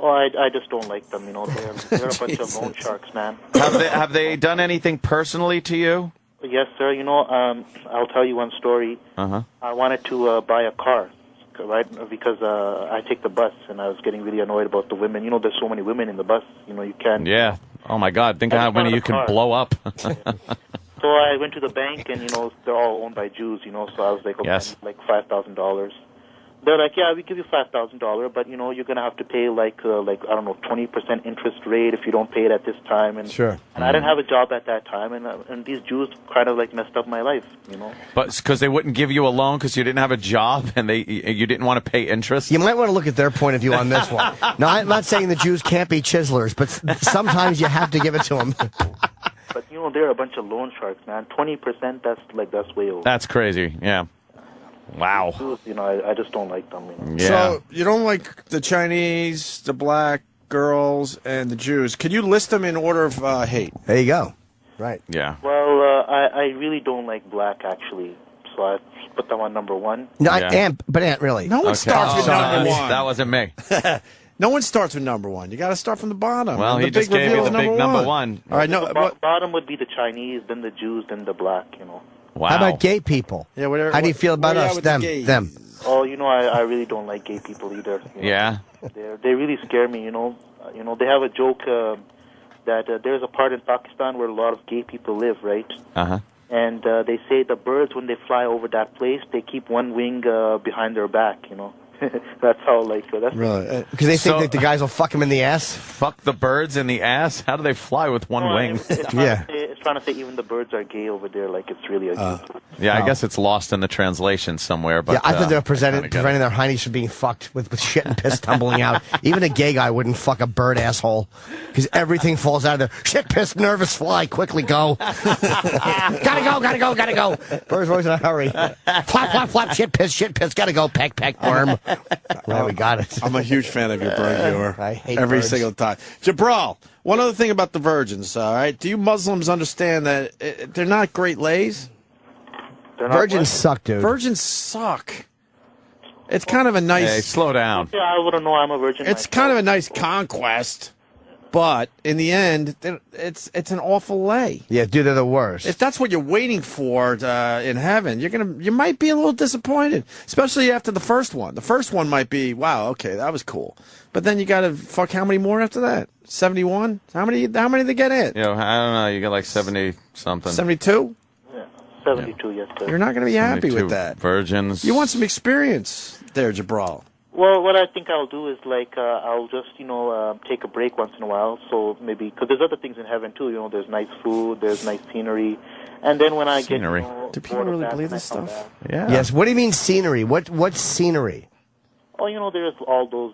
Oh, I just don't like them, you know. They're a bunch of loan sharks, man. Have they done anything personally to you? Yes, sir. You know, I'll tell you one story. Uh-huh. I wanted to buy a car, right, because I take the bus, and I was getting really annoyed about the women. You know, there's so many women in the bus. You know, you can't... Yeah. Oh, my God. Think of how many you can blow up. So I went to the bank, and, you know, they're all owned by Jews, you know, so I was like, okay, yes. like $5,000. They're like, yeah, we give you $5,000, but, you know, you're going to have to pay, like I don't know, 20% interest rate if you don't pay it at this time. And, sure. And I didn't have a job at that time, and these Jews kind of, like, messed up my life, you know. But because they wouldn't give you a loan because you didn't have a job and you didn't want to pay interest? You might want to look at their point of view on this one. Now, I'm not saying the Jews can't be chiselers, but sometimes you have to give it to them. But, you know, they're a bunch of loan sharks, man. 20%, that's way over. That's crazy, yeah. Wow. You know, I just don't like them. You know? Yeah. So you don't like the Chinese, the black girls, and the Jews. Can you list them in order of hate? There you go. Right. Yeah. Well, I really don't like black, actually. So I put them on number one. No, yeah. Aunt, really. No one starts with number one. That wasn't me. No one starts with number one. You got to start from the bottom. Well, he just gave you the big number one. All right, no. Bottom would be the Chinese, then the Jews, then the black, you know. Wow. How about gay people? Yeah, how do you feel about us? Them. Oh, I really don't like gay people either. Yeah? They really scare me, They have a joke that there's a part in Pakistan where a lot of gay people live, right? Uh-huh. And they say the birds, when they fly over that place, they keep one wing behind their back, That's how, that's... Really? Because they think that the guys will fuck them in the ass? Fuck the birds in the ass? How do they fly with one wing? It's trying to say even the birds are gay over there, it's really a gay. Yeah, I guess it's lost in the translation somewhere. But, yeah, I thought they were preventing their heinies from being fucked with shit and piss tumbling out. Even a gay guy wouldn't fuck a bird asshole because everything falls out of there. Shit, piss, nervous fly, quickly go. Gotta go. Bird's always in a hurry. Flap, shit, piss, gotta go, peck, worm. Well, we got it. I'm a huge fan of your bird humor. I hate every birds. single time. Jabral, one other thing about the virgins, all right? Do you Muslims understand that they're not great lays? Virgins suck, dude. Virgins suck. It's kind of a nice... Hey, slow down. Yeah, I wouldn't know. I'm a virgin. It's kind of a nice conquest, but in the end, it's an awful lay. Yeah, dude, they're the worst. If that's what you're waiting for in heaven, you might be a little disappointed, especially after the first one. The first one might be, wow, okay, that was cool, but then you got to fuck how many more after that? 71? How many did they get in? I don't know. You got 70 something. 72? 72, yes, sir. You're not going to be happy with that. Virgins. You want some experience there, Jabral. Well, what I think I'll do is I'll just take a break once in a while. So maybe because there's other things in heaven too. There's nice food, there's nice scenery, and then when I get do people really believe this stuff? Yeah. Yes. What do you mean scenery? What scenery? Oh, there's all those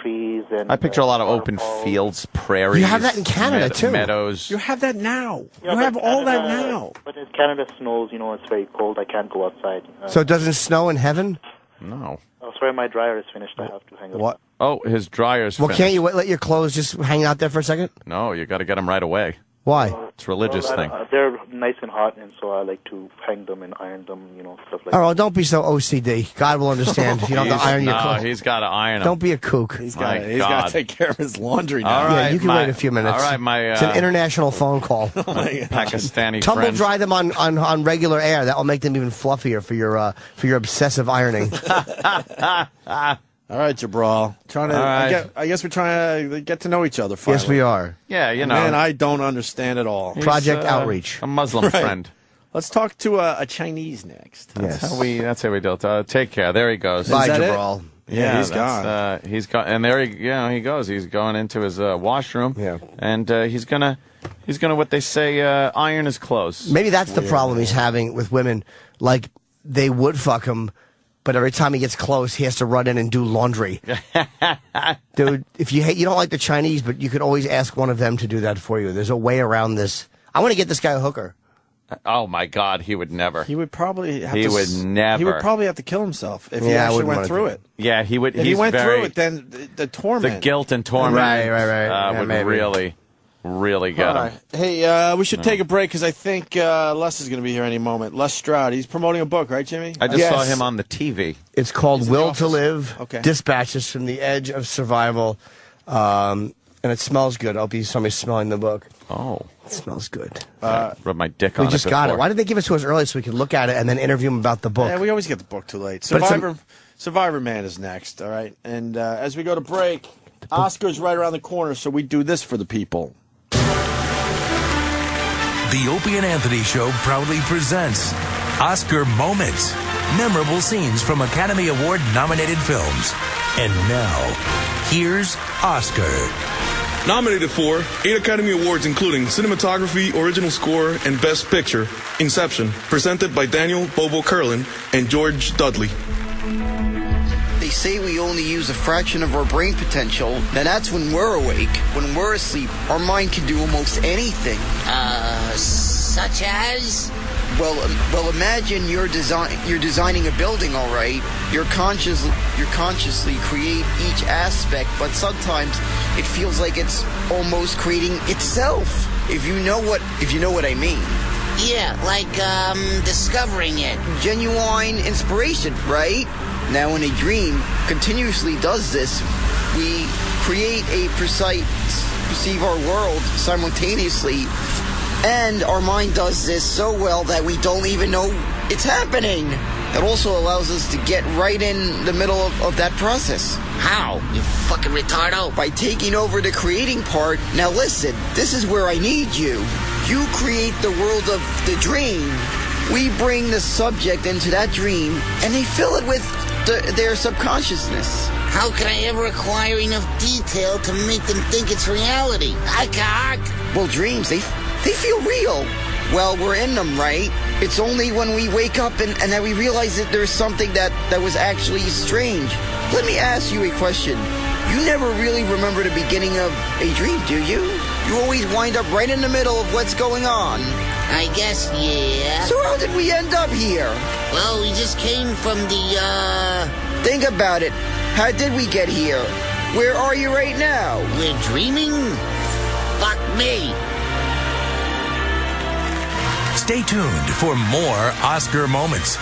trees and. I picture a lot of open fields, prairies. You have that in Canada too. Meadows. You have that now. Yeah, you have all Canada, that now. But in Canada snows. It's very cold. I can't go outside. So it doesn't snow in heaven? No. Oh, sorry, my dryer is finished. I have to hang up. What? Oh, his dryer's Well, finished. can't you let your clothes just hang out there for a second? No, you got to get them right away. Why? It's a religious thing. They're nice and hot, and so I like to hang them and iron them, stuff like that. Oh, don't be so OCD. God will understand if you don't have to iron your clothes. No, he's got to iron them. Don't be a kook. He's got to take care of his laundry now. All right, yeah, you can wait a few minutes. All right, it's an international phone call. Pakistani Tumble friend. dry them on regular air. That will make them even fluffier for your obsessive ironing. All right, Jabral. I guess we're trying to get to know each other finally. Yes, we are. Yeah, Man, I don't understand at all. Project Outreach. A Muslim friend. Let's talk to a Chinese next. That's how we do it. Take care. There he goes. Bye, Jabral. Yeah, he's gone. He's gone, and there he goes. He's going into his washroom. Yeah, and he's gonna what they say, iron his clothes. Maybe that's the problem he's having with women. Like they would fuck him, but every time he gets close, he has to run in and do laundry. Dude, if you don't like the Chinese, but you could always ask one of them to do that for you. There's a way around this. I want to get this guy a hooker. Oh my God, he would never. He would probably have He would never. He would probably have to kill himself if he actually went through it. Yeah, he would. If he went through it, then the torment. The guilt and torment. Right. Would really get him. Hey, we should take a break because I think Les is going to be here any moment. Les Stroud. He's promoting a book, right, Jimmy? I just saw him on the TV. It's called Will to Live. Okay. Dispatches from the Edge of Survival. And it smells good. I'll be somebody smelling the book. Oh. It smells good. Rub my dick on it. We just got it. Why did they give it to us early so we could look at it and then interview him about the book? Yeah, we always get the book too late. Survivorman is next, all right? And as we go to break, Oscar's right around the corner, so we do this for the people. The Opie and Anthony Show proudly presents Oscar Moments. Memorable scenes from Academy Award-nominated films. And now, here's Oscar. Nominated for 8 Academy Awards, including Cinematography, Original Score, and Best Picture, Inception, presented by Daniel Bobo Curlin and George Dudley. They say we only use a fraction of our brain potential. Now that's when we're awake. When we're asleep, our mind can do almost anything. Such as? Well, imagine you're designing a building, all right. You're consciously create each aspect, but sometimes it feels like it's almost creating itself. If you know what I mean. Yeah, like discovering it. Genuine inspiration, right? Now, in a dream, continuously does this. We create perceive our world simultaneously. And our mind does this so well that we don't even know it's happening. It also allows us to get right in the middle of that process. How? You fucking retardo? By taking over the creating part. Now listen, this is where I need you. You create the world of the dream. We bring the subject into that dream, and they fill it with their subconsciousness. How can I ever acquire enough detail to make them think it's reality? I can't. Well, dreams, they feel real. Well, we're in them, right? It's only when we wake up and that we realize that there's something that was actually strange. Let me ask you a question. You never really remember the beginning of a dream, do you? You always wind up right in the middle of what's going on. I guess, yeah. So how did we end up here? Well, we just came from the, Think about it. How did we get here? Where are you right now? We're dreaming? Fuck me. Stay tuned for more Oscar moments.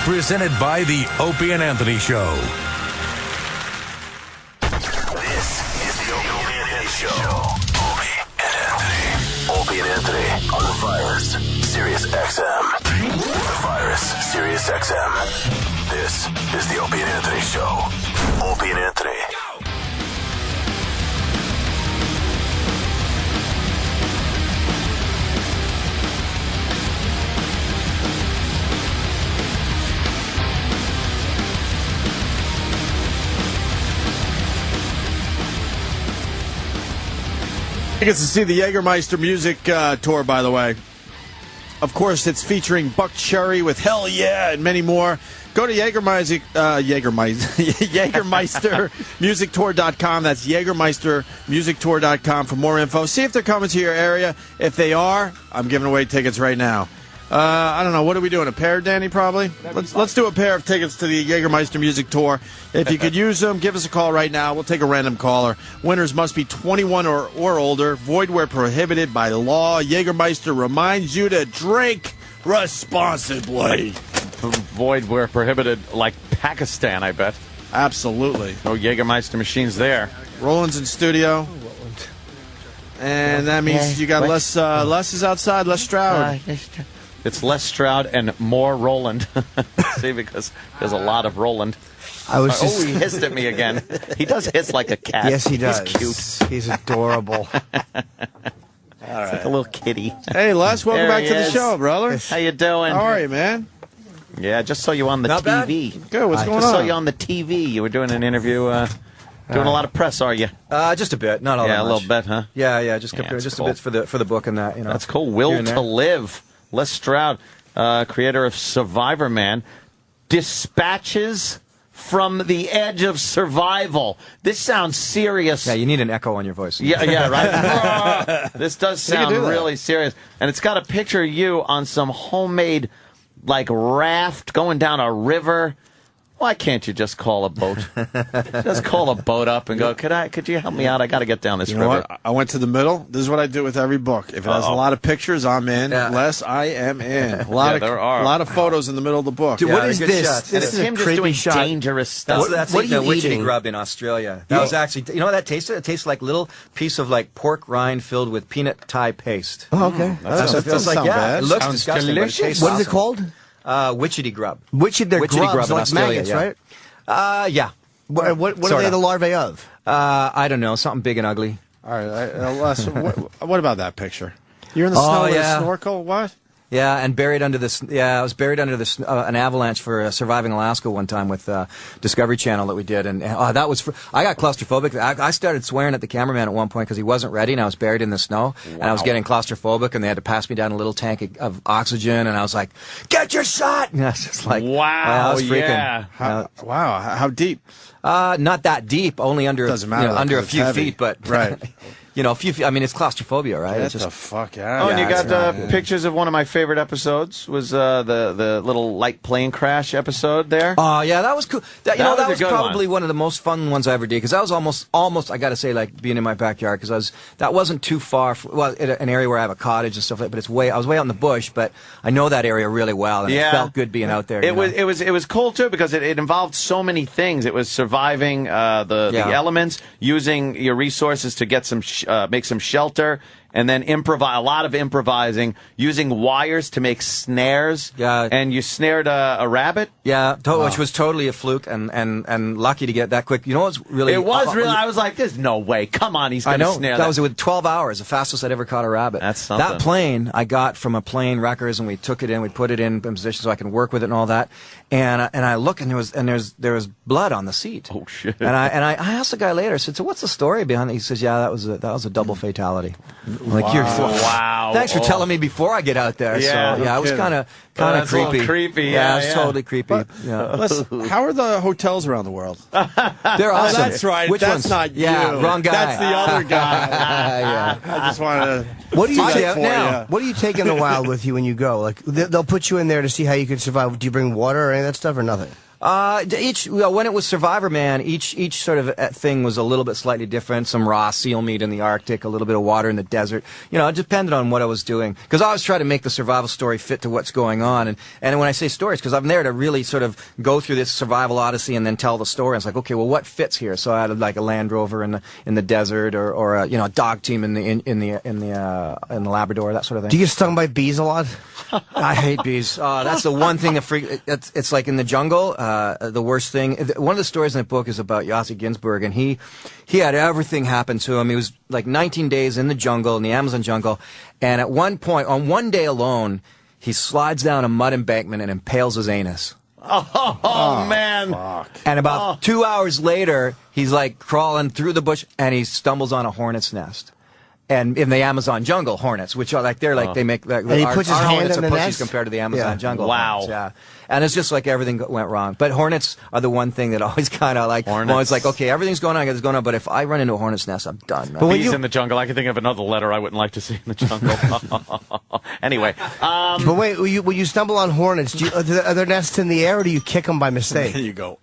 Presented by the Opie and Anthony Show. This is the Opie and Anthony Show. Opie and Anthony. Opie and Anthony on the Virus, Sirius XM. The Virus, Sirius XM. This is the Opie and Anthony Show. Opie and Anthony. Tickets to see the Jägermeister music tour, by the way. Of course, it's featuring Buck Cherry with Hell Yeah and many more. Go to JägermeisterMusicTour.com. That's JägermeisterMusicTour.com for more info. See if they're coming to your area. If they are, I'm giving away tickets right now. I don't know. What are we doing? A pair, Danny, probably? Let's do a pair of tickets to the Jägermeister Music Tour. If you could use them, give us a call right now. We'll take a random caller. Winners must be 21 or older. Void where prohibited by law. Jägermeister reminds you to drink responsibly. Void where prohibited, like Pakistan, I bet. Absolutely. No Jägermeister machines there. Roland's in studio. And that means you got Les is outside, Les Stroud. It's Les Stroud and more Roland. See, because there's a lot of Roland. He hissed at me again. He does hiss like a cat. Yes, he does. He's cute. He's adorable. It's like a little kitty. Hey, Les, welcome back to the show, brother. How you doing? How are you, man? Yeah, just saw you on the TV. Bad. Good, what's going on? Just saw you on the TV. You were doing an interview, doing a lot of press, are you? Just a bit, not all that much. Yeah, a little bit, huh? Yeah, just cool. A bit for the book and that, you know. That's cool. Will to Live. Les Stroud, creator of Survivorman, dispatches from the edge of survival. This sounds serious. Yeah, you need an echo on your voice. Yeah, right. This does sound really serious. And it's got a picture of you on some homemade, like, raft going down a river. Why can't you just call a boat? Just call a boat up and go, could you help me out? I got to get down this river. What? I went to the middle. This is what I do with every book. If it has a lot of pictures, I'm in. Les, I am in. A lot of photos in the middle of the book. Dude, what is this? This is him just doing dangerous stuff. That's the witchetty grub in Australia. That was actually, you know what that tasted? It tastes like a little piece of like pork rind filled with peanut Thai paste. Oh, okay. That doesn't sound bad. It looks disgusting, but it tastes What is it called? Witchetty grub. Witchetty grubs, in like Australia, maggots, right? Yeah. What are they the larvae of? I don't know. Something big and ugly. All right, Les, what about that picture? You're in the snow with a snorkel? What? Yeah, and buried under this. Yeah, I was buried under this an avalanche for Surviving Alaska one time with Discovery Channel that we did, and that was. I got claustrophobic. I started swearing at the cameraman at one point because he wasn't ready, and I was buried in the snow, and I was getting claustrophobic, and they had to pass me down a little tank of oxygen, and I was like, "Get your shot!" And I was just like, "Wow, I was freaking." Yeah. How deep? Not that deep. Only under doesn't matter under a few feet, but right. You know, a few feet. I mean, it's claustrophobia, right? Get the fuck out. Oh, and you got pictures of one of my favorite episodes. Was the little light plane crash episode there? Oh, yeah, that was cool. That was probably one of the most fun ones I ever did because that was almost. I got to say, like being in my backyard because that wasn't too far. An area where I have a cottage and stuff like. But I was way out in the bush, but I know that area really well, and it felt good being out there. It was cool too because it involved so many things. It was surviving the elements, using your resources to get some make some shelter, and then a lot of improvising, using wires to make snares. Yeah. And you snared a rabbit? Yeah, which was totally a fluke, and lucky to get that quick. You know what's really... It was really... I was like, there's no way. Come on, he's going to snare that. That was with 12 hours, the fastest I'd ever caught a rabbit. That's something. That plane I got from a plane wreckers, and we took it in, we put it in position so I can work with it and all that. And I look, and there was blood on the seat. Oh shit! And I asked the guy later. I said, "So what's the story behind it?" He says, "Yeah, that was a double fatality." Like, wow. Thanks for telling me before I get out there. Yeah, so, yeah, it was kind of creepy. Creepy. Yeah, it was totally creepy. How are the hotels around the world? They're awesome. That's right. Which that's ones? not you. Yeah, wrong guy. That's the other guy. Yeah. I just wanted to. What do you take take now? What do you take in the wild with you when you go? Like they'll put you in there to see how you can survive. Do you bring water or any of that stuff or nothing? When it was Survivorman, each sort of thing was a little bit slightly different. Some raw seal meat in the Arctic, a little bit of water in the desert. You know, it depended on what I was doing. Because I always try to make the survival story fit to what's going on. And when I say stories, because I'm there to really sort of go through this survival odyssey and then tell the story. It's like, okay, well, what fits here? So I had like a Land Rover in the desert, or a dog team in the Labrador, that sort of thing. Do you get stung by bees a lot? I hate bees. That's the one thing that it's like in the jungle. The worst thing. One of the stories in the book is about Yossi Ginsburg, and he had everything happen to him. He was like 19 days in the jungle, in the Amazon jungle, and at one point, on one day alone, he slides down a mud embankment and impales his anus. Oh man! Fuck. And about 2 hours later, he's like crawling through the bush, and he stumbles on a hornet's nest. And in the Amazon jungle, hornets, which are like they make like and he puts his hand hornets in are the pussies nest? compared to the Amazon jungle. Wow. Hornets, yeah. And it's just like everything went wrong. But hornets are the one thing that always kind of like, I'm always like, okay, everything's going on, but if I run into a hornet's nest, I'm done. But bees in the jungle. I can think of another letter I wouldn't like to see in the jungle. Anyway. But wait, when you stumble on hornets, are there nests in the air, or do you kick them by mistake? Then you go,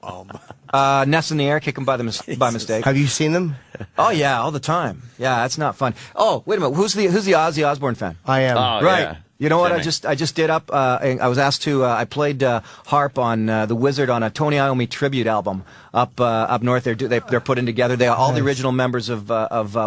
nests in the air, kick them by mistake. Have you seen them? Oh yeah, all the time. Yeah, that's not fun. Oh, wait a minute. Who's the Ozzy Osbourne fan? I am. Oh, right. Yeah. You know what? Jimmy. I just did up. I was asked to. I played harp on The Wizard on a Tony Iommi tribute album up north. They're putting together. All the original members of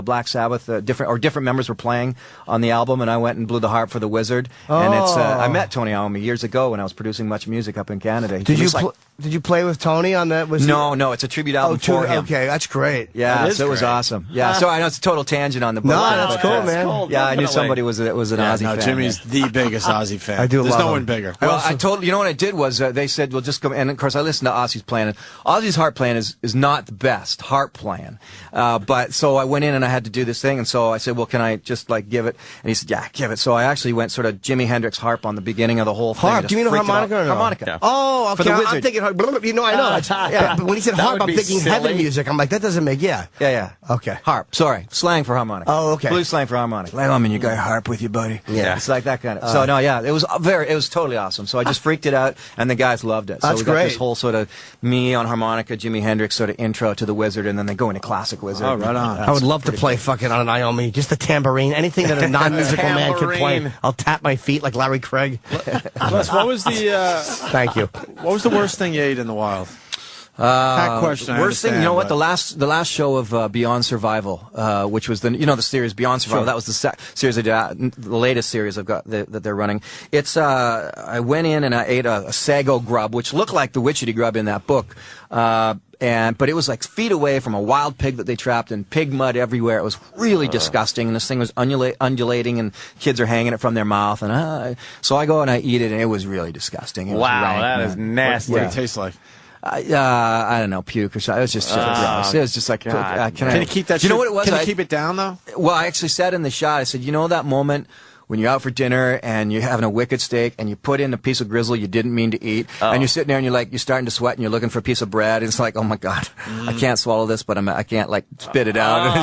Black Sabbath, different members were playing on the album, and I went and blew the harp for The Wizard. Oh. And it's I met Tony Iommi years ago when I was producing much music up in Canada. Did you play with Tony on that? No, it's a tribute album for him. Okay, that's great. Yeah, so it was awesome. Yeah, so I know it's a total tangent on the book. No, that's cool, man. Cool, yeah, I knew somebody was an Ozzy fan. Jimmy's the biggest Ozzy fan. I do There's love no him. one bigger. Well, I told you know what I did was they said, well, just come, and of course I listened to Ozzy's playing. And Ozzy's harp playing is not the best harp playing, but so I went in and I had to do this thing, and so I said, well, can I just like give it? And he said, yeah, give it. So I actually went sort of Jimi Hendrix harp on the beginning of the whole thing. Harp? Do you mean harmonica or no? Harmonica. Yeah. Oh, okay. For the Wizard. I'm thinking, I know. Yeah, but when he said harp, I'm thinking heaven music. I'm like, that doesn't make, Yeah. Okay. Harp. Sorry. Slang for harmonica. Oh, okay. Blues slang for harmonica. Like, you got a harp with you, buddy. Yeah. It's like that kind of. So, no, yeah. It was totally awesome. So I just freaked it out, and the guys loved it. So That's we got great. this whole sort of me on harmonica, Jimi Hendrix sort of intro to the Wizard, and then they go into classic Wizard. Oh, right on. I would love to play fucking on an Iommi, just the tambourine, anything that a non-musical man could play. I'll tap my feet like Larry Craig. Les, what was the? Thank you. What was the worst thing you ate in the wild? Hack question. Worst thing, you know what? The last show of Beyond Survival, which was the series Beyond Survival. Sure. That was the series the latest series I've got that they're running. It's I went in and I ate a sago grub, which looked like the witchetty grub in that book. But it was like feet away from a wild pig that they trapped, and pig mud everywhere. It was really disgusting, and this thing was undulating, and kids are hanging it from their mouth. And so I go and I eat it, and it was really disgusting. It was rank, that is nasty. What did it taste like? I don't know, puke or something. It was just gross. It was just like, can you keep that? You know what it was? Can you keep it down though? Well, I actually said in the shot, I said, you know that moment when you're out for dinner and you're having a wicked steak and you put in a piece of grizzle you didn't mean to eat, and you're sitting there and you're starting to sweat and you're looking for a piece of bread, and it's like, oh my God, I can't swallow this, but I can't like spit it out.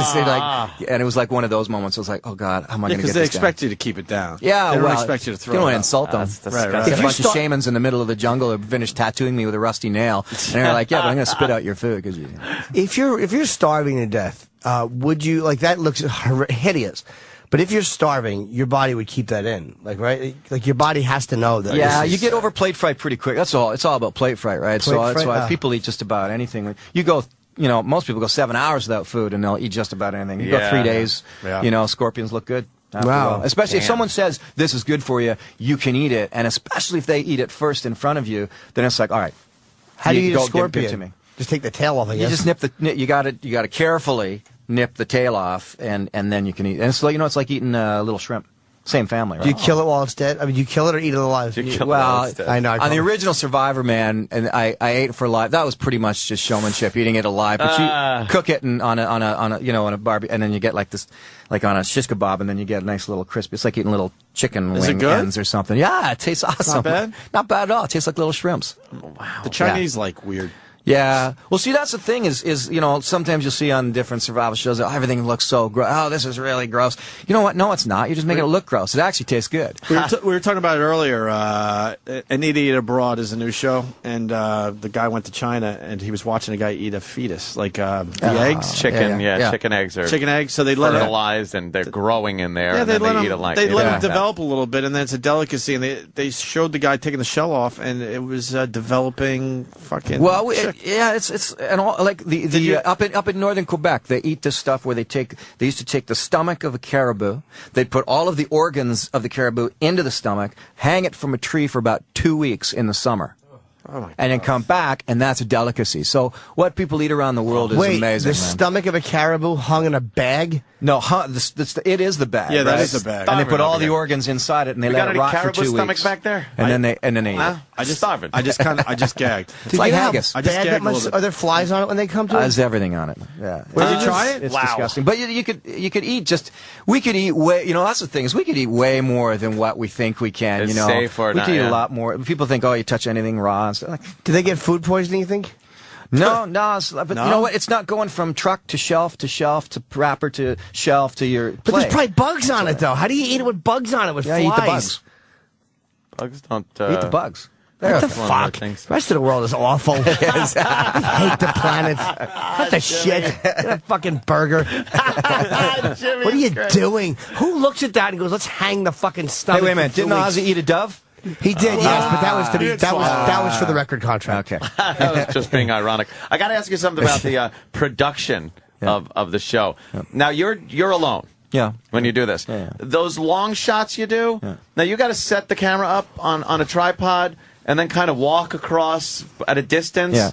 And it was like one of those moments. I was like, oh God, how am I going to get this because they expect you to keep it down. Yeah, they don't expect you to throw it. You don't want to up. insult them. Right. If a bunch of shamans in the middle of the jungle have finished tattooing me with a rusty nail, and they're like, yeah, but I'm going to spit out your food. Cause If you're starving to death, would you, like, that looks hideous. But if you're starving, your body would keep that in, right? Like your body has to know that. Yeah, you get over plate fright pretty quick. That's all. It's all about plate fright, right? That's why people eat just about anything. You go, most people go 7 hours without food, and they'll eat just about anything. You go 3 days. Yeah. Scorpions look good. Wow. Especially if someone says this is good for you, you can eat it, and especially if they eat it first in front of you, then it's like, all right. How do you eat a scorpion? Give it to me. Just take the tail off, I guess. You just nip the. You got to carefully nip the tail off, and then you can eat. And it's like, it's like eating a little shrimp. Same family, right? Do you kill it while it's dead? I mean, do you kill it or eat it alive? I know. On the original Survivorman, and I ate it for live. That was pretty much just showmanship, eating it alive. But you cook it on a barbie, and then you get like this, like on a shish kebab, and then you get a nice little crispy. It's like eating little chicken wing ends or something. Yeah, it tastes awesome. Not bad. Not bad at all. It tastes like little shrimps. Wow. The Chinese like weird. Yeah. Well, see, that's the thing is sometimes you'll see on different survival shows that everything looks so gross. Oh, this is really gross. You know what? No, it's not. You're just making it look gross. It actually tastes good. We were talking about it earlier. An Idiot Abroad is a new show, and the guy went to China, and he was watching a guy eat a fetus, like the eggs. Chicken eggs are chicken eggs. So they let fertilized, and they're growing in there, and they then let they them, eat it like they let them develop a little bit, and then it's a delicacy, and they showed the guy taking the shell off, and it was developing fucking it's and all, like the up in northern Quebec, they eat this stuff where they used to take the stomach of a caribou, they'd put all of the organs of the caribou into the stomach, hang it from a tree for about 2 weeks in the summer. And then come back, and that's a delicacy. So what people eat around the world is amazing. The stomach of a caribou hung in a bag? No, it is the bag. Yeah, that is the bag. And they put all the organs inside it, and they let it rot for 2 weeks. Stomach back there? And then they eat it. I just gagged. It's like haggis. I just gagged a little bit. Are there flies on it when they come to it? There's everything on it. Yeah. Did you try it? It's disgusting. But you could eat we could eat way. That's the thing is we could eat way more than what we think we can. It's safe or we not, could eat a lot more. People think, oh, you touch anything raw and stuff. Do they get food poisoning, you think? No, but you know what? It's not going from truck to shelf to wrapper to shelf to your plate. But there's probably bugs on it, though. How do you eat it with bugs on it, with flies? Eat the bugs. Bugs don't... eat the bugs. What the fuck? The rest of the world is awful. I hate the planet. What the shit? Get a fucking burger. What are you doing? Who looks at that and goes, let's hang the fucking stomach? Hey, wait a minute. Didn't Ozzy eat a dove? He did, yes, but that was for the record contract. Okay. That was just being ironic. I got to ask you something about the production of the show. Yeah. Now you're alone. Yeah. When you do this, those long shots you do. Yeah. Now you got to set the camera up on a tripod and then kind of walk across at a distance. Yeah.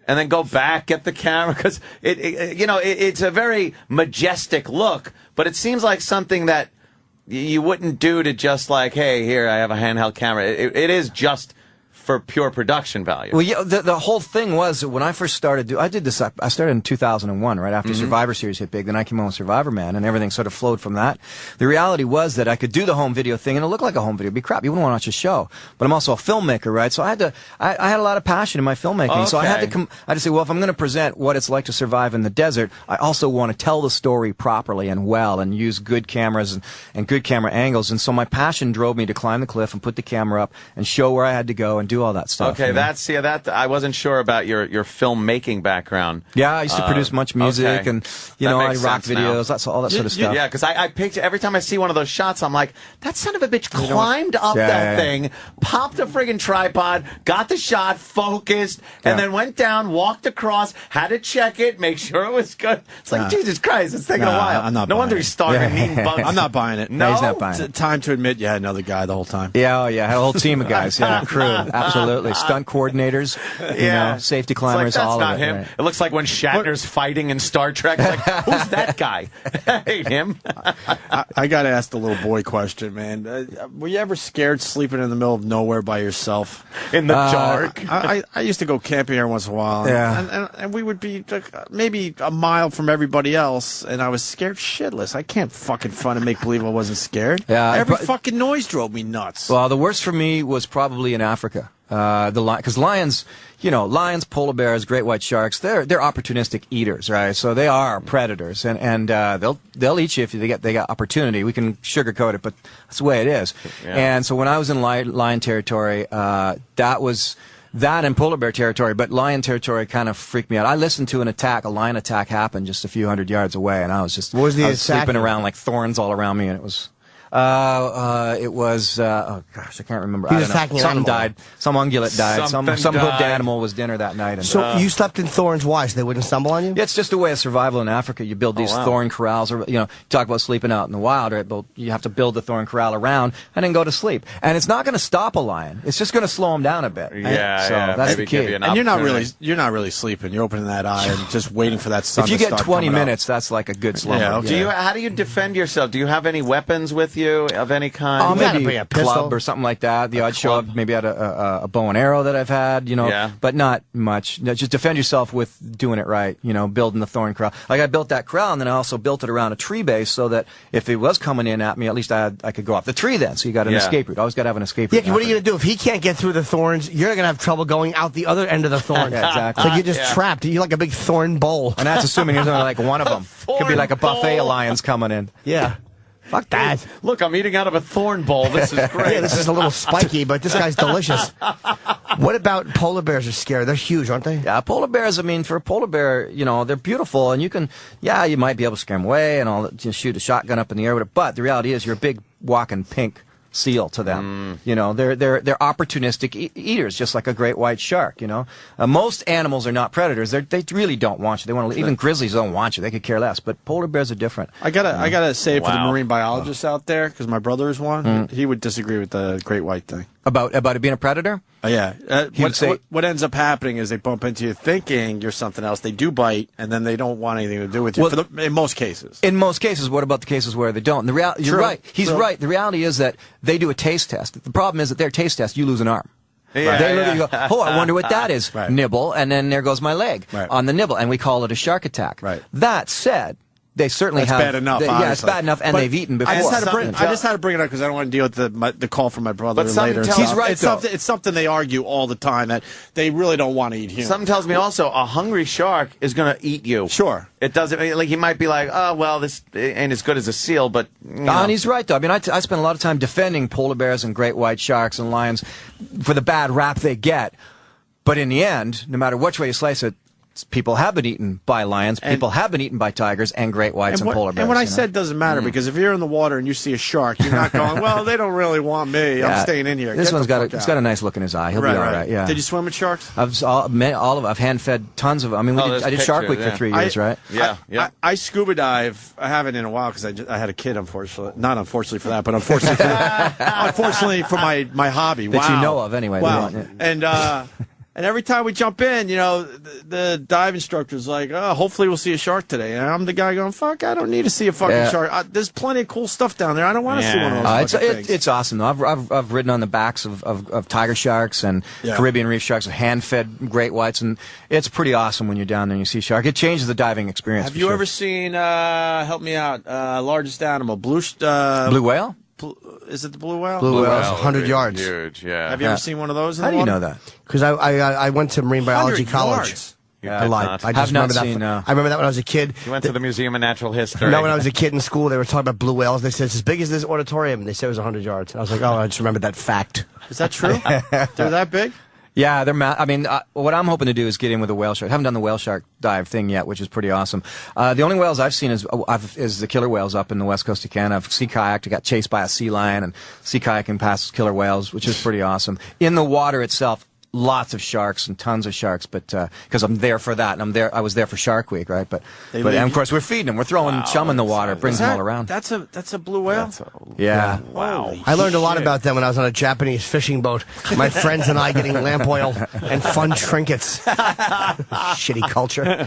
And then go back, get the camera, because it's a very majestic look, but it seems like something that you wouldn't do to just like, hey, here, I have a handheld camera. It is just for pure production value. Well, yeah, the whole thing was when I first started, I did this. I started in 2001, right after Survivor Series hit big. Then I came on with Survivorman, and everything sort of flowed from that. The reality was that I could do the home video thing, and it looked like a home video. It'd be crap. You wouldn't want to watch a show. But I'm also a filmmaker, right? So I had a lot of passion in my filmmaking. Okay. So I had to say, well, if I'm going to present what it's like to survive in the desert, I also want to tell the story properly and well, and use good cameras and good camera angles. And so my passion drove me to climb the cliff and put the camera up and show where I had to go and do all that stuff. Okay, that I wasn't sure about your filmmaking background. Yeah, I used to produce much music, and I rock videos, all that sort of stuff. Yeah, because I picture every time I see one of those shots, I'm like, that son of a bitch climbed up that thing, popped a friggin' tripod, got the shot, focused, and then went down, walked across, had to check it, make sure it was good. It's like, Jesus Christ, it's taking a while. I'm not no wonder he's starving eating bugs. I'm not buying it. No, he's not buying it. Time to admit you had another guy the whole time. Yeah, I had a whole team of guys. Yeah, crew, absolutely. Stunt coordinators, safety climbers, like, all not of it. him. Right. It looks like when Shatner's fighting in Star Trek. It's like, who's that guy? Ain't him. I got to ask the little boy question, man. Were you ever scared sleeping in the middle of nowhere by yourself? In the dark? I used to go camping here once in a while. And we would be maybe a mile from everybody else, and I was scared shitless. I can't fucking fun and make believe I wasn't scared. Yeah, Every fucking noise drove me nuts. Well, the worst for me was probably in Africa. Because lions, polar bears, great white sharks, they're opportunistic eaters, right? So they are predators, and they'll eat you if they got opportunity. We can sugarcoat it, but that's the way it is. Yeah. And so when I was in lion territory, that and polar bear territory, but lion territory kind of freaked me out. I listened to a lion attack happen just a few hundred yards away, and I was sleeping around like thorns all around me, and it was. It was, oh gosh, I can't remember. He was attacking an Something animal. died. Some ungulate died. Some Something hoofed died. animal was dinner that night. And, So you slept in thorns. Why? So they wouldn't stumble on you? yeah, it's just a way of survival in Africa. You build these wow. thorn corrals, or talk about sleeping out in the wild, right? But you have to build the thorn corral around and then go to sleep. And it's not going to stop a lion. It's just going to slow him down a bit. Yeah, so yeah, that's maybe the key. give you an And you're not opportunity. really sleeping. You're opening that eye and just waiting for that sun. If you to get start 20 coming up. minutes, that's like a good slumber. Yeah, okay. How do you defend yourself? Do you have any weapons with you of any kind? gotta Maybe bring a a pistol. club or something like that. The odd show up, maybe had a bow and arrow that I've had, Yeah. but not much. No, just defend yourself with doing it right, building the thorn corral. Like I built that corral, and then I also built it around a tree base so that if it was coming in at me, at least I could go off the tree then. So you got an escape route. Always got to have an escape route. Yeah, 'cause what are you going to do? If he can't get through the thorns, you're going to have trouble going out the other end of the thorn. Yeah, exactly. So you're just trapped. You're like a big thorn bowl. And that's assuming there's only like one of them. Could be like a buffet of lions coming in. Yeah. Fuck that. Look, I'm eating out of a thorn bowl. This is great. Yeah, this is a little spiky, but this guy's delicious. What about polar bears are scary? They're huge, aren't they? Yeah, polar bears, for a polar bear, they're beautiful, and you might be able to scare them away and all, shoot a shotgun up in the air with it, but the reality is you're a big walking pink seal to them. They're opportunistic eaters, just like a great white shark. Most animals are not predators. They really don't want you. They want to. Even grizzlies don't want you. They could care less. But polar bears are different. I gotta say for the Wow. marine biologists out there, because my brother is one. He would disagree with the great white thing. About it being a predator? Yeah. He would say- What ends up happening is they bump into you thinking you're something else. They do bite, and then they don't want anything to do with you. Well, In most cases. In most cases, what about the cases where they don't? You're True. right. He's True. right. The reality is that they do a taste test. The problem is that their taste test, you lose an arm. Yeah, They look at you and go, I wonder what that is. Right. Nibble, and then there goes my leg on the nibble, and we call it a shark attack. Right. That said, they certainly That's have... bad enough, yeah, it's obviously. bad enough, and But they've eaten before. I just had to bring it up because I don't want to deal with the call from my brother But later. something and tells- stuff. It's something they argue all the time, that they really don't want to eat humans. Something tells me also a hungry shark is going to eat you. Sure. It doesn't, like, he might be like, oh, well, this ain't as good as a seal, but, And he's right, though. I spend a lot of time defending polar bears and great white sharks and lions for the bad rap they get. But in the end, no matter which way you slice it, people have been eaten by lions, people have been eaten by tigers and great whites and polar bears. And what I said doesn't matter, because if you're in the water and you see a shark, you're not going, well, they don't really want me. I'm staying in here. This Get one's the got fuck it's out. got a nice look in his eye. He'll be all right. Yeah. Did you swim with sharks? I've hand fed tons of them. I did Shark Week for 3 years, right? Yeah. I scuba dive. I haven't in a while because I had a kid. Unfortunately, not unfortunately for that, but unfortunately for my hobby. That wow. you know of, anyway. Wow. And every time we jump in, the dive instructor's like, oh, hopefully we'll see a shark today. And I'm the guy going, fuck, I don't need to see a fucking shark. There's plenty of cool stuff down there. I don't want to see one of those fucking things. It's awesome, though. I've ridden on the backs of tiger sharks and Caribbean reef sharks, hand-fed great whites, and it's pretty awesome when you're down there and you see a shark. It changes the diving experience. Have you ever seen, help me out, largest animal, blue whale? Is it the blue whale? Blue whale's 100 yards. Huge, yeah. Have you ever seen one of those? How do you know that? Because I went to marine biology 100 college. yards. I lied. not. I just Have not remember seen, that. I remember that when I was a kid. You went to the Museum of Natural History. No, when I was a kid in school, they were talking about blue whales. They said it's as big as this auditorium. And they said it was 100 yards. And I was like, oh, I just remembered that fact. Is that true? They're that big? Yeah, they're. What I'm hoping to do is get in with a whale shark. I haven't done the whale shark dive thing yet, which is pretty awesome. The only whales I've seen is the killer whales up in the west coast of Canada. I've sea kayaked, I got chased by a sea lion, and sea kayaking past killer whales, which is pretty awesome. In the water itself, lots of sharks and tons of sharks, but because I'm there for that, and I was there for Shark Week, right? But and of course we're feeding them. We're throwing chum in the water. It brings them all around. That's a blue whale? Yeah. Wow. I learned a lot about them when I was on a Japanese fishing boat. My friends and I getting lamp oil and fun trinkets. Shitty culture.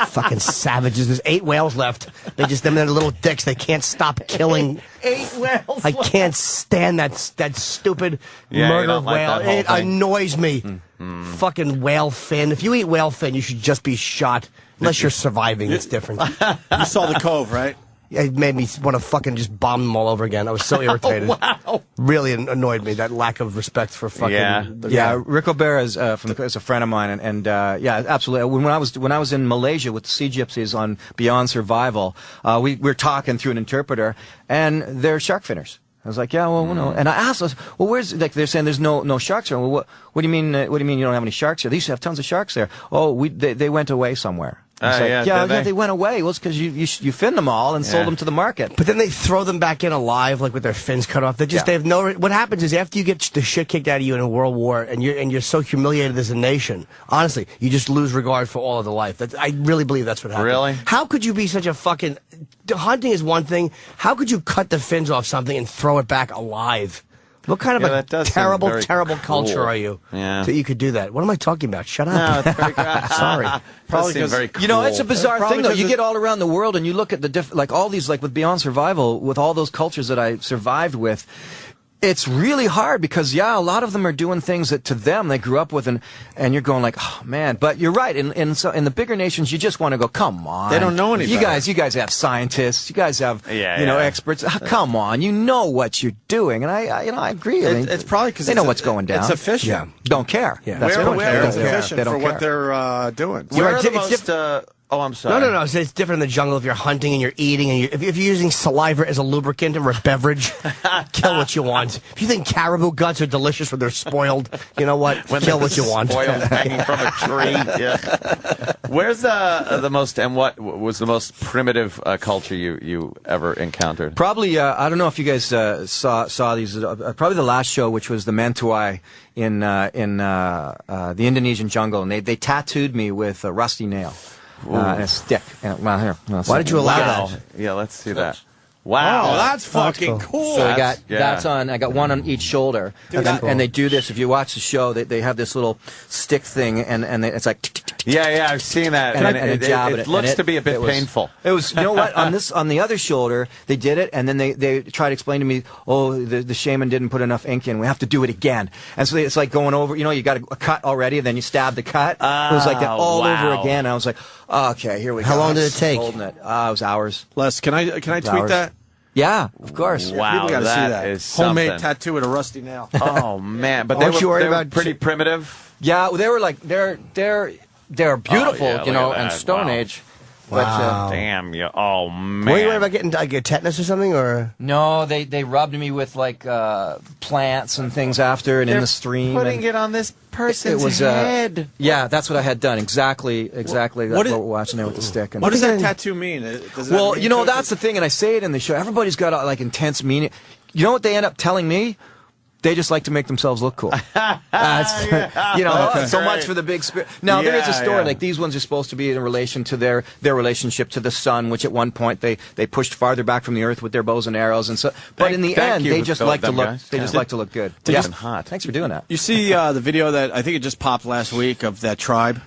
Fucking savages. There's 8 whales left. Them and their little dicks. They can't stop killing. 8 whales. I can't stand that stupid murder whale. It annoys me. Fucking whale fin. If you eat whale fin, you should just be shot. Unless you're surviving, it's different. You saw the Cove, right? It made me want to fucking just bomb them all over again. I was so irritated. Wow. Really annoyed me, that lack of respect for fucking... Rick O'Bear is a friend of mine, and yeah, absolutely. When I was in Malaysia with the Sea Gypsies on Beyond Survival, we were talking through an interpreter, and they're shark finners. I was like, yeah, well, no. And I asked us, well, where's, like, they're saying there's no sharks here. Well, what do you mean you don't have any sharks here? They used to have tons of sharks there. Oh, they went away somewhere. They went away. Well, it's because you finned them all and sold them to the market. But then they throw them back in alive, like with their fins cut off. They have no. What happens is after you get the shit kicked out of you in a world war, and you're so humiliated as a nation, honestly, you just lose regard for all of the life. I really believe that's what happened. Really? How could you be such a fucking? Hunting is one thing. How could you cut the fins off something and throw it back alive? What kind of a terrible, terrible culture are you that you could do that? What am I talking about? Shut up. No, it's very Sorry. Probably because it's a bizarre thing though. You get all around the world and you look at the all these, like with Beyond Survival, with all those cultures that I survived with. It's really hard because, a lot of them are doing things that to them they grew up with, and you're going like, oh man. But you're right. In the bigger nations, you just want to go, come on. They don't know any better. You guys have scientists. You guys have experts. Come on, you know what you're doing, and I agree. It's probably because they know what's going down. It's efficient. Yeah. Don't care. Yeah. It's efficient for what they're doing. Where are the most? Oh, I'm sorry. No. It's different in the jungle if you're hunting and you're eating, and if you're using saliva as a lubricant or a beverage, kill what you want. If you think caribou guts are delicious when they're spoiled, you know what? Kill what you want. Spoiled, hanging from a tree. Yeah. Where's the most, and what was the most primitive culture you ever encountered? Probably, I don't know if you guys saw these. Probably the last show, which was the Mentawai in the Indonesian jungle, and they tattooed me with a rusty nail. And a stick. And, here. Why did you allow that? Yeah, let's see that. Wow, that's fucking cool. So that's on. I got one on each shoulder, and they do this. If you watch the show, they have this little stick thing, and it's like. Yeah, I've seen that. And it looks to be a bit painful. It was. You know what? On the other shoulder, they did it, and then they tried to explain to me, the shaman didn't put enough ink in. We have to do it again. And so it's like going over. You got a cut already, and then you stab the cut. It was like that all over again. And I was like, okay, here we go. How long did it take? Holding it. It was hours. Les, can I tweet that? Yeah, of course. Wow, people got to see that. Is homemade tattoo with a rusty nail. Oh man, but they were pretty primitive. Yeah, they were like they're beautiful, and Stone Age. Wow. But, damn you! Oh man. Were you worried about getting like a tetanus or something, or? No, they rubbed me with like plants and things after, and in the stream. Putting it on this person's head. Yeah, that's what I had done. Exactly. That's what we're watching there with the stick. And what does that tattoo mean? That's the thing, and I say it in the show. Everybody's got like intense meaning. You know what they end up telling me? They just like to make themselves look cool. So much for the big spirit. Now, there is a story, like these ones are supposed to be in relation to their relationship to the sun, which at one point they pushed farther back from the earth with their bows and arrows. And so, but in the end, they just like to look. They just like to look good. Hot. Thanks for doing that. You see the video that I think it just popped last week of that tribe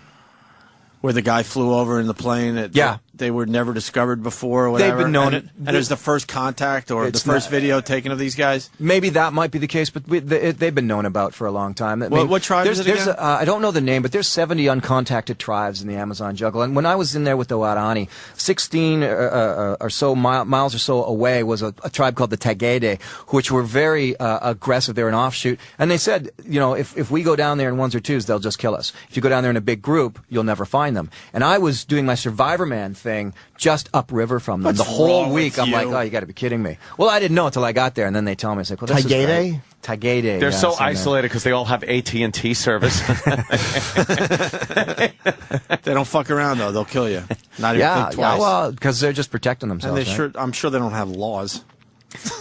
where the guy flew over in the plane. They were never discovered before or whatever. They've been known. And it was the first contact or the first video taken of these guys? Maybe that might be the case, but they've been known about for a long time. What tribe is it again? I don't know the name, but there's 70 uncontacted tribes in the Amazon jungle. And when I was in there with the Warani, 16 or so miles or so away was a tribe called the Tagade, which were very aggressive. They're an offshoot. And they said, if we go down there in ones or twos, they'll just kill us. If you go down there in a big group, you'll never find them. And I was doing my Survivorman thing just upriver from them. The whole week, I'm like, oh, you got to be kidding me. Well, I didn't know until I got there, and then they tell me, it's like, well, this is great. Tagade. They're so isolated because they all have AT&T service. They don't fuck around, though. They'll kill you. Not even think twice. Yeah, well, because they're just protecting themselves. And I'm sure they don't have laws.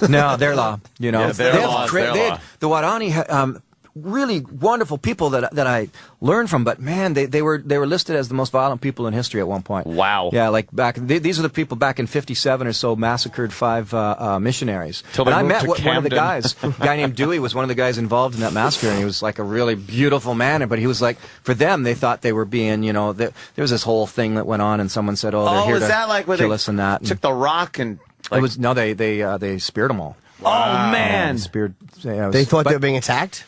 No, their law. Their law. The Warani really wonderful people that I learned from, but man, they were listed as the most violent people in history at one point. Wow. Yeah, like these are the people back in '57 or so massacred 5 missionaries. And I met one of the guys. A guy named Dewey was one of the guys involved in that massacre, and he was like a really beautiful man. But he was like, for them, they thought they were being, there was this whole thing that went on, and someone said, "Oh, they're here to kill us," and that. Took the rock and they speared them all. Wow. Oh man! They thought they were being attacked.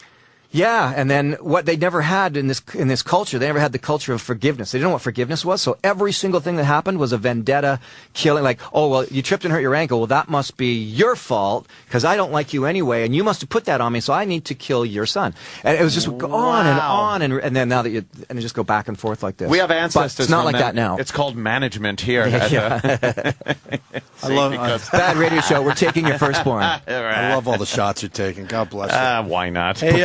Yeah, and then what they never had in this culture, they never had the culture of forgiveness. They didn't know what forgiveness was, so every single thing that happened was a vendetta, killing, like, oh, well, you tripped and hurt your ankle, well, that must be your fault, because I don't like you anyway, and you must have put that on me, so I need to kill your son. And it was just on and on, and then now that it just go back and forth like this. We have ancestors. But it's not like that now. It's called management here. I love bad radio show. We're taking your firstborn. I love all the shots you're taking. God bless you. Why not? Hey,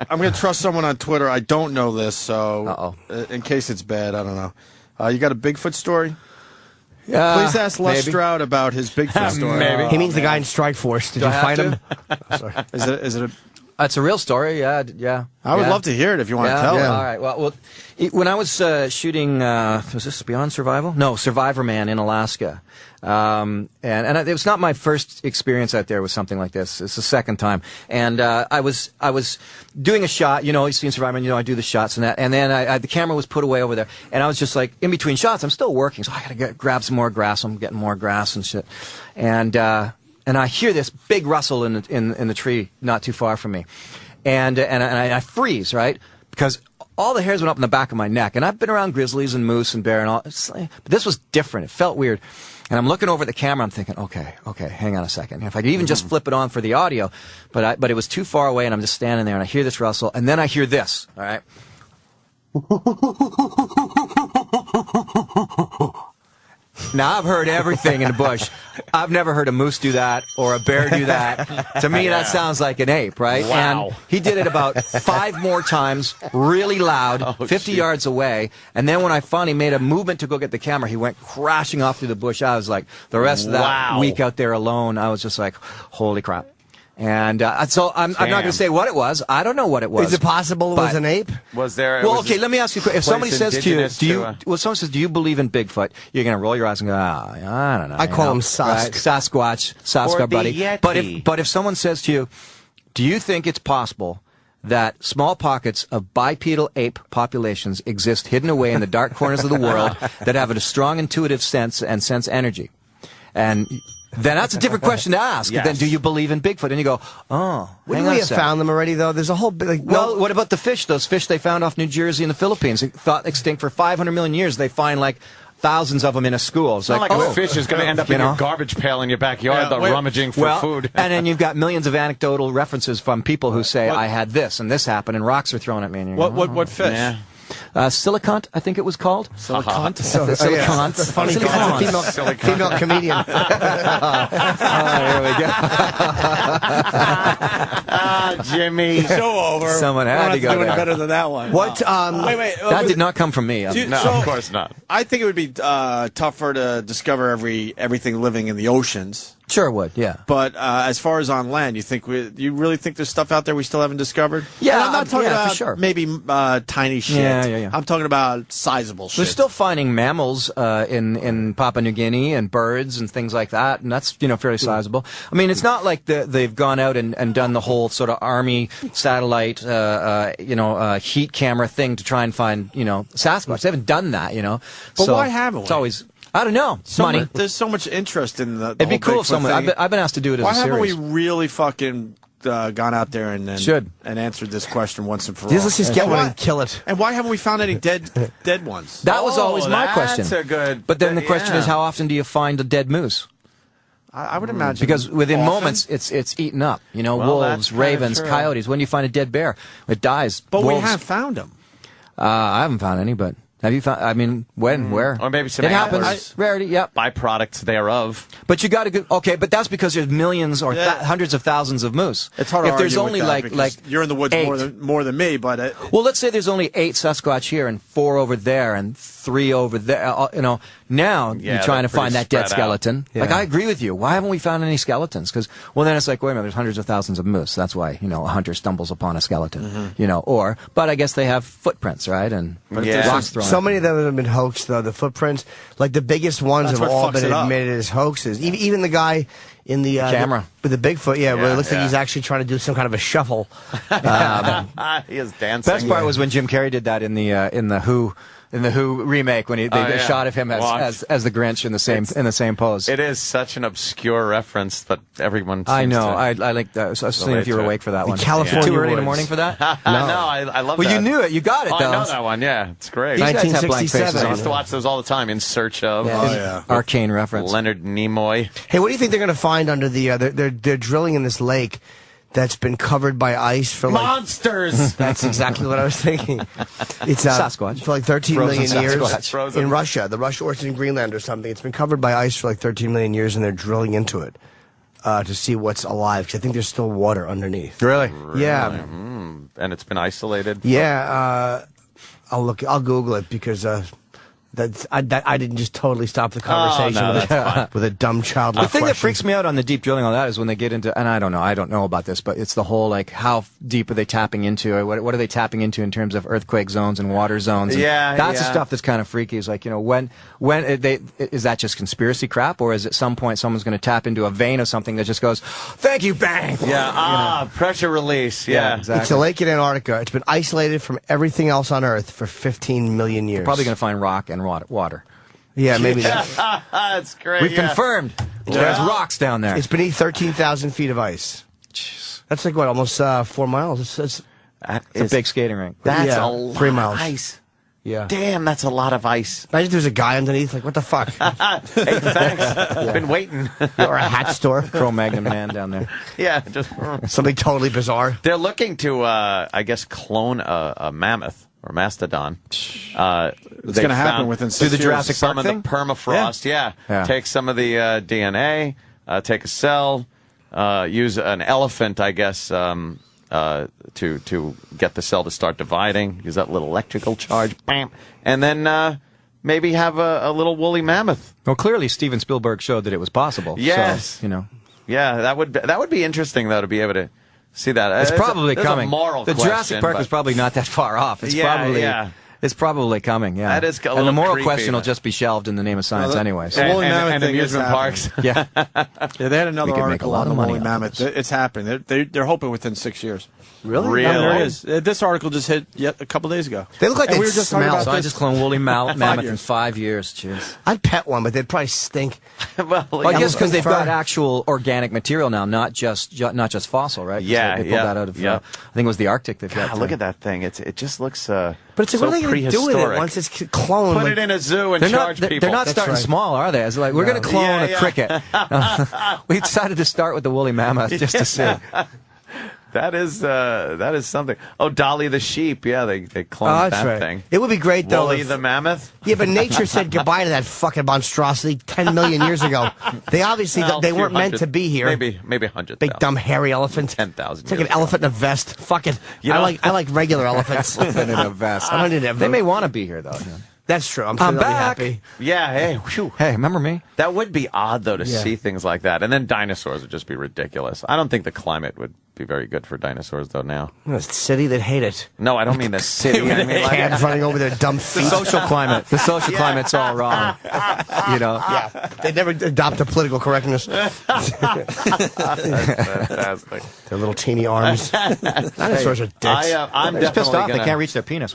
I'm going to trust someone on Twitter. I don't know this, so in case it's bad, I don't know. You got a Bigfoot story? Please ask Les Stroud about his Bigfoot story. Maybe. He means the guy in Strike Force. Did you find him? Oh, sorry. Is it a... It's a real story, yeah. I would love to hear it if you want to tell it. All right. Well, when I was shooting, was this Beyond Survival? No, Survivorman in Alaska. And it was not my first experience out there with something like this. It's the second time. And I was doing a shot. You know, you've seen Survivorman. You know, I do the shots and that. And then the camera was put away over there. And I was just like, in between shots, I'm still working. So I got to grab some more grass. I'm getting more grass and shit. And I hear this big rustle in the tree not too far from me. And I freeze, right? Because all the hairs went up in the back of my neck. And I've been around grizzlies and moose and bear and all. But this was different. It felt weird. And I'm looking over at the camera. I'm thinking, okay, hang on a second. If I could even just flip it on for the audio. But it was too far away, and I'm just standing there, and I hear this rustle. And then I hear this, all right? Now, I've heard everything in the bush. I've never heard a moose do that or a bear do that. To me, that sounds like an ape, right? Wow. And he did it about 5 more times, really loud, 50 yards away. And then when I finally made a movement to go get the camera, he went crashing off through the bush. I was like, the rest of that week out there alone, I was just like, holy crap. And so I'm not going to say what it was. I don't know what it was. Is it possible it was an ape? Was there? Well, okay. Let me ask you a question. If somebody says to you, someone says, "Do you believe in Bigfoot?" You're going to roll your eyes and go, I don't know. I call him Sasquatch, buddy. But if someone says to you, "Do you think it's possible that small pockets of bipedal ape populations exist hidden away in the dark corners of the world that have a strong intuitive sense and sense energy?" And then that's a different question to ask. Yes. Then do you believe in Bigfoot? And you go, wouldn't we have found them already, though? There's a whole bit. Well, what about the fish? Those fish they found off New Jersey and the Philippines, thought extinct for 500 million years. They find like thousands of them in a school. It's like a fish is going to end up in your garbage pail in your backyard, rummaging for food. And then you've got millions of anecdotal references from people who say, I had this and this happened, and rocks are thrown at me. And what fish? Yeah. Silicont, I think it was called. Silicont? Silicont. That's a funny female comedian. Here we go. Jimmy. So over. Someone had to go doing there. better than that one. What? Wait. That did not come from me. No, of course not. I think it would be tougher to discover everything living in the oceans. Sure would, yeah. But as far as on land, you really think there's stuff out there we still haven't discovered? Yeah, and I'm not talking about for sure. maybe tiny shit. Yeah. I'm talking about sizable shit. They're still finding mammals in Papua New Guinea and birds and things like that, and that's fairly sizable. I mean, it's not like they've gone out and done the whole sort of army satellite heat camera thing to try and find Sasquatch. They haven't done that, But why haven't we? It's always. I don't know. Money. There's so much interest in the It'd be cool if Bigfoot someone. I've been asked to do it as a series. Why haven't we really fucking gone out there and answered this question once and for all? Let's just get one and kill it. And why haven't we found any dead ones? That was always my question. That's a good. But then the question is, how often do you find a dead moose? I would imagine because within moments it's eaten up. Wolves, ravens, coyotes. When do you find a dead bear? It dies. But wolves. we have found them. I haven't found any, but. Have you found? I mean, when, where? Or maybe some it happens. Rarity, yep. Byproducts thereof. But you got to go. Okay, but that's because there's millions or hundreds of thousands of moose. It's hard to if there's argue only with that like you're in the woods 8. more than me, but well, let's say there's only 8 Sasquatch here and 4 over there and 3 over there. Now you're trying to find that dead skeleton. Yeah. Like I agree with you. Why haven't we found any skeletons? Because then it's like, wait a minute, there's hundreds of thousands of moose. That's why a hunter stumbles upon a skeleton. But I guess they have footprints, right? And rocks thrown. So many of them have been hoaxed, though. The footprints, like the biggest ones, have all been admitted as hoaxes. Even the guy in the camera with the Bigfoot, where it looks like he's actually trying to do some kind of a shuffle. He is dancing. Best part was when Jim Carrey did that in the Who. In the Who remake, when they did a shot of him as the Grinch in the same pose. It is such an obscure reference, but everyone. I know. I like that. I was seeing if you were awake for that one. California too early in the morning for that. No, I love that. Well, you knew it. You got it. Though. I know that one. Yeah, it's great. These guys have blank faces. I used to watch those all the time. In Search of. Arcane reference. Leonard Nimoy. Hey, what do you think they're going to find under the? They're drilling in this lake that's been covered by ice for monsters. That's exactly what I was thinking. It's Sasquatch for like 13 million years Frozen. in Russia. Or it's in Greenland or something. It's been covered by ice for like 13 million years, and they're drilling into it to see what's alive. Because I think there's still water underneath. Really? Yeah. And it's been isolated. Yeah. I'll Google it because I didn't just totally stop the conversation with a dumb childlike The thing that question. freaks me out on the deep drilling on that is when they get into, and I don't know about this, but it's the whole, like, how deep are they tapping into, or what are they tapping into in terms of earthquake zones and water zones? And that's the stuff that's kind of freaky. Is like, when is that just conspiracy crap, or is at some point someone's going to tap into a vein of something that just goes, thank you, bang. Yeah, pressure release. Yeah, exactly. It's a lake in Antarctica. It's been isolated from everything else on Earth for 15 million years. You're probably going to find rock and water. Yeah, maybe that. That's great. We've confirmed. There's rocks down there. It's beneath 13,000 feet of ice. Jeez. That's like, what, almost 4 miles? It's a big skating rink. That's a lot 3 miles. of ice. Yeah. Damn, that's a lot of ice. Imagine there's a guy underneath, like, what the fuck? Hey, thanks. I've been waiting. Or a hat store. Cro-Magnon man down there. Yeah, just something totally bizarre. They're looking to, I guess, clone a mammoth or mastodon. It's going to happen within 6 years. Do the Jurassic Park some thing? of the permafrost. Yeah. Take some of the DNA, take a cell, use an elephant, I guess, to get the cell to start dividing. Use that little electrical charge, bam, and then maybe have a little woolly mammoth. Well, clearly Steven Spielberg showed that it was possible. Yes, so, Yeah, that would be interesting though to be able to see that. It's probably coming. A moral the question, Jurassic Park is probably not that far off. It's It's probably coming, yeah. That is a and the moral creepy, question will just be shelved in the name of science anyway. So. And amusement parks. Yeah, they had another article on the woolly on mammoth. It's happening. They're hoping within 6 years. Really? Yeah, there is. This article just hit a couple days ago. They look like they we were just smell. So I just clone woolly mammoth in 5 years. Cheers. I'd pet one, but they'd probably stink. Well, I guess because they've got actual organic material now, not just fossil, right? Yeah, they pulled that out of. I think it was the Arctic. They've got. Look at that thing. It just looks. But it's so what are they going to do with it once it's cloned? Put it in a zoo and charge people. They're not starting small, are they? It's like we're going to clone a cricket. We decided to start with the woolly mammoth just to see. That is something. Oh, Dolly the sheep. Yeah, they cloned that thing. It would be great though. Wooly the mammoth. Yeah, but nature said goodbye to that fucking monstrosity 10 million years ago. They obviously they weren't meant to be here. Maybe 100,000. Big dumb hairy elephant. 10,000. It's like an elephant in a vest. Fuck it. I like regular elephants. Elephant in a vest. I don't need that. They may want to be here though. That's true. I'm sure they'll back. be happy. Yeah. Hey. Whew. Hey, remember me? That would be odd though to see things like that, and then dinosaurs would just be ridiculous. I don't think the climate would be very good for dinosaurs though now. The city, they'd hate it. No, I don't mean the city. I mean cats running over their dumb feet. The social climate. The social climate's all wrong. Yeah. They never adopt a political correctness. That's fantastic. Their little teeny arms. Dinosaurs are dicks. I'm just pissed off. They They can't reach their penis.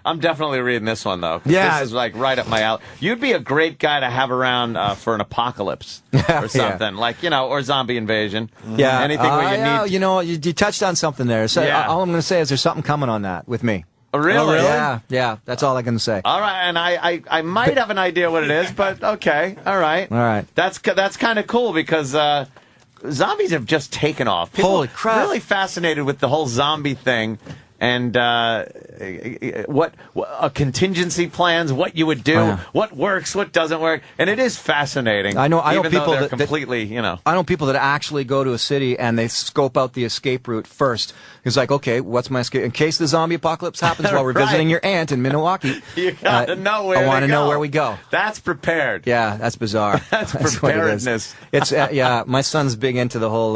I'm definitely reading this one though. Yeah, this is like right up my alley. You'd be a great guy to have around for an apocalypse or something, like or zombie invasion. Yeah, anything where you need. You touched on something there. So all I'm going to say is there's something coming on that with me. Oh, really? Yeah. That's all I can say. All right, and I might have an idea what it is, but okay, all right. That's kind of cool because. Zombies have just taken off. People Holy crap! Really fascinated with the whole zombie thing, and what contingency plans, what you would do, what works, what doesn't work, and it is fascinating. I know people that completely, I know people that actually go to a city and they scope out the escape route first. It's like, okay, what's my escape in case the zombie apocalypse happens while we're visiting your aunt in Milwaukee? You gotta know where. I want to know where we go. That's prepared. Yeah, that's bizarre. That's preparedness. It's my son's big into the whole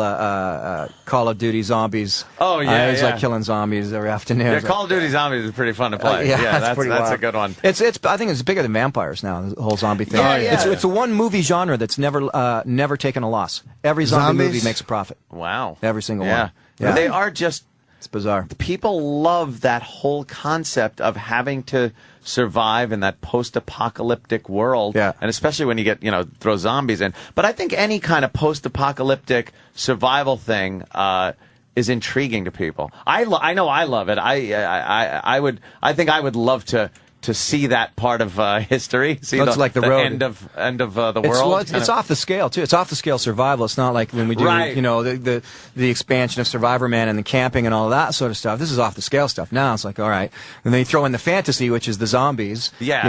Call of Duty zombies. Oh yeah, he's like killing zombies every afternoon. Yeah, Call of Duty Zombies is pretty fun to play. That's a good one. I think it's bigger than vampires now. The whole zombie thing. It's the one movie genre that's never taken a loss. Every zombie movie makes a profit. Wow. Every single one. Yeah. They are just. It's bizarre. People love that whole concept of having to survive in that post-apocalyptic world. Yeah. And especially when you get, throw zombies in. But I think any kind of post-apocalyptic survival thing is intriguing to people. I know I love it. I think I would love to see that part of history. See like the road. end of the world. It's off the scale too. It's off the scale survival. It's not like when we do the expansion of Survivorman and the camping and all that sort of stuff. This is off the scale stuff. Now it's like, all right, and then you throw in the fantasy, which is the zombies. Yeah.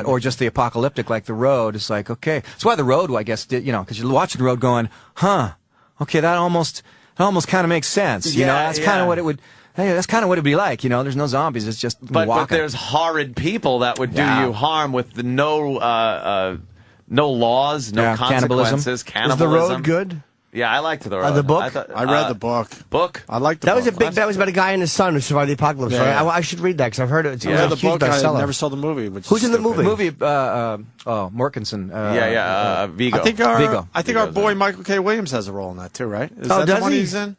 Or just the apocalyptic, like the road. It's like, okay, that's why the road, I guess, because you're watching the road, going, okay, that almost kind of makes sense. That's kind of what it would. Hey, that's kind of what it'd be like, There's no zombies. It's just but there's horrid people that would do you harm with no laws, no consequences. Cannibalism. Is The Road good? Yeah, I liked The Road. The book? I read the book. I liked the book. That was about a guy and his son who survived the apocalypse. Yeah. Right? I should read that because I've heard it. It's the book. bestseller. I never saw the movie. Who's in the movie? Morkinson. Vigo. I think our boy Michael K. Williams has a role in that too, right? Is that does the one he? he's in?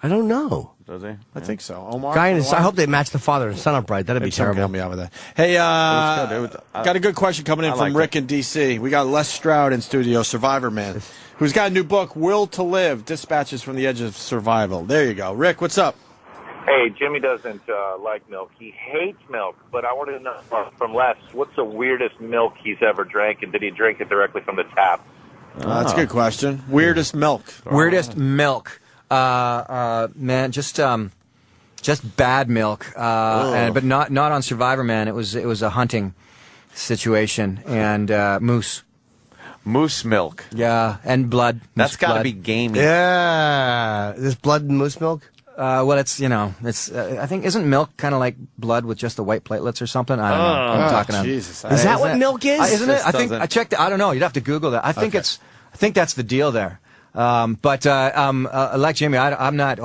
I don't know. Does he? I think so. Omar. Guy and his son. I hope they match the father and son up right. That'd be terrible. Help me out with that. Hey, got a good question coming in from Rick in D.C. We got Les Stroud in studio, Survivorman, who's got a new book, Will to Live, Dispatches from the Edge of Survival. There you go. Rick, what's up? Hey, Jimmy doesn't like milk. He hates milk, but I wanted to know from Les, what's the weirdest milk he's ever drank, and did he drink it directly from the tap? That's a good question. Weirdest milk. Weirdest milk. Man, just bad milk, but not on Survivorman. It was a hunting situation, and moose milk. Yeah, and blood. That's got to be gamey. Yeah, this blood and moose milk. Well, it's I think isn't milk kind of like blood with just the white platelets or something? I don't know. I'm talking Jesus. Is that what milk is? Isn't it? I think I checked. I don't know. You'd have to Google that. I think that's the deal there. But like Jimmy, I'm not.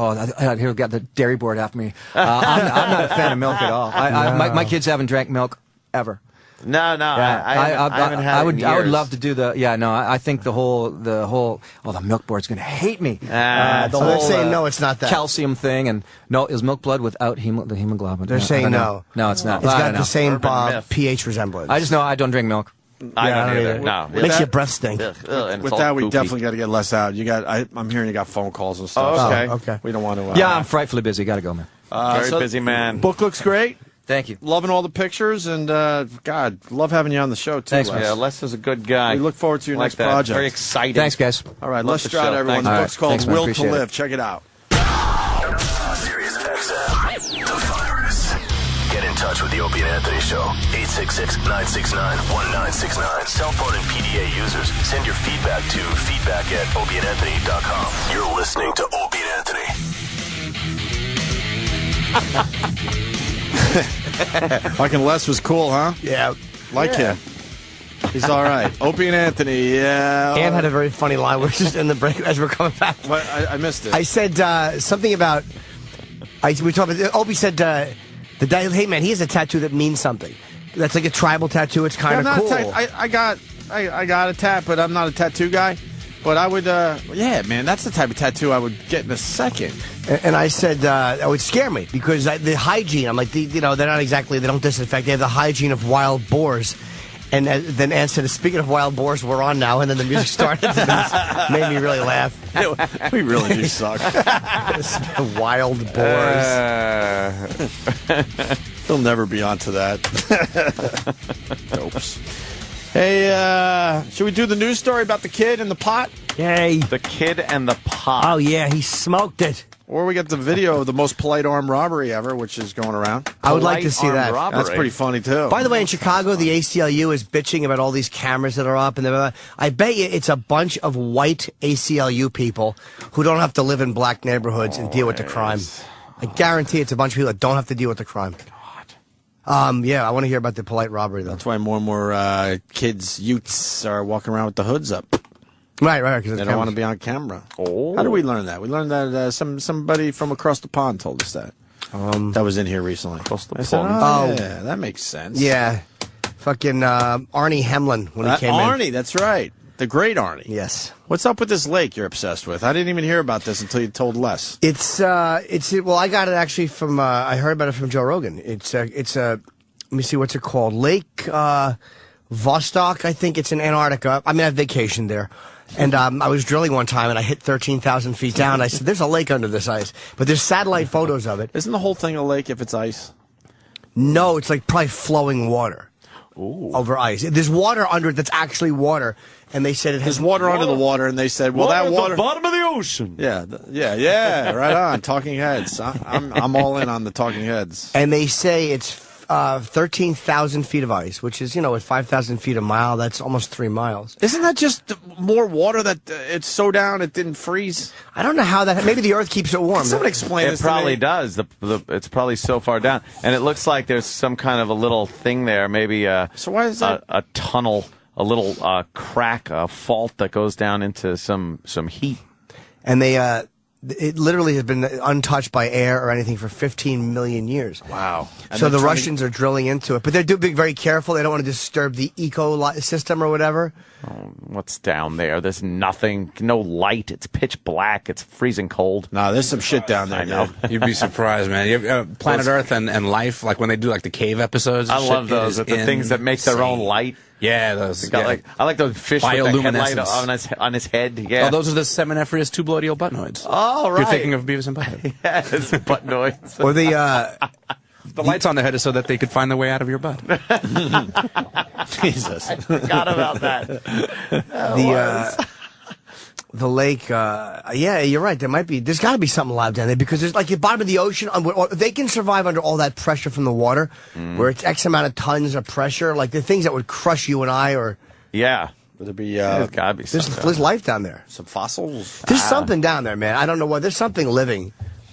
Here we got the dairy board after me. I'm not a fan of milk at all. My kids haven't drank milk ever. No, I haven't had it in years. I would love to do the. Yeah, no, I think the whole. The milk board's going to hate me. They're saying no, it's not that calcium thing, and no, is milk blood without the hemoglobin? They're saying no. No, it's not. It's got the same pH resemblance. I just know I don't drink milk. I don't either. No, it makes your breath stink. With that, we definitely got to get Les out. I'm hearing you got phone calls and stuff. Oh, okay. We don't want to. Yeah, I'm frightfully busy. Got to go, man. Very busy man. Book looks great. Thank you. Loving all the pictures, and God, love having you on the show too. Thanks, Les. Yeah, Les is a good guy. We look forward to your next that. project. Very exciting. Thanks, guys. All right, Les Stroud, everyone. The book's called Will to Live. Check it out. Sirius XM, The Virus. Get in touch with the Opie and Anthony Show. 866-969-1969. Cell phone and PDA users, send your feedback to feedback@opieandanthony.com. You're listening to Opie and Anthony. Fucking Les was cool, huh? Yeah. Like him. He's all right. Opie and Anthony, yeah. Ann had a very funny line. We're just in the break as we're coming back. What? I missed it. I said something about. We talked about. Opie said the guy. Hey man, he has a tattoo that means something. That's like a tribal tattoo. It's kind of cool. I got a tat, but I'm not a tattoo guy. But I would, yeah, man, that's the type of tattoo I would get in a second. And I said that would scare me because the hygiene. I'm like, they're not exactly. They don't disinfect. They have the hygiene of wild boars. And then Ann said, speaking of wild boars, we're on now. And then the music started. And it made me really laugh. We really do suck. Wild boars. They'll never be onto that. Dopes. Hey, should we do the news story about the kid and the pot? Yay. The kid and the pot. Oh, yeah, he smoked it. Or we got the video of the most polite armed robbery ever, which is going around. I would like to see that. Robbery. That's pretty funny, too. By the way, in Chicago, the ACLU is bitching about all these cameras that are up. And I bet you it's a bunch of white ACLU people who don't have to live in black neighborhoods and deal with the crime. I guarantee it's a bunch of people that don't have to deal with the crime. Yeah, I want to hear about the polite robbery, though. That's why more and more kids, youths, are walking around with the hoods up. Right, because they don't want to be on camera. Oh. How did we learn that? We learned that somebody from across the pond told us that. That was in here recently. Across the pond. Said, yeah, that makes sense. Yeah. Fucking Arnie Hamlin when he came in. Arnie, that's right. The great Arnie. Yes. What's up with this lake you're obsessed with? I didn't even hear about this until you told Les. Well, I got it actually from, I heard about it from Joe Rogan. It's let me see, what's it called? Lake Vostok, I think it's in Antarctica. I mean, I vacationed there. And I was drilling one time, and I hit 13,000 feet down. I said, there's a lake under this ice. But there's satellite photos of it. Isn't the whole thing a lake if it's ice? No, it's like probably flowing water. Ooh. Over ice. There's water under it that's actually water. And they said it has water under the water, and they said, well, that water at the bottom of the ocean. Yeah, right on. Talking Heads. I'm all in on the Talking Heads. And they say it's 13,000 feet of ice, which is, at 5,000 feet a mile, that's almost 3 miles. Isn't that just more water that it's so down it didn't freeze? I don't know how that. Maybe the Earth keeps it warm. Can someone explain this It probably to me? does. It's probably so far down, and it looks like there's some kind of a little thing there, maybe so why is that? a tunnel, a little crack, a fault that goes down into some heat. And it literally has been untouched by air or anything for 15 million years. Wow. So the Russians are drilling into it. But they're being very careful. They don't want to disturb the ecosystem or whatever. Oh, what's down there? There's nothing, no light. It's pitch black. It's freezing cold. No, there's some shit down there. I know. You'd be surprised, man. Planet Earth and Life, like when they do like the cave episodes. I love those. With the things that make their own light. Yeah, those. I like those fish with the headlight on his head. Yeah. Oh, those are the seminiferous tubuloidal buttnoids. Oh, right. You're thinking of Beavis and Butthead. Yes, buttnoids. Or the lights on the head is so that they could find their way out of your butt. Jesus. I forgot about that. The lake, yeah, you're right. There's got to be something alive down there because there's like the bottom of the ocean. They can survive under all that pressure from the water, where it's X amount of tons of pressure, like the things that would crush you and I, or yeah, there'd be. There's gotta be something. There's life down there. Some fossils. There's something down there, man. I don't know what. There's something living.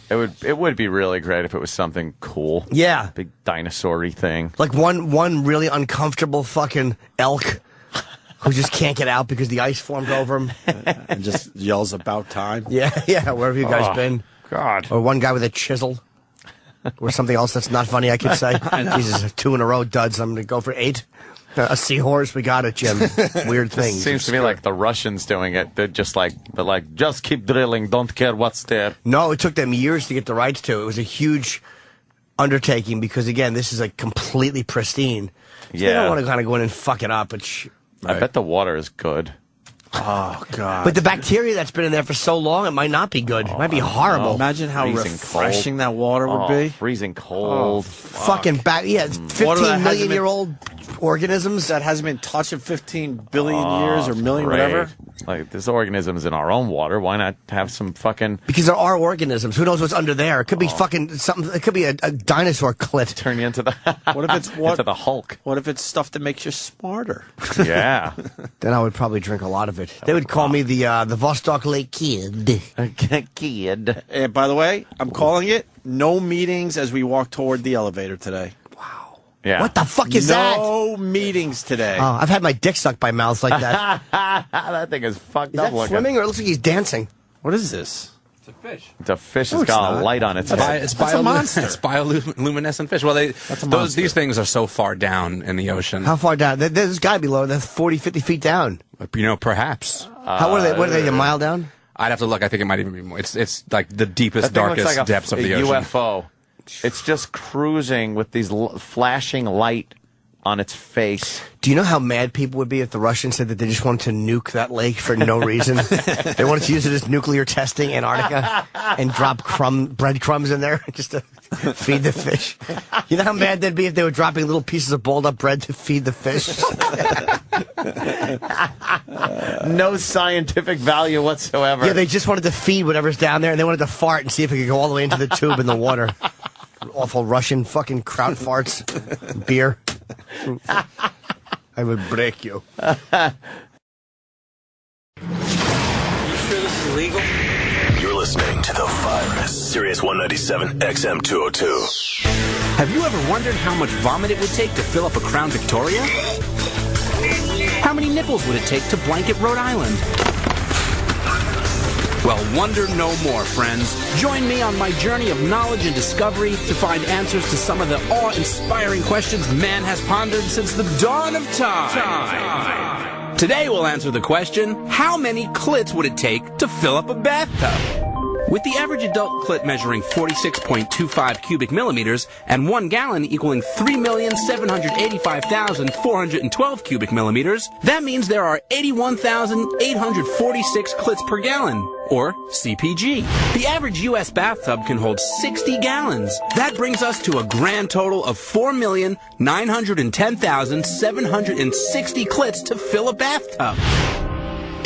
It would be really great if it was something cool. Yeah, big dinosaur-y thing. Like one really uncomfortable fucking elk. Who just can't get out because the ice formed over him. And just yells about time. Yeah, where have you guys been? God. Or one guy with a chisel. Or something else that's not funny, I could say. Jesus, 2 in a row duds. I'm going to go for 8. A seahorse, we got it, Jim. Weird things. Seems to me like the Russians doing it. They're just just keep drilling, don't care what's there. No, it took them years to get the rights to it. It was a huge undertaking because, again, this is like completely pristine. So they don't want to kind of go in and fuck it up. I bet the water is good. Oh, God. But the bacteria that's been in there for so long, it might not be good. It might be horrible. No. Imagine how refreshing that water would be. Freezing cold. Fucking it's 15 million-year-old organisms that hasn't been touched in 15 billion years or million, whatever. Like, there's organisms in our own water. Why not have some fucking... Because there are organisms. Who knows what's under there? It could be fucking something. It could be a dinosaur clit. Turn you into the... What if it's into the Hulk? What if it's stuff that makes you smarter? Yeah. Then I would probably drink a lot of it. They would call me the Vostok Lake Kid. Kid. And by the way, I'm calling it no meetings as we walk toward the elevator today. Yeah. What the fuck is that? No meetings today. Oh, I've had my dick sucked by mouths like that. That thing is fucked Is up that looking. swimming or it looks like he's dancing? What is this? It's a fish. It's a fish that's got a light on its head. It's a monster. It's bioluminescent fish. Well, these things are so far down in the ocean. How far down? There's got to be lower. They're 40, 50 feet down. Perhaps. What are they, a mile down? I'd have to look. I think it might even be more. It's like the deepest, darkest looks like depths of the ocean. UFO. It's just cruising with these flashing light on its face. Do you know how mad people would be if the Russians said that they just wanted to nuke that lake for no reason? They wanted to use it as nuclear testing, Antarctica, and drop breadcrumbs in there just to feed the fish. You know how mad they'd be if they were dropping little pieces of balled up bread to feed the fish? No scientific value whatsoever. Yeah, they just wanted to feed whatever's down there, and they wanted to fart and see if it could go all the way into the tube in the water. Awful Russian fucking kraut farts. Beer. I would break you. You sure this is legal? You're listening to The Virus, Sirius 197 XM 202. Have you ever wondered how much vomit it would take to fill up a Crown Victoria? How many nipples would it take to blanket Rhode Island? Well, wonder no more, friends. Join me on my journey of knowledge and discovery to find answers to some of the awe-inspiring questions man has pondered since the dawn of time. Today we'll answer the question, how many clits would it take to fill up a bathtub? With the average adult clit measuring 46.25 cubic millimeters and 1 gallon equaling 3,785,412 cubic millimeters, that means there are 81,846 clits per gallon, or CPG. The average U.S. bathtub can hold 60 gallons. That brings us to a grand total of 4,910,760 clits to fill a bathtub.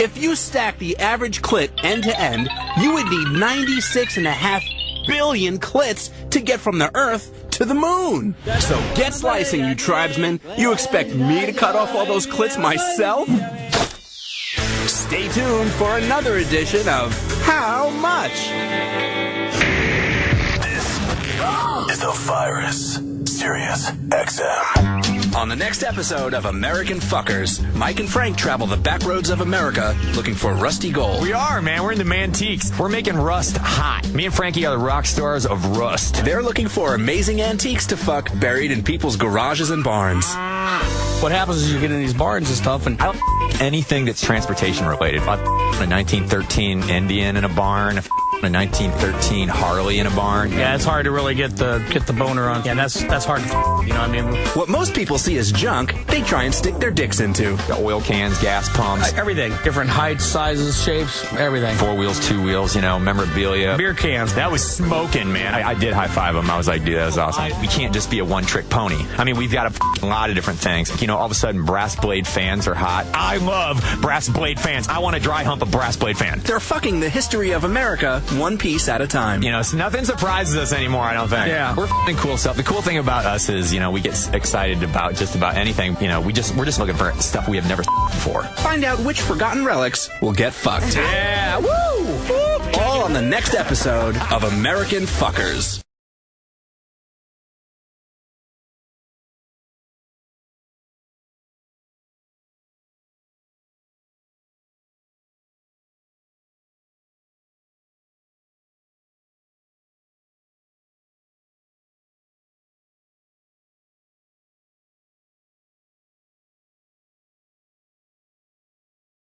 If you stack the average clit end to end, you would need 96.5 billion clits to get from the Earth to the moon. So get slicing, you tribesmen. You expect me to cut off all those clits myself? Stay tuned for another edition of How Much? This is the Virus, Sirius XM. On the next episode of American Fuckers, Mike and Frank travel the back roads of America looking for rusty gold. We are, man. We're in the mantiques. We're making rust hot. Me and Frankie are the rock stars of rust. They're looking for amazing antiques to fuck buried in people's garages and barns. What happens is you get in these barns and stuff, and anything that's transportation related. A 1913 Indian in a barn, a 1913 Harley in a barn. Yeah, it's hard to really get the boner on. Yeah, that's hard. You know what I mean? What most people see as junk, they try and stick their dicks into. The oil cans, gas pumps. Everything. Different heights, sizes, shapes, everything. 4 wheels, 2 wheels, memorabilia. Beer cans. That was smoking, man. I did high five them. I was like, dude, that was awesome. We can't just be a one-trick pony. I mean, we've got a lot of different things. All of a sudden, brass blade fans are hot. I love brass blade fans. I want to dry hump a brass blade fan. They're fucking the history of America one piece at a time. So nothing surprises us anymore, I don't think. Yeah. We're f***ing cool stuff. The cool thing about us is, we get excited about just about anything. We're just looking for stuff we have never before. Find out which forgotten relics will get fucked. Yeah, woo! All on the next episode of American Fuckers.